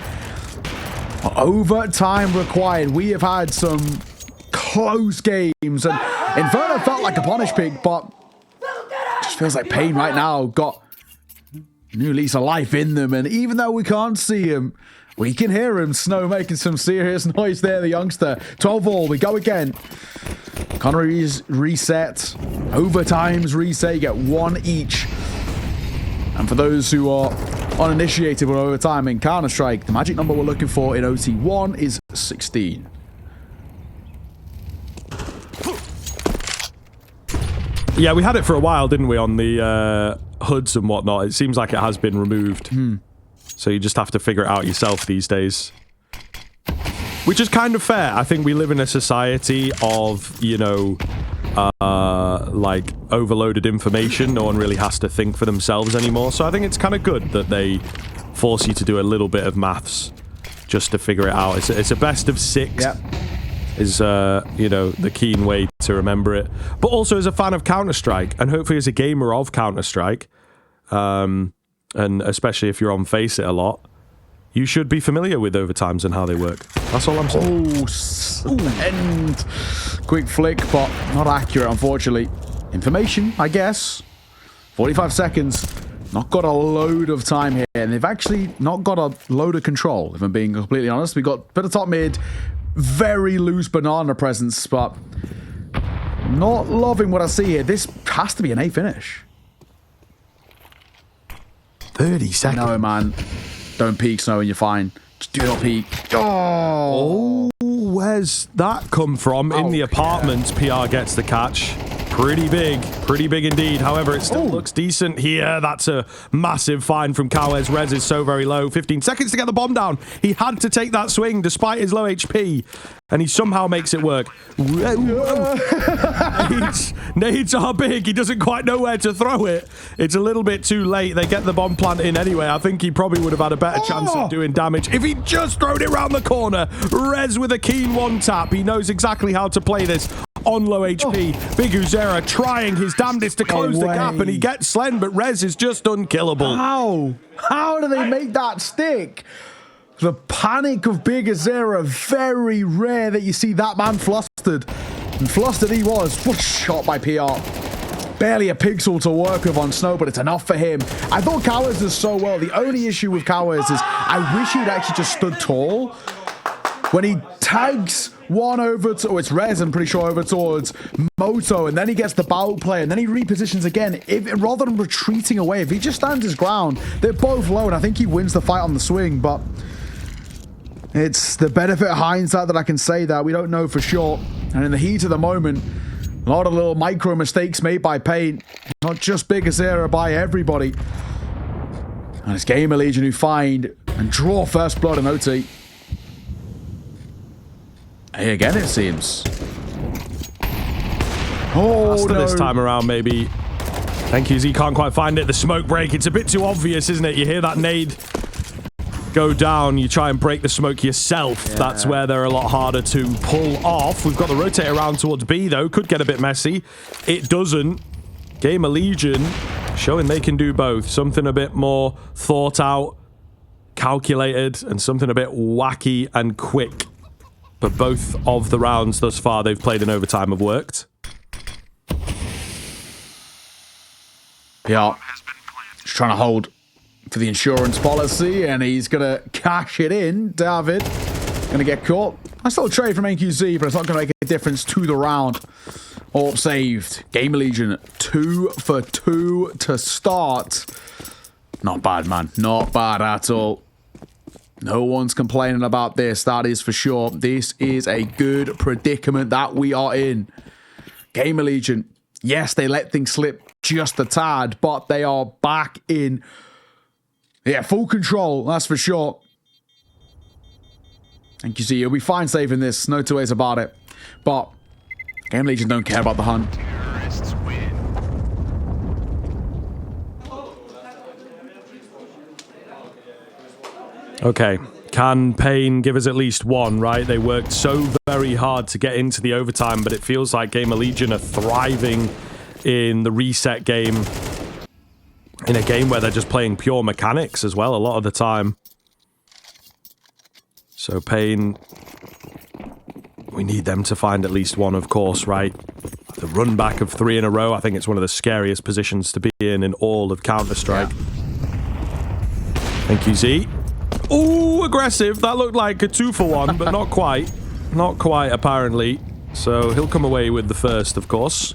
Overtime required. We have had some close games, and Inferno felt like a punish pick, but just feels like paiN right now got new lease of life in them, and even though we can't see him, we can hear him. Snow making some serious noise there, the youngster. 12-all, we go again. Connery's reset. Overtime's reset. You get one each. And for those who are uninitiated with overtime in Counter-Strike, the magic number we're looking for in OT1 is 16. Yeah, we had it for a while, didn't we, on the hoods and whatnot. It seems like it has been removed. So you just have to figure it out yourself these days. Which is kind of fair. I think we live in a society of, you know, like overloaded information. No one really has to think for themselves anymore. So I think it's kind of good that they force you to do a little bit of maths just to figure it out. It's a best of 6. Yep. Is, you know, the keen way to remember it. But also as a fan of Counter-Strike, and hopefully as a gamer of Counter-Strike, and especially if you're on Face It a lot, you should be familiar with overtimes and how they work. That's all I'm saying. And quick flick, but not accurate, unfortunately. Information, I guess. 45 seconds. Not got a load of time here, and they've actually not got a load of control, if I'm being completely honest. We got a bit of top mid, very loose banana presence, but not loving what I see here. This has to be an A finish. 30 seconds. No, man. Don't peek, Snow, and you're fine. Just do not peek. Oh! Where's that come from? In the apartment, PR gets the catch. Pretty big indeed. However, it still looks decent here. That's a massive find from Kawes. Rez is so very low. 15 seconds to get the bomb down. He had to take that swing despite his low HP, and he somehow makes it work. Nades are big. He doesn't quite know where to throw it. It's a little bit too late. They get the bomb plant in anyway. I think he probably would have had a better chance of doing damage if he just thrown it around the corner. Rez with a keen one tap. He knows exactly how to play this. On low HP, Big Uzera trying his damnedest to close the gap, and he gets Slen, but Rez is just unkillable. How do they make that stick? The panic of Big Uzera, very rare that you see that man flustered. And flustered he was. Shot by PR. Barely a pixel to work with on Snow, but it's enough for him. I thought Kawes does so well. The only issue with Kawes is I wish he'd actually just stood tall. When he tags one over to, it's Rez, I'm pretty sure, over towards Moto, and then he gets the bow play, and then he repositions again. Rather than retreating away, if he just stands his ground, they're both low, and I think he wins the fight on the swing, but it's the benefit of hindsight that I can say that. We don't know for sure. And in the heat of the moment, a lot of little micro mistakes made by paiN. Not just Big Azera, by everybody. And it's GamerLegion who find and draw first blood in OT. Hey, again, it seems. Oh, Faster no. this time around, maybe. Thank you, Z. Can't quite find it. The smoke break. It's a bit too obvious, isn't it? You hear that nade go down. You try and break the smoke yourself. Yeah. That's where they're a lot harder to pull off. We've got the rotate around towards B, though. Could get a bit messy. It doesn't. GamerLegion showing they can do both. Something a bit more thought out, calculated, and something a bit wacky and quick. But both of the rounds thus far they've played in overtime have worked. Yeah, just trying to hold for the insurance policy, and he's going to cash it in. David going to get caught. I still trade from NQZ, but it's not going to make a difference to the round. All saved. GamerLegion 2 for 2 to start. Not bad, man. Not bad at all. No one's complaining about this, that is for sure. This is a good predicament that we are in. GamerLegion, yes, they let things slip just a tad, but they are back in, full control, that's for sure. And you see, you'll be fine saving this, no two ways about it. But GamerLegion don't care about the hunt. Okay, can paiN give us at least one, right? They worked so very hard to get into the overtime, but it feels like GamerLegion are thriving in the reset game. In a game where they're just playing pure mechanics as well a lot of the time. So paiN, we need them to find at least one, of course, right? The run back of 3 in a row, I think it's one of the scariest positions to be in all of Counter-Strike. Yeah. Thank you, Z. Ooh, aggressive. That looked like a 2-for-1, but not quite. Not quite, apparently. So he'll come away with the first, of course.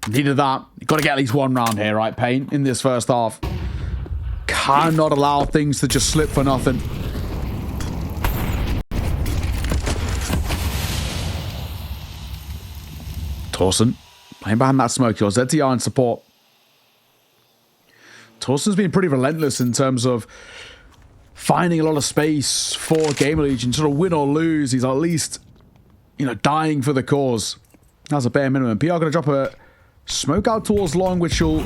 Needed that. You've got to get at least one round here, right, paiN, in this first half. Cannot allow things to just slip for nothing. Torsen playing behind that smoke. Your ZTR in support. Torsen's been pretty relentless in terms of finding a lot of space for GamerLegion. Sort of win or lose, he's at least, you know, dying for the cause. That's a bare minimum. PR going to drop a smoke out towards long, which will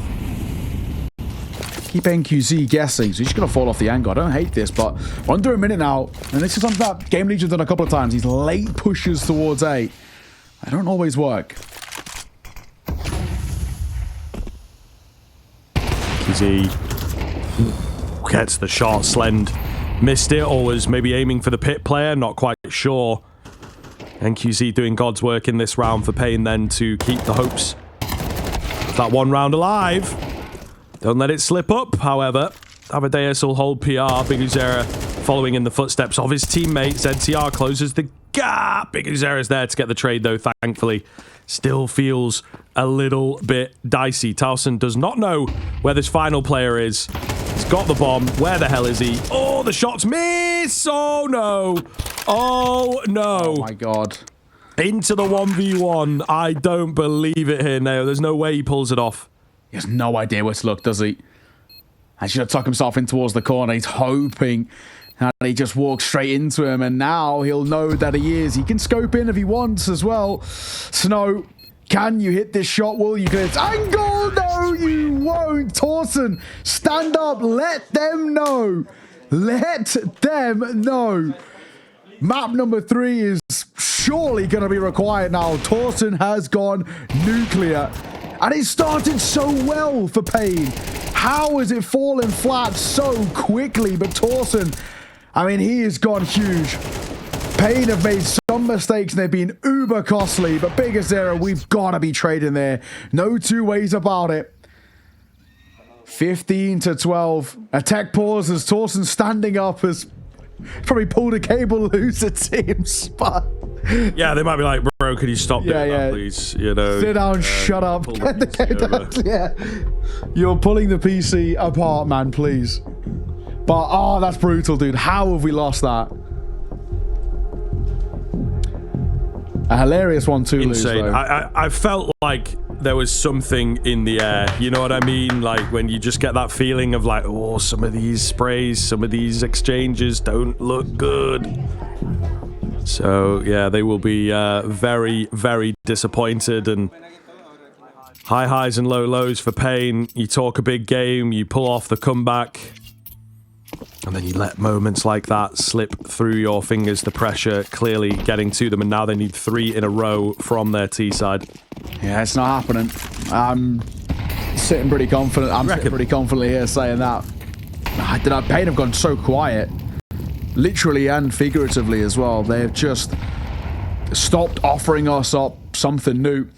keep NQZ guessing. So he's just going to fall off the angle. I don't hate this, but we're under a minute now. And this is something that GamerLegion's done a couple of times. These late pushes towards A. They don't always work. He gets the shot. Slend missed it, or was maybe aiming for the pit player, not quite sure. NQZ doing God's work in this round for paiN then to keep the hopes of that one round alive. Don't let it slip up, however. Amadeus will hold PR. Big Uzera following in the footsteps of his teammate. ZTR closes the gap. Big Uzera's there to get the trade, though, thankfully. Still feels a little bit dicey. Towson does not know where this final player is. He's got the bomb. Where the hell is he? Oh, the shots miss! Oh, no. Oh, no. Oh, my God. Into the 1v1. I don't believe it here, Neo. There's no way he pulls it off. He has no idea where to look, does he? He's going to tuck himself in towards the corner. He's hoping that he just walks straight into him, and now he'll know that he is. He can scope in if he wants as well. Snow, can you hit this shot? Will you get its angle? No, you won't. Torsen, stand up. Let them know. Let them know. Map number 3 is surely going to be required now. Torsen has gone nuclear. And it started so well for paiN. How has it fallen flat so quickly? But Torsen, I mean, he has gone huge. paiN have made some mistakes and they've been uber costly. But Big Uzera, we've got to be trading there. No two ways about it. 15-12. A tech pause as Torsen standing up has probably pulled a cable loose, it seems. But yeah, they might be like, bro, could you stop doing that, please? You know, sit down, shut up. Get the game down. Yeah, you're pulling the PC apart, man. Please. But oh, that's brutal, dude. How have we lost that? A hilarious 1-2 lose, though. I felt like there was something in the air. You know what I mean? Like when you just get that feeling of like, oh, some of these sprays, some of these exchanges don't look good. So yeah, they will be very, very disappointed, and high highs and low lows for paiN. You talk a big game, you pull off the comeback, and then you let moments like that slip through your fingers. The pressure clearly getting to them, and now they need 3 in a row from their T side. Yeah, it's not happening. I'm sitting pretty confident. I'm sitting pretty confidently here saying that. paiN have gone so quiet. Literally and figuratively as well. They've just stopped offering us up something new.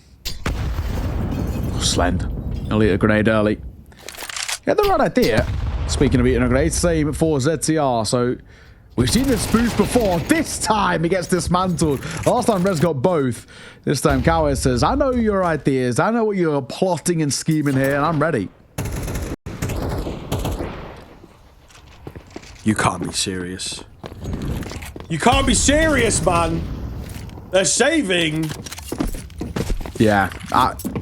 Slend. He'll eat a grenade early. Yeah, the right idea. Speaking of eating a grenade, same for ZTR. So we've seen this boost before. This time he gets dismantled. Last time Rez got both. This time Coward says, I know your ideas. I know what you're plotting and scheming here, and I'm ready. You can't be serious. You can't be serious, man. They're saving. Yeah.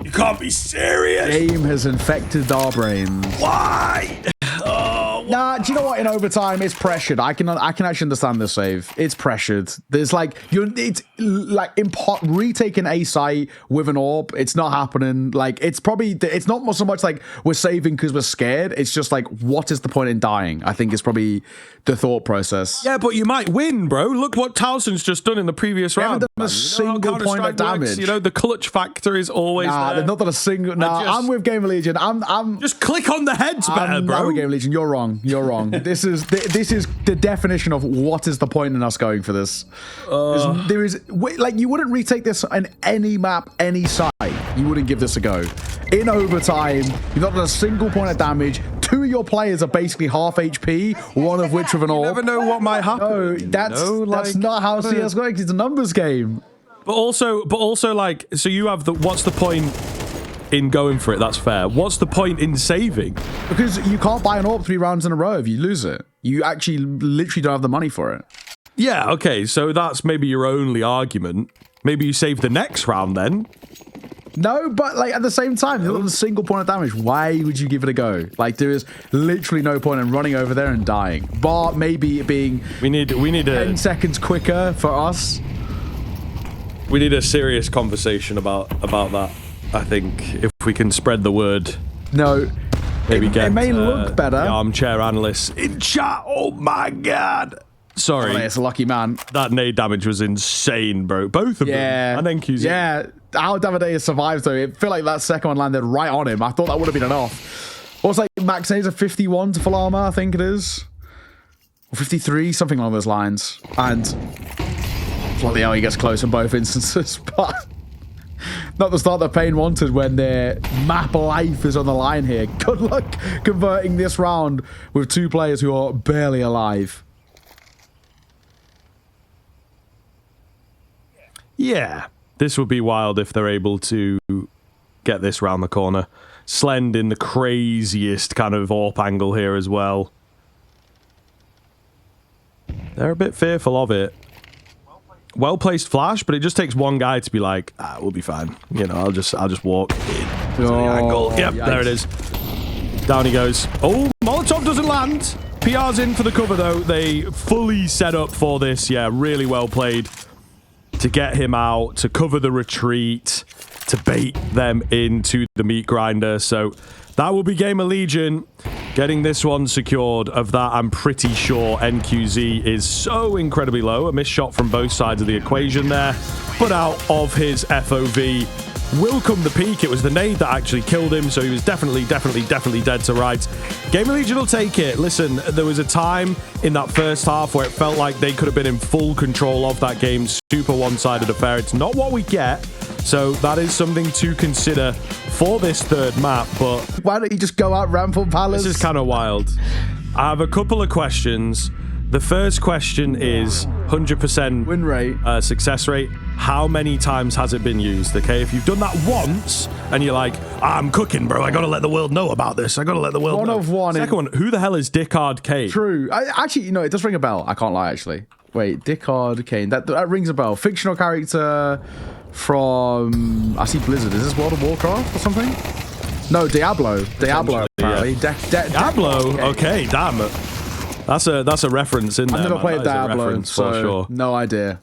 You can't be serious. Game has infected our brains. Why? Oh, Nah, do you know what? In overtime, it's pressured. I can actually understand this save. It's pressured. There's like it's like retaking a site with an orb. It's not happening. Like it's not so much like we're saving because we're scared. It's just like, what is the point in dying? I think is probably the thought process. Yeah, but you might win, bro. Look what Towson's just done in the previous round. They haven't done a single point of damage. You know, the clutch factor is always there. They've not done a single. I'm with GamerLegion. I'm just click on the heads better, bro. I'm with GamerLegion. You're wrong. You're wrong. This is the definition of what is the point in us going for this. There is like, you wouldn't retake this on any map, any side. You wouldn't give this a go. In overtime, you've not done a single point of damage. 2 your players are basically half HP, one of which with an You orb. never know what might happen. No, that's not how CS works. It's a numbers game. But also, like, so you have the. What's the point in going for it? That's fair. What's the point in saving? Because you can't buy an orb 3 rounds in a row if you lose it. You actually literally don't have the money for it. Yeah. Okay. So that's maybe your only argument. Maybe you save the next round then. No, but like at the same time, there's not a single point of damage. Why would you give it a go? Like there is literally no point in running over there and dying. Bar maybe it being We need 10 seconds quicker for us. We need a serious conversation about that. I think if we can spread the word. No, Maybe it may look better. The armchair analysts in chat. Oh my god. Sorry. Oh, it's a lucky man. That nade damage was insane, bro. Both of them. And NQZ. Yeah. How Davideus survived though. It felt like that second one landed right on him. I thought that would have been enough. What's like max nades a 51 to full armor, I think it is. Or 53, something along those lines. And bloody hell, he gets close in both instances, but not the start that paiN wanted when their map life is on the line here. Good luck converting this round with 2 players who are barely alive. Yeah. This would be wild if they're able to get this round the corner. Slend in the craziest kind of AWP angle here as well. They're a bit fearful of it. Well-placed flash, but it just takes one guy to be like, we'll be fine. You know, I'll just walk in the angle. Yep, yikes. there it is. Down he goes. Oh, Molotov doesn't land. PR's in for the cover, though. They fully set up for this. Yeah, really well played. To get him out, to cover the retreat, to bait them into the meat grinder. So that will be GamerLegion getting this one secured. Of that, I'm pretty sure NQZ is so incredibly low. A missed shot from both sides of the equation there. But out of his FOV will come the peak. It was the nade that actually killed him, so he was definitely dead to rights. GamerLegion will take it. Listen, there was a time in that first half where it felt like they could have been in full control of that game. Super one-sided affair. It's not what we get, so that is something to consider for this third map, but Why don't you just go out Rampant Palace? this is kind of wild. I have a couple of questions. The first question is 100% Win rate. Success rate. How many times has it been used? Okay, if you've done that once and you're like, I'm cooking, bro. I gotta let the world know about this. I gotta let the world know. One of one. Second one, who the hell is Dickard Kane? True. Actually, you know, it does ring a bell. I can't lie, actually. Wait, Dickard Kane. That rings a bell. Fictional character from... I see Blizzard. Is this World of Warcraft or something? No, Diablo. Diablo, apparently. Diablo? Okay, damn it. That's a reference in there. I've never man. played That is a Diablo, reference so for sure. no idea.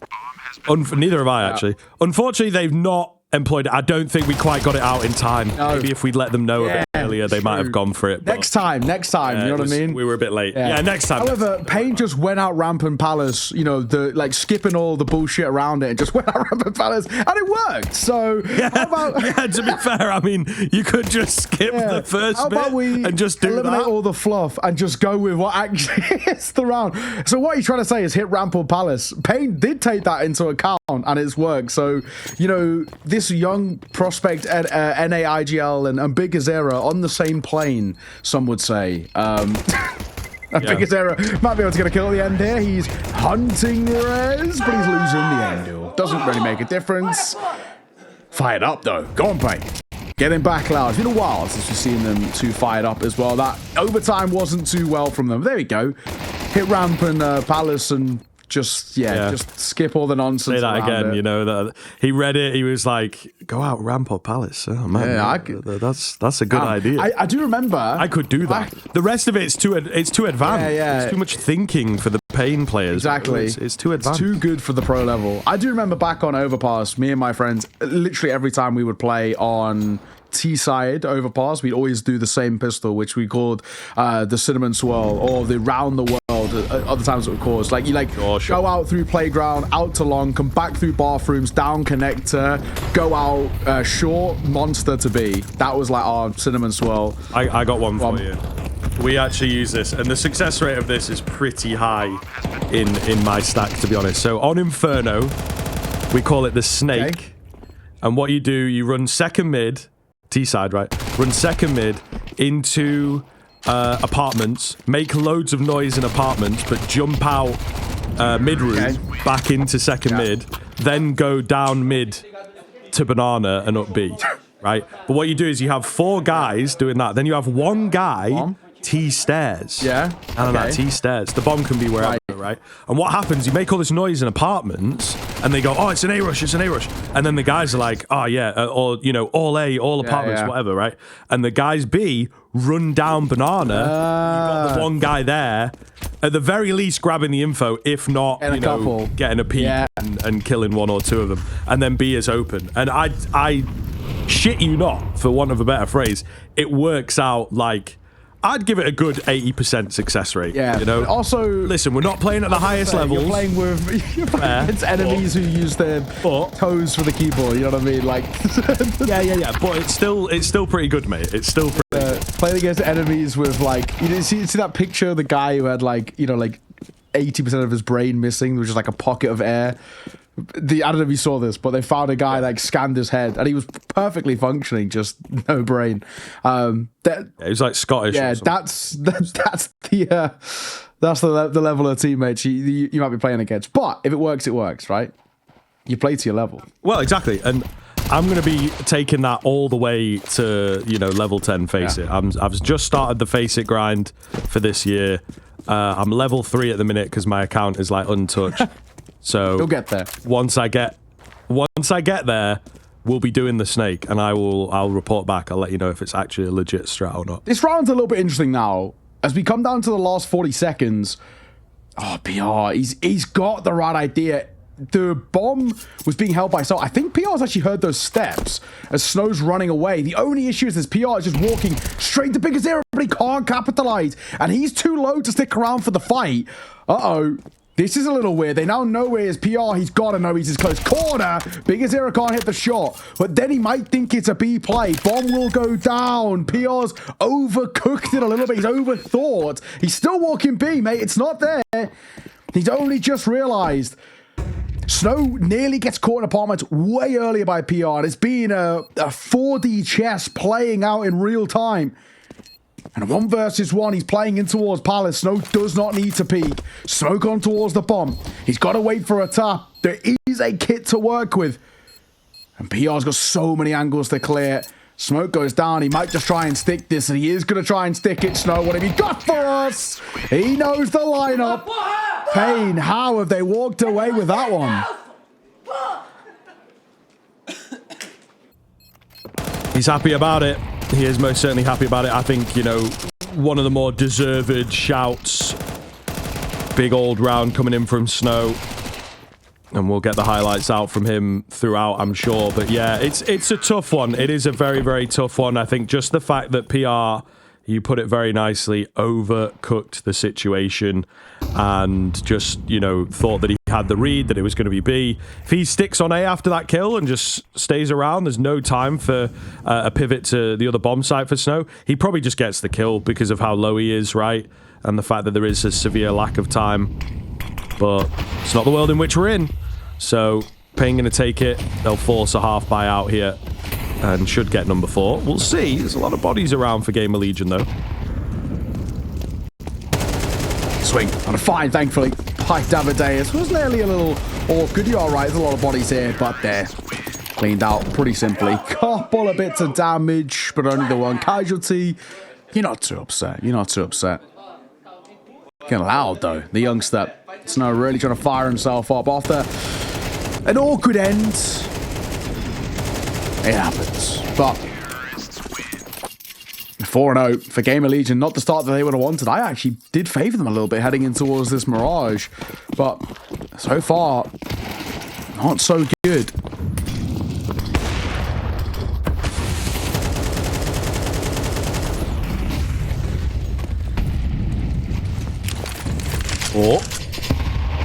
Neither have I, actually. Unfortunately, they've not employed it. I don't think we quite got it out in time. No. Maybe if we'd let them know a bit earlier, they might have gone for it. Next time, you know what I mean? We were a bit late. Yeah, next time. However, paiN just went out Rampant Palace, you know, skipping all the bullshit around it and just went out Rampant Palace, and it worked. So, how about... yeah, to be fair, I mean, you could just skip the first how bit about we and just do eliminate that. all the fluff and just go with what actually is the round. So what you're trying to say is hit Rampant Palace. paiN did take that into account, and it's worked. So, you know, this young prospect at NAIGL and Big Azera on the same plane, some would say. Big Azera might be able to get a kill at the end here. He's hunting Res, but he's losing the end duel. Doesn't really make a difference. Fired up though. Go on, paiN. Getting back loud. It's been a while since we've seen them too fired up as well. That overtime wasn't too well from them. There we go. Hit Rampant Palace and just skip all the nonsense. Say that again, it. you know, that he read it, he was like, go out Rampart Palace. Oh man, that's a good idea. I do remember. I could do that. The rest of it's too advanced. It's too much thinking for the paiN players. Exactly. It's too advanced. It's too good for the pro level. I do remember back on Overpass, me and my friends, literally every time we would play on T-side Overpass, we'd always do the same pistol, which we called the Cinnamon Swirl or the Round the World. Other times it would cause like you go out through playground, out to long, come back through bathrooms, down connector, go out short, monster to B. That was like our Cinnamon Swirl. I got one for you. We actually use this, and the success rate of this is pretty high in my stack, to be honest. So on Inferno, we call it the snake. Okay. And what you do, you run second mid, T-side, right? Run second mid into apartments, make loads of noise in apartments, but jump out mid-room, back into second mid, then go down mid to banana and up B, right? But what you do is you have 4 guys doing that. Then you have 1 guy T stairs. Yeah. And that T stairs. The bomb can be wherever, right? And what happens, you make all this noise in apartments, and they go, oh, it's an A-rush, it's an A-rush. And then the guys are like, oh, yeah, or, you know, all A, all apartments, whatever, right? And the guys B run down banana. You've got the 1 guy there, at the very least grabbing the info, if not, you know, getting a peek and killing 1 or 2 of them. And then B is open. And I shit you not, for want of a better phrase, it works out like... I'd give it a good 80% success rate. Yeah. You know. But also, listen, we're not playing at the highest levels. You're playing against enemies who use their toes for the keyboard. You know what I mean? Like. yeah. But it's still pretty good, mate. It's still pretty. Playing against enemies with like, you see that picture of the guy who had like, you know, like 80% of his brain missing, which is like a pocket of air. I don't know if you saw this, but they found a guy like scanned his head and he was perfectly functioning, just no brain. He was like Scottish. Yeah, that's the level of teammates you might be playing against. But if it works, right? You play to your level. Well, exactly, and I'm going to be taking that all the way to, you know, level 10 Face It. I've just started the Face It grind for this year. I'm level 3 at the minute because my account is like untouched. So you'll get there. Once I get there, we'll be doing the snake, and I'll report back. I'll let you know if it's actually a legit strat or not. This round's a little bit interesting now. As we come down to the last 40 seconds, PR, he's got the right idea. The bomb was being held by Snow. I think PR's actually heard those steps as Snow's running away. The only issue is this PR is just walking straight to Bigger Zero, but he can't capitalize, and he's too low to stick around for the fight. This is a little weird. They now know where his PR. He's got to know he's his close corner. Bigger Zero can't hit the shot, but then he might think it's a B play. Bomb will go down. PR's overcooked it a little bit. He's overthought. He's still walking B, mate. It's not there. He's only just realized. Snow nearly gets caught in apartments way earlier by PR. And it's been a 4D chess playing out in real time. And 1 versus 1, he's playing in towards Palace. Snow does not need to peek. Smoke on towards the bomb. He's got to wait for a tap. There is a kit to work with. And PR's got so many angles to clear. Smoke goes down. He might just try and stick this. And he is going to try and stick it. Snow, what have you got for us? He knows the lineup. paiN, how have they walked away with that one? He's happy about it. He is most certainly happy about it. I think, you know, one of the more deserved shouts. Big old round coming in from Snow. And we'll get the highlights out from him throughout, I'm sure. But yeah, it's a tough one. It is a very, very tough one. I think just the fact that PR, you put it very nicely, overcooked the situation and just, you know, thought that he had the read, that it was going to be B. If he sticks on A after that kill and just stays around, there's no time for a pivot to the other bomb site for Snow. He probably just gets the kill because of how low he is, right? And the fact that there is a severe lack of time. But it's not the world in which we're in. So paiN going to take it. They'll force a half buyout here and should get number 4. We'll see. There's a lot of bodies around for GamerLegion, though. Swing on a fine, thankfully. Hi, Davideus. Was nearly a little awkward. You're all right. There's a lot of bodies here, but they're cleaned out pretty simply. Couple of bits of damage, but only the 1 casualty. You're not too upset. You're not too upset. Getting loud, though. The youngster. Snow really trying to fire himself up after an awkward end. It happens. But 4-0 for GamerLegion. Not the start that they would have wanted. I actually did favour them a little bit heading in towards this Mirage. But so far, not so good. Oh,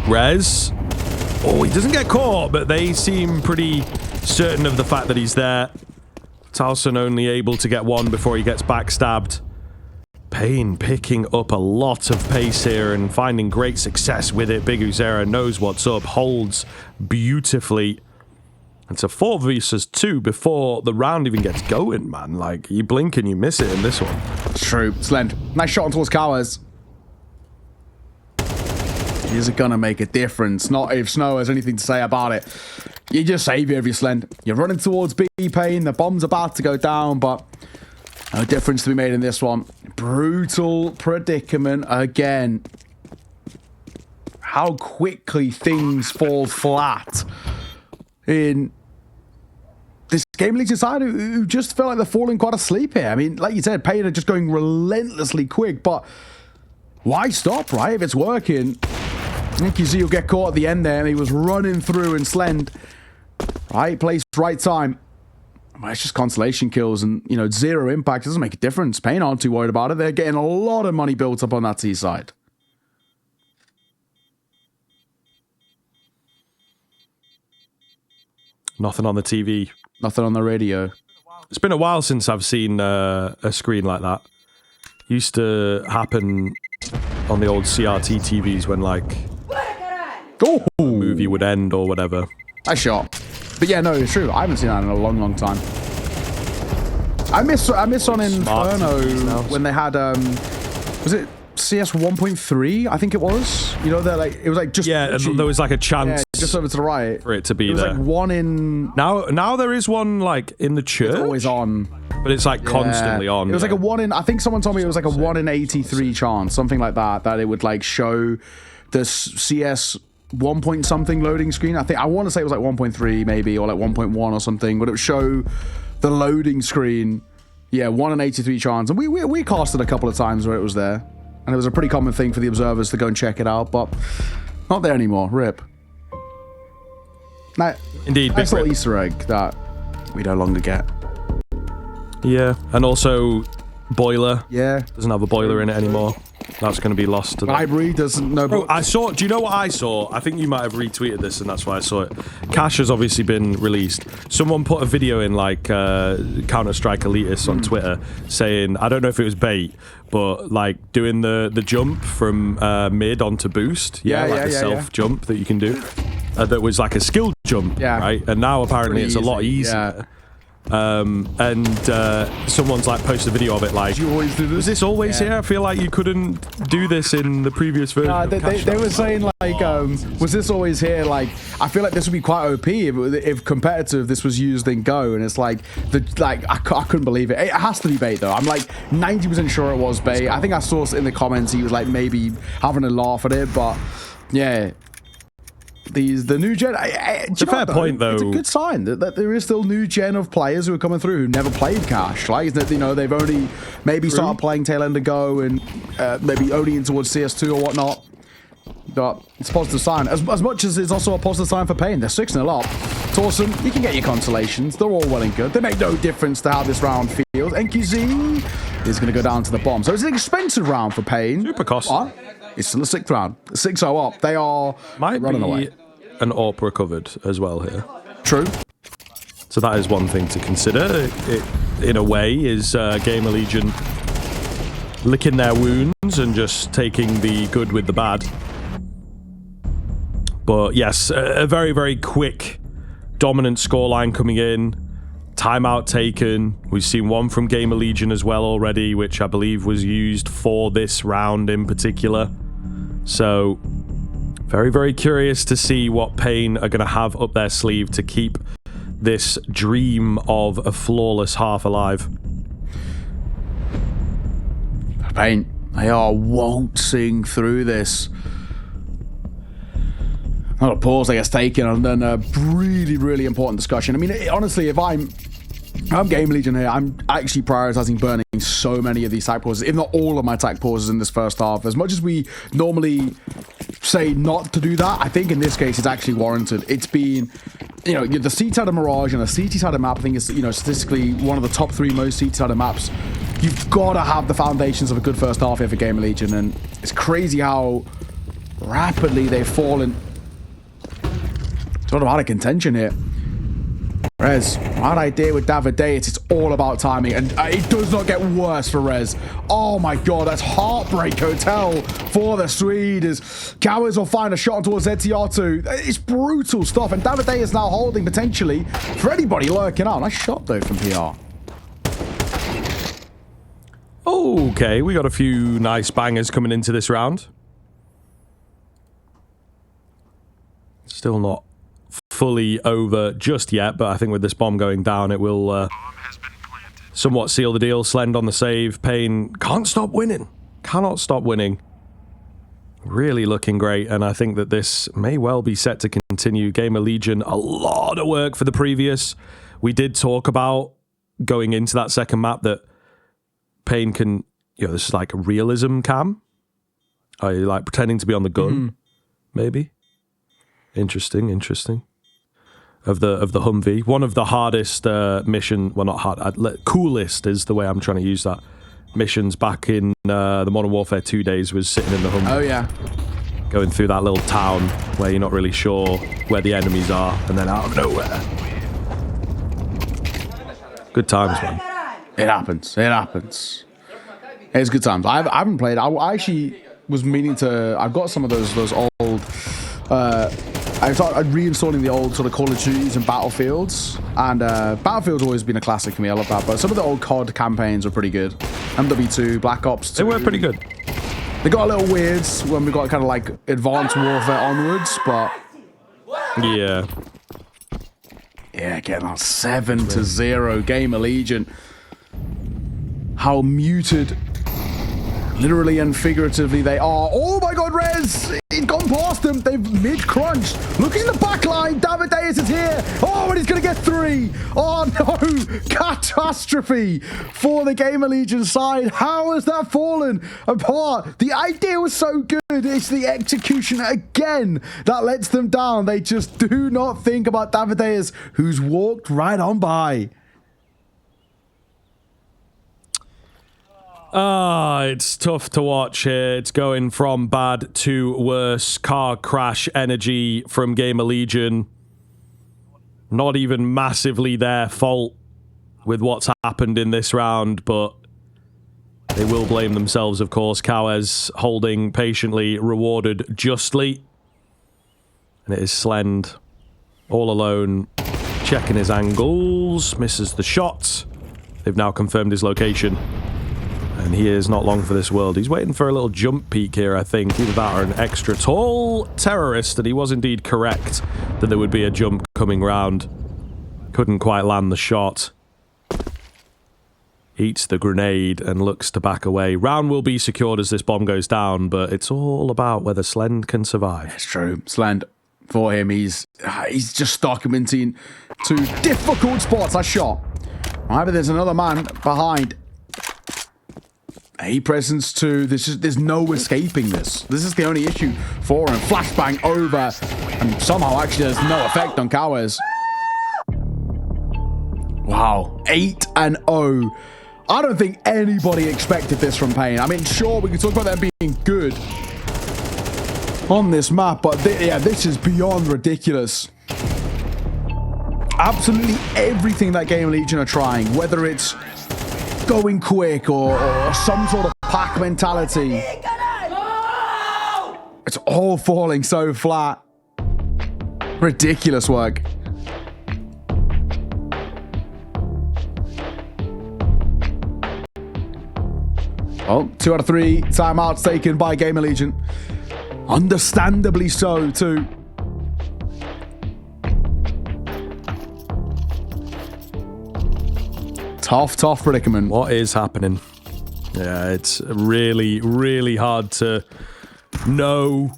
Rez. Oh, he doesn't get caught, but they seem pretty certain of the fact that he's there. Towson only able to get 1 before he gets backstabbed. paiN picking up a lot of pace here and finding great success with it. Big Uzera knows what's up, holds beautifully. It's a 4 versus 2 before the round even gets going, man. Like, you blink and you miss it in this one. It's true. Slend. Nice shot on towards Cowers. Is it gonna make a difference? Not if Snow has anything to say about it. You just save it if you're Slend. You're running towards B paiN. The bomb's about to go down, but no difference to be made in this one. Brutal predicament again. How quickly things fall flat in this GamerLegion side who just felt like they're falling quite asleep here. I mean, like you said, paiN are just going relentlessly quick, but why stop, right? If it's working. I think you see you'll get caught at the end there, and he was running through and Slend. Right place, right time. Well, it's just consolation kills and, you know, 0 impact. It doesn't make a difference. paiN aren't too worried about it. They're getting a lot of money built up on that T side. Nothing on the TV. Nothing on the radio. It's been a while since I've seen a screen like that. Used to happen on the old CRT TVs when, like, Oh, a movie would end or whatever. nice shot. But yeah, no, it's true. I haven't seen that in a long, long time. I miss on Inferno when they had was it CS 1.3? I think it was. You know, it was like just Yeah, there was like a chance just over to the right for it to be It was there. like one in. Now there is one like in the church, It's always on. but it's like constantly on. It was like a 1 in. I think someone told me it was like a 1 in 83 chance, something like that. That it would like show the CS 1 point something loading screen. I want to say it was like 1.3 maybe, or like 1.1 or something, but it would show the loading screen. Yeah, 1 in 83 chance, and we cast it a couple of times where it was there, and it was a pretty common thing for the observers to go and check it out, but not there anymore. Rip. Now, Indeed, nice big little rip. Easter egg that we no longer get. Yeah, and also boiler Yeah, doesn't have a boiler in it anymore. That's going to be lost to the library doesn't know. Bro, I saw. Do you know what I saw? I think you might have retweeted this, and that's why I saw it. Cash has obviously been released. Someone put a video in like Counter-Strike Elitists on Twitter saying, I don't know if it was bait, but like doing the jump from mid onto boost. Yeah, like the self jump that you can do. That was like a skill jump. Yeah. Right. And now apparently Pretty it's a lot easy, easier. yeah. Someone's like posted a video of it like, You always do this? was this always here? I feel like you couldn't do this in the previous version. of They Cash were Out. saying like, was this always here? Like, I feel like this would be quite OP if competitive this was used in Go, and it's like I couldn't believe it. It has to be bait though. I'm like 90% sure it was bait. I think I saw in the comments he was like maybe having a laugh at it, but yeah. The new gen. It's a fair point, though. It's a good sign that there is still new gen of players who are coming through who never played Cash. Like, you know, they've only maybe started playing Tail End of Go and maybe only in towards CS2 or whatnot. But it's a positive sign. As much as it's also a positive sign for paiN. They're 6-0 up. It's awesome. You can get your consolations. They're all well and good. They make no difference to how this round feels. NQZ is going to go down to the bomb. So it's an expensive round for paiN. Super costly. But it's still a 6th round. 6-0 up. They are Might running be away. an AWP recovered as well here. True. So that is one thing to consider. It in a way, is GamerLegion licking their wounds and just taking the good with the bad. But yes, a very, very quick, dominant scoreline coming in. Timeout taken. We've seen one from GamerLegion as well already, which I believe was used for this round in particular. So, very, very curious to see what paiN are going to have up their sleeve to keep this dream of a flawless half alive. paiN, they are waltzing through this. Not a pause, I guess, taken, and then a really, really important discussion. I mean, honestly, if I'm GamerLegion here, I'm actually prioritizing burning so many of these tag pauses, if not all of my tag pauses in this first half. As much as we normally say not to do that, I think in this case it's actually warranted. It's been, you know, the C-sided Mirage and the CT-sided map, I think is, you know, statistically one of the top 3 most CT-sided maps. You've got to have the foundations of a good first half here for GamerLegion, and it's crazy how rapidly they've fallen sort of out of contention here. Rez, right idea with Davideus. It's all about timing, and it does not get worse for Rez. Oh my god, that's Heartbreak Hotel for the Swede as Cowards will find a shot towards ZTR2. It's brutal stuff, and Davideus is now holding potentially for anybody lurking out. Nice shot though from PR. Okay, we got a few nice bangers coming into this round. Still not fully over just yet, but I think with this bomb going down, it will somewhat seal the deal. Slend on the save. paiN can't stop winning. Cannot stop winning. Really looking great, and I think that this may well be set to continue. GamerLegion, a lot of work for the previous. We did talk about going into that second map that paiN can, you know, this is like a realism cam. Are you like pretending to be on the gun? Maybe. Interesting. Of the Humvee, one of the hardest mission, well not hard, coolest is the way I'm trying to use that. Missions back in the Modern Warfare 2 days was sitting in the Humvee. Oh yeah. Going through that little town where you're not really sure where the enemies are, and then out of nowhere. Good times, man. It happens. It's good times. I haven't played. I actually was meaning to. I've got some of those old. I started reinstalling the old sort of Call of Duties and Battlefields, and Battlefield's always been a classic for me. I love that, but some of the old COD campaigns were pretty good. MW2, Black Ops 2. They were pretty good. They got a little weird when we got kind of like Advanced Warfare onwards, but yeah, getting on 7-0 GamerLegion. How muted, literally and figuratively, they are. Oh my god, Rez! He's gone past them. They've mid-crunched. Looking at the back line. Davideus is here. Oh, and he's going to get 3. Oh no! Catastrophe for the GamerLegion side. How has that fallen apart? The idea was so good. It's the execution again that lets them down. They just do not think about Davideus, who's walked right on by. It's tough to watch here. It's going from bad to worse. Car crash energy from GamerLegion. Not even massively their fault with what's happened in this round, but they will blame themselves, of course. Cowes holding patiently, rewarded justly. And it is Slend all alone, checking his angles, misses the shot. They've now confirmed his location. And he is not long for this world. He's waiting for a little jump peek here, I think. Either that or an extra tall terrorist. And he was indeed correct that there would be a jump coming round. Couldn't quite land the shot. Eats the grenade and looks to back away. Round will be secured as this bomb goes down, but it's all about whether Slend can survive. It's true. Slend, for him, he's just stuck him into 2 difficult spots. That shot. Right, but there's another man behind. A presence 2. There's no escaping this. This is the only issue for him. Flashbang over, and somehow actually there's no effect on Cowes. Wow, 8-0. I don't think anybody expected this from paiN. I mean, sure, we can talk about them being good on this map, but yeah, this is beyond ridiculous. Absolutely everything that GamerLegion are trying, whether it's going quick or some sort of pack mentality, it's all falling so flat. Ridiculous work. Oh, 2 out of 3 timeouts taken by GamerLegion. Understandably so, too. Tough predicament. What is happening? Yeah, it's really, really hard to know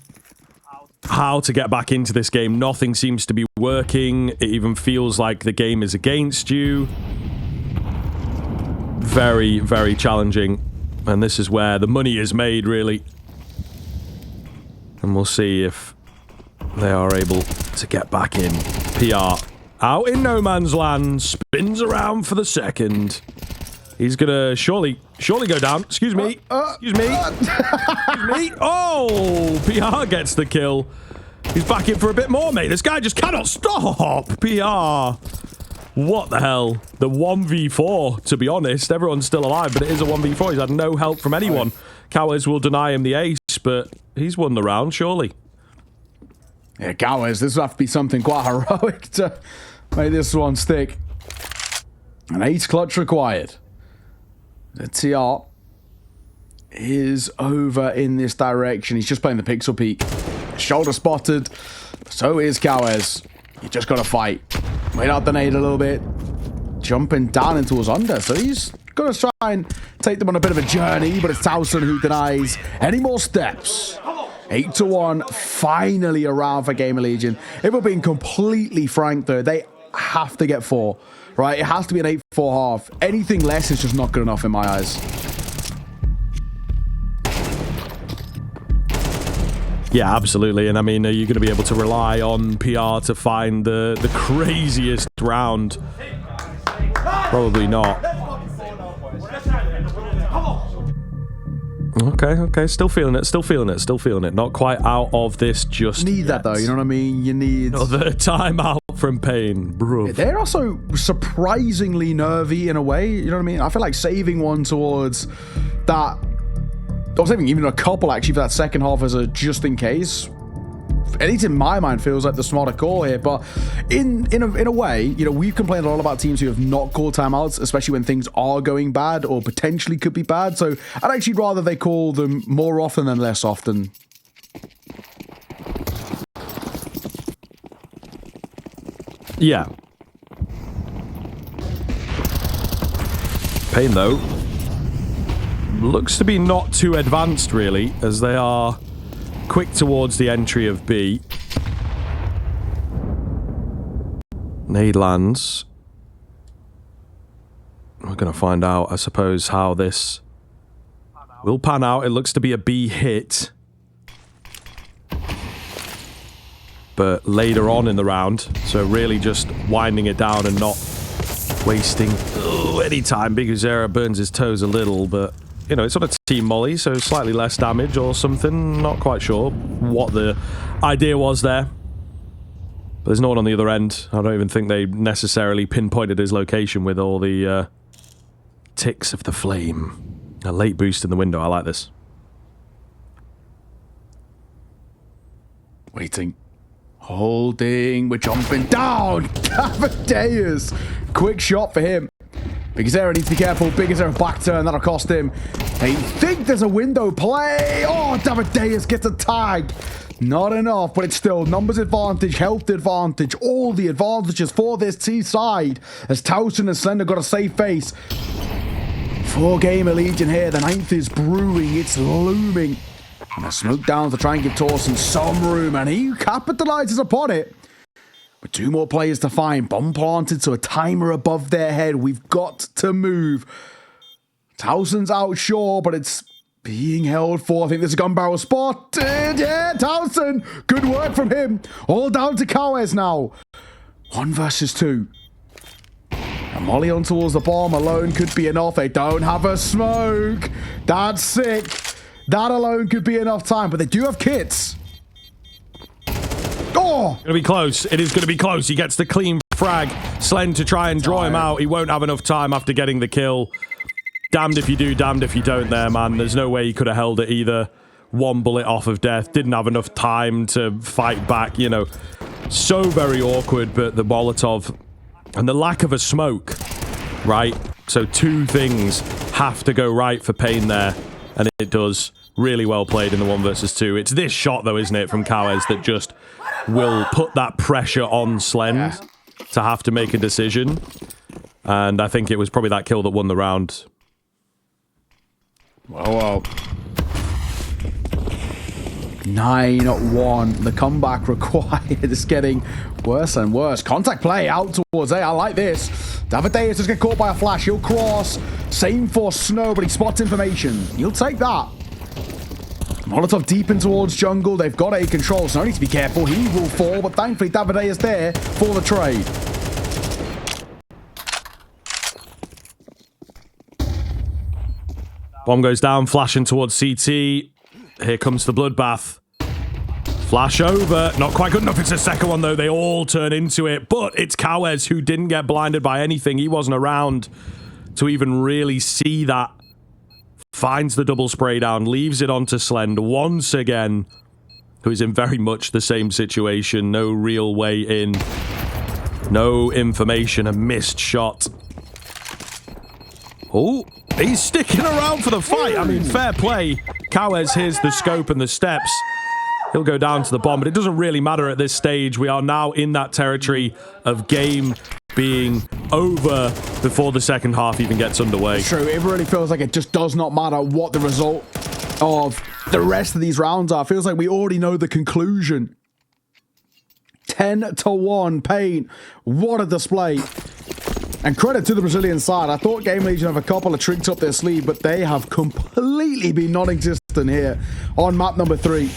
how to get back into this game. Nothing seems to be working. It even feels like the game is against you. Very, very challenging. And this is where the money is made, really. And we'll see if they are able to get back in. PR out in no man's land, spins around for the second. He's gonna surely go down. Excuse me. Excuse me. Excuse me. Oh, PR gets the kill. He's back in for a bit more, mate. This guy just cannot stop. PR What the hell? The 1v4, to be honest. Everyone's still alive, but it is a 1v4. He's had no help from anyone. Cowers will deny him the ace, but he's won the round, surely. Yeah, Cowers, this will have to be something quite heroic to make this one stick. An ace clutch required. The TR is over in this direction. He's just playing the pixel peek. Shoulder spotted. So is Cowers. You just got to fight. Wait out the nade a little bit. Jumping down into his under. So he's going to try and take them on a bit of a journey, but it's towsen who denies any more steps. 8-1, finally around for GamerLegion. If we're being completely frank, though, they have to get 4, right? It has to be an 8-4 half. Anything less is just not good enough in my eyes. Yeah, absolutely. And I mean, are you going to be able to rely on PR to find the craziest round? Probably not. Okay. Still feeling it. Not quite out of this just Need yet. that, though. You know what I mean? You need... Another timeout from paiN, bro. They're also surprisingly nervy in a way. You know what I mean? I feel like saving one towards that... I was saving even a couple, actually, for that second half as a just in case. At least in my mind, feels like the smarter call here. But in a way, you know, we've complained a lot about teams who have not called timeouts, especially when things are going bad or potentially could be bad. So I'd actually rather they call them more often than less often. Yeah. paiN, though, looks to be not too advanced, really, as they are quick towards the entry of B. Nade lands. We're going to find out, I suppose, how this will pan out. It looks to be a B hit. But later on in the round, so really just winding it down and not wasting any time. Big Uzera burns his toes a little, but, you know, it's on a team molly, so slightly less damage or something. Not quite sure what the idea was there. But there's no one on the other end. I don't even think they necessarily pinpointed his location with all the ticks of the flame. A late boost in the window. I like this. Waiting. Holding. We're jumping down. Cavadeus. Quick shot for him. Big Uzera needs to be careful. Big Uzera back turn. That'll cost him. They think there's a window play. Oh, Cavadeus gets a tag. Not enough, but it's still numbers advantage, health advantage, all the advantages for this T side. As towsen and Slender got a safe face. For GamerLegion here, the 9th is brewing, it's looming. And a smoke down to try and give Torsen some room, and he capitalizes upon it. With 2 more players to find, bomb planted to a timer above their head. We've got to move. Towsen's out, sure, but it's being held for. I think there's a gun barrel spotted. Yeah, Towsen. Good work from him. All down to Kawes now. 1 versus 2. And Molly on towards the bomb alone could be enough. They don't have a smoke. That's sick. That alone could be enough time, but they do have kits. Oh! It's going to be close. It is going to be close. He gets the clean frag. Slen to try and draw him out. He won't have enough time after getting the kill. Damned if you do, damned if you don't there, man. There's no way he could have held it either. 1 bullet off of death. Didn't have enough time to fight back, you know. So very awkward, but the Molotov and the lack of a smoke, right? So 2 things have to go right for paiN there, and it does. Really well played in the 1 versus 2. It's this shot, though, isn't it, from Kawes that just will put that pressure on Slend to have to make a decision. And I think it was probably that kill that won the round. Well. 9-1. The comeback required is getting worse and worse. Contact play out towards A. I like this. Davideus just get caught by a flash. He'll cross. Same for Snow, but he spots information. He'll take that. Molotov deep in towards jungle. They've got A control. Snow needs to be careful. He will fall, but thankfully Davideus there for the trade. Bomb goes down, flashing towards CT. Here comes the bloodbath. Flash over. Not quite good enough. It's the second one, though. They all turn into it. But it's kawES who didn't get blinded by anything. He wasn't around to even really see that. Finds the double spray down. Leaves it onto Slend once again, who is in very much the same situation. No real way in. No information. A missed shot. Oh, he's sticking around for the fight. I mean, fair play. kawES hears the scope and the steps. He'll go down to the bomb, but it doesn't really matter at this stage. We are now in that territory of game being over before the second half even gets underway. True, it really feels like it just does not matter what the result of the rest of these rounds are. It feels like we already know the conclusion. 10-1 paiN. What a display. And credit to the Brazilian side. I thought GamerLegion have a couple of tricks up their sleeve, but they have completely been non-existent here on map number 3.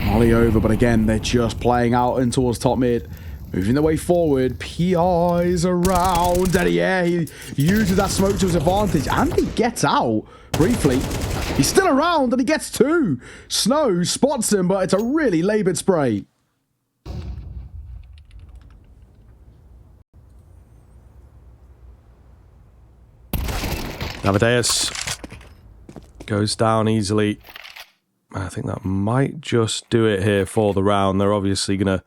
Molly over, but again, they're just playing out in towards top mid. Moving the way forward. PI's around. And yeah, he uses that smoke to his advantage. And he gets out briefly. He's still around and he gets 2. Snow spots him, but it's a really labored spray. Navadeus goes down easily. I think that might just do it here for the round. They're obviously going to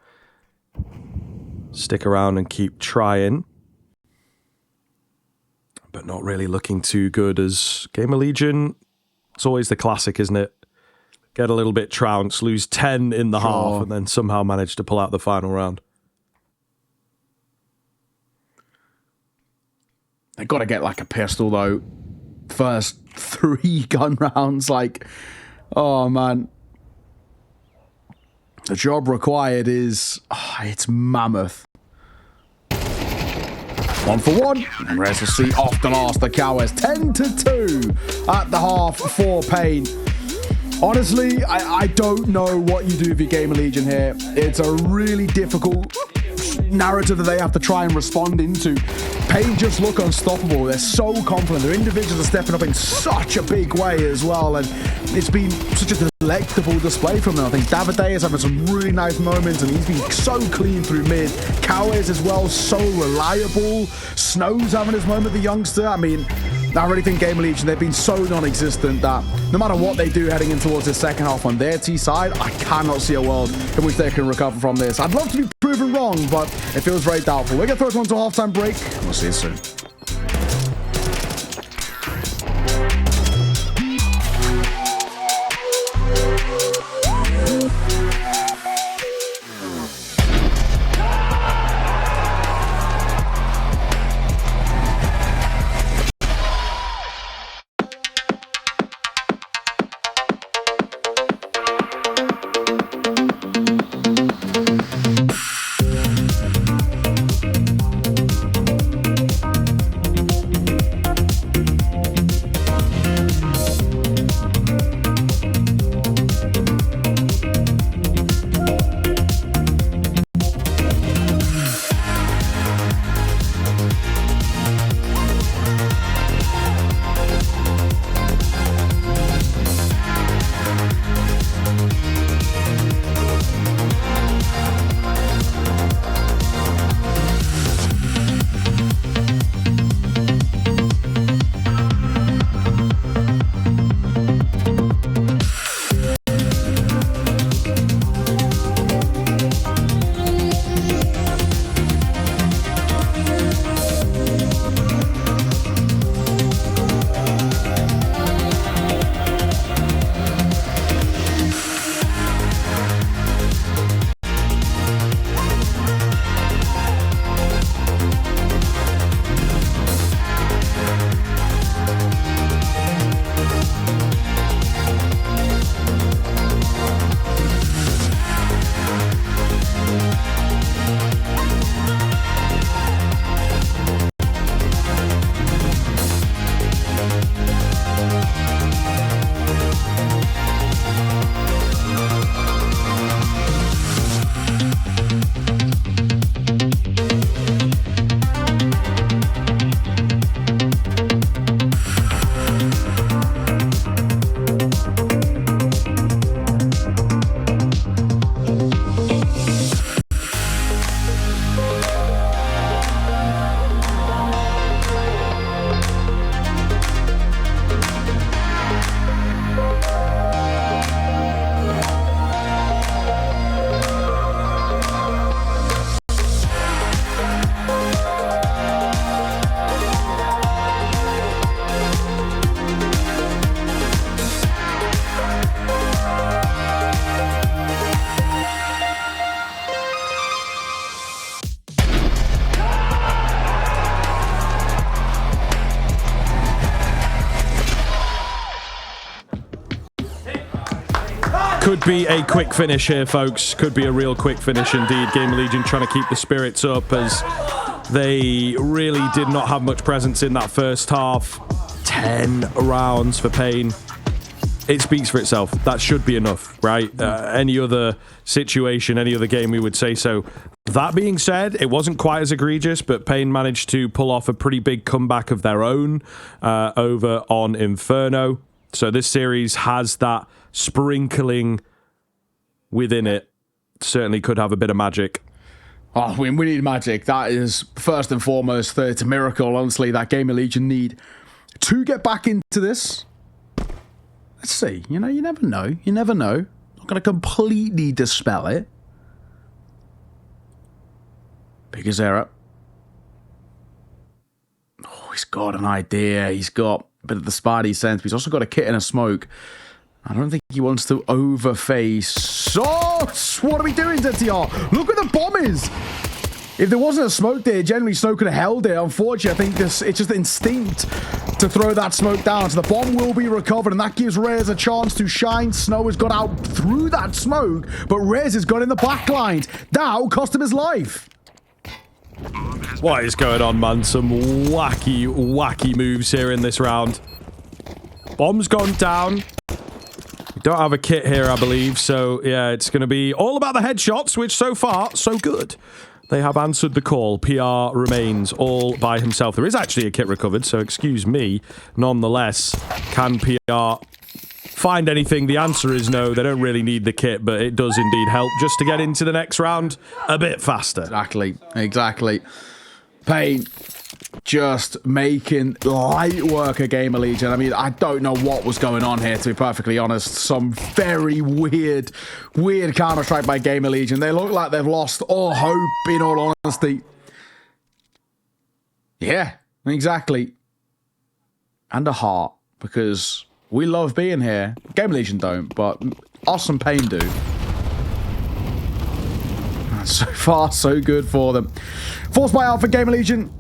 stick around and keep trying. But not really looking too good as GamerLegion. It's always the classic, isn't it? Get a little bit trounced, lose 10 in the half, and then somehow manage to pull out the final round. They got to get like a pistol, though. First 3 gun rounds, like... Oh, man. The job required is... it's mammoth. 1 for 1. And rest will see off the last, the kawES. 10-2 at the half for paiN. Honestly, I don't know what you do with your GamerLegion here. It's a really difficult narrative that they have to try and respond into. paiN just look unstoppable. They're so confident. Their individuals are stepping up in such a big way as well, and it's been such a delectable display from them. I think Davide is having some really nice moments, and he's been so clean through mid. kawES as well, so reliable. Snow's having his moment, the youngster. I mean, I really think GamerLegion, they've been so non-existent that no matter what they do heading in towards the second half on their T side, I cannot see a world in which they can recover from this. I'd love to be proven wrong, but it feels very doubtful. We're going to throw it on to a halftime break. We'll see you soon. could be a quick finish here, folks. Could be a real quick finish indeed. GamerLegion trying to keep the spirits up as they really did not have much presence in that first half. 10 rounds for paiN. It speaks for itself. That should be enough, right? Any other situation, any other game, we would say so. That being said, it wasn't quite as egregious, but paiN managed to pull off a pretty big comeback of their own over on Inferno. So this series has that sprinkling within it. Certainly could have a bit of magic. Oh, we need magic. That is first and foremost. It's a miracle, honestly, that GamerLegion need to get back into this. Let's see. You know, you never know. You never know. Not going to completely dispel it. Biggest error. Oh, he's got an idea. He's got a bit of the Spidey sense, but he's also got a kit and a smoke. I don't think he wants to overface. Oh, what are we doing, ZTR? Look where the bomb is. If there wasn't a smoke there, generally Snow could have held it. Unfortunately, I think it's just instinct to throw that smoke down. So the bomb will be recovered, and that gives Rez a chance to shine. Snow has got out through that smoke, but Rez has got in the back lines. That cost him his life. What is going on, man? Some wacky moves here in this round. Bomb's gone down. We don't have a kit here, I believe. So, yeah, it's going to be all about the headshots, which so far, so good. They have answered the call. PR remains all by himself. There is actually a kit recovered, so excuse me. Nonetheless, can PR find anything? The answer is no. They don't really need the kit, but it does indeed help just to get into the next round a bit faster. Exactly. paiN just making light work of GamerLegion. I mean, I don't know what was going on here, to be perfectly honest. Some very weird Counter-Strike by GamerLegion. They look like they've lost all hope, in all honesty. Yeah, exactly. And a heart, because we love being here. GamerLegion don't, but us and paiN do. So far, so good for them. Force buyout for GamerLegion.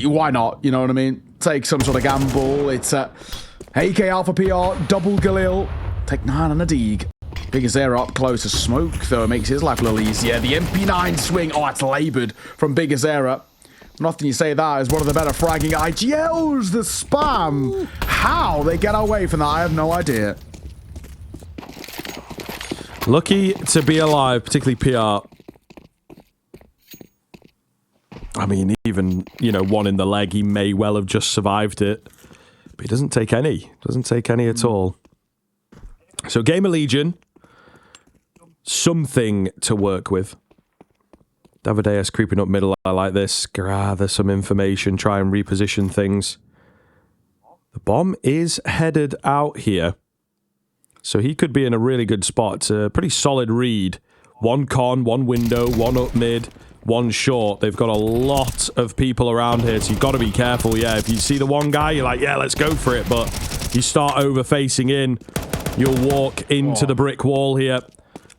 Why not? You know what I mean? Take some sort of gamble. It's AK Alpha PR, double Galil. Take 9 on a Deeg. Biggest air up close to smoke, though it makes his life a little easier. The MP9 swing. Oh, it's laboured from Biggest air up. Nothing you say that is one of the better fragging IGLs. The spam. How they get away from that, I have no idea. Lucky to be alive, particularly PR. I mean, even, you know, one in the leg, he may well have just survived it. But he doesn't take any. Doesn't take any at all. So GamerLegion, something to work with. Davideus creeping up middle. I like this. Gather some information. Try and reposition things. The bomb is headed out here. So he could be in a really good spot. It's a pretty solid read. One con, one window, one up mid, one short. They've got a lot of people around here, so you've got to be careful. Yeah, if you see the one guy, you're like, yeah, let's go for it. But you start over-facing in, you'll walk into the brick wall here.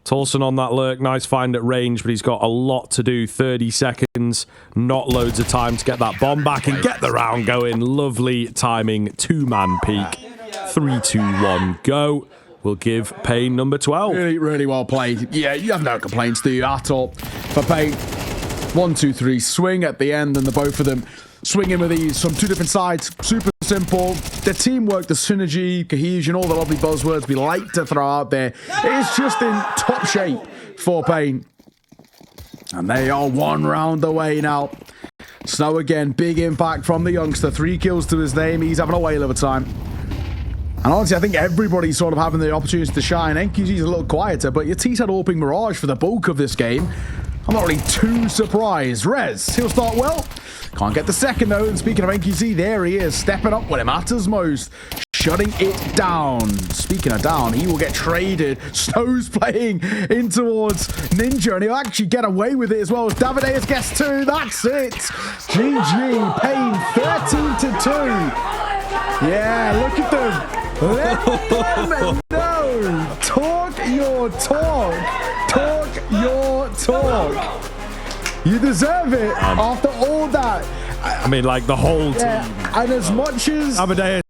Tolson on that lurk. Nice find at range, but he's got a lot to do. 30 seconds. Not loads of time to get that bomb back and get the round going. Lovely timing. 2-man peak. 3, 2, 1, go. We'll give paiN number 12. Really well played. Yeah, you have no complaints, do you, at all? For paiN, 1, 2, 3, swing at the end, and the both of them swinging with ease from 2 different sides. Super simple. The teamwork, the synergy, cohesion, all the lovely buzzwords we like to throw out there. It's just in top shape for paiN. And they are 1 round away now. Snow again, big impact from the youngster. 3 kills to his name. He's having a whale of a time. And honestly, I think everybody's sort of having the opportunity to shine. NQZ's a little quieter, but your T-Side AWPing Mirage for the bulk of this game. I'm not really too surprised. Rez, he'll start well. Can't get the second though. And speaking of NQZ, there he is, stepping up when it matters most. Shutting it down. Speaking of down, he will get traded. Snow's playing in towards Ninja, and he'll actually get away with it as well. Davideus gets 2. That's it. GG. paiN 13-2. Yeah, look at them. Let them know. Talk your talk. Talk your talk. You deserve it after all that. I mean, like the whole team. And as much as Davideus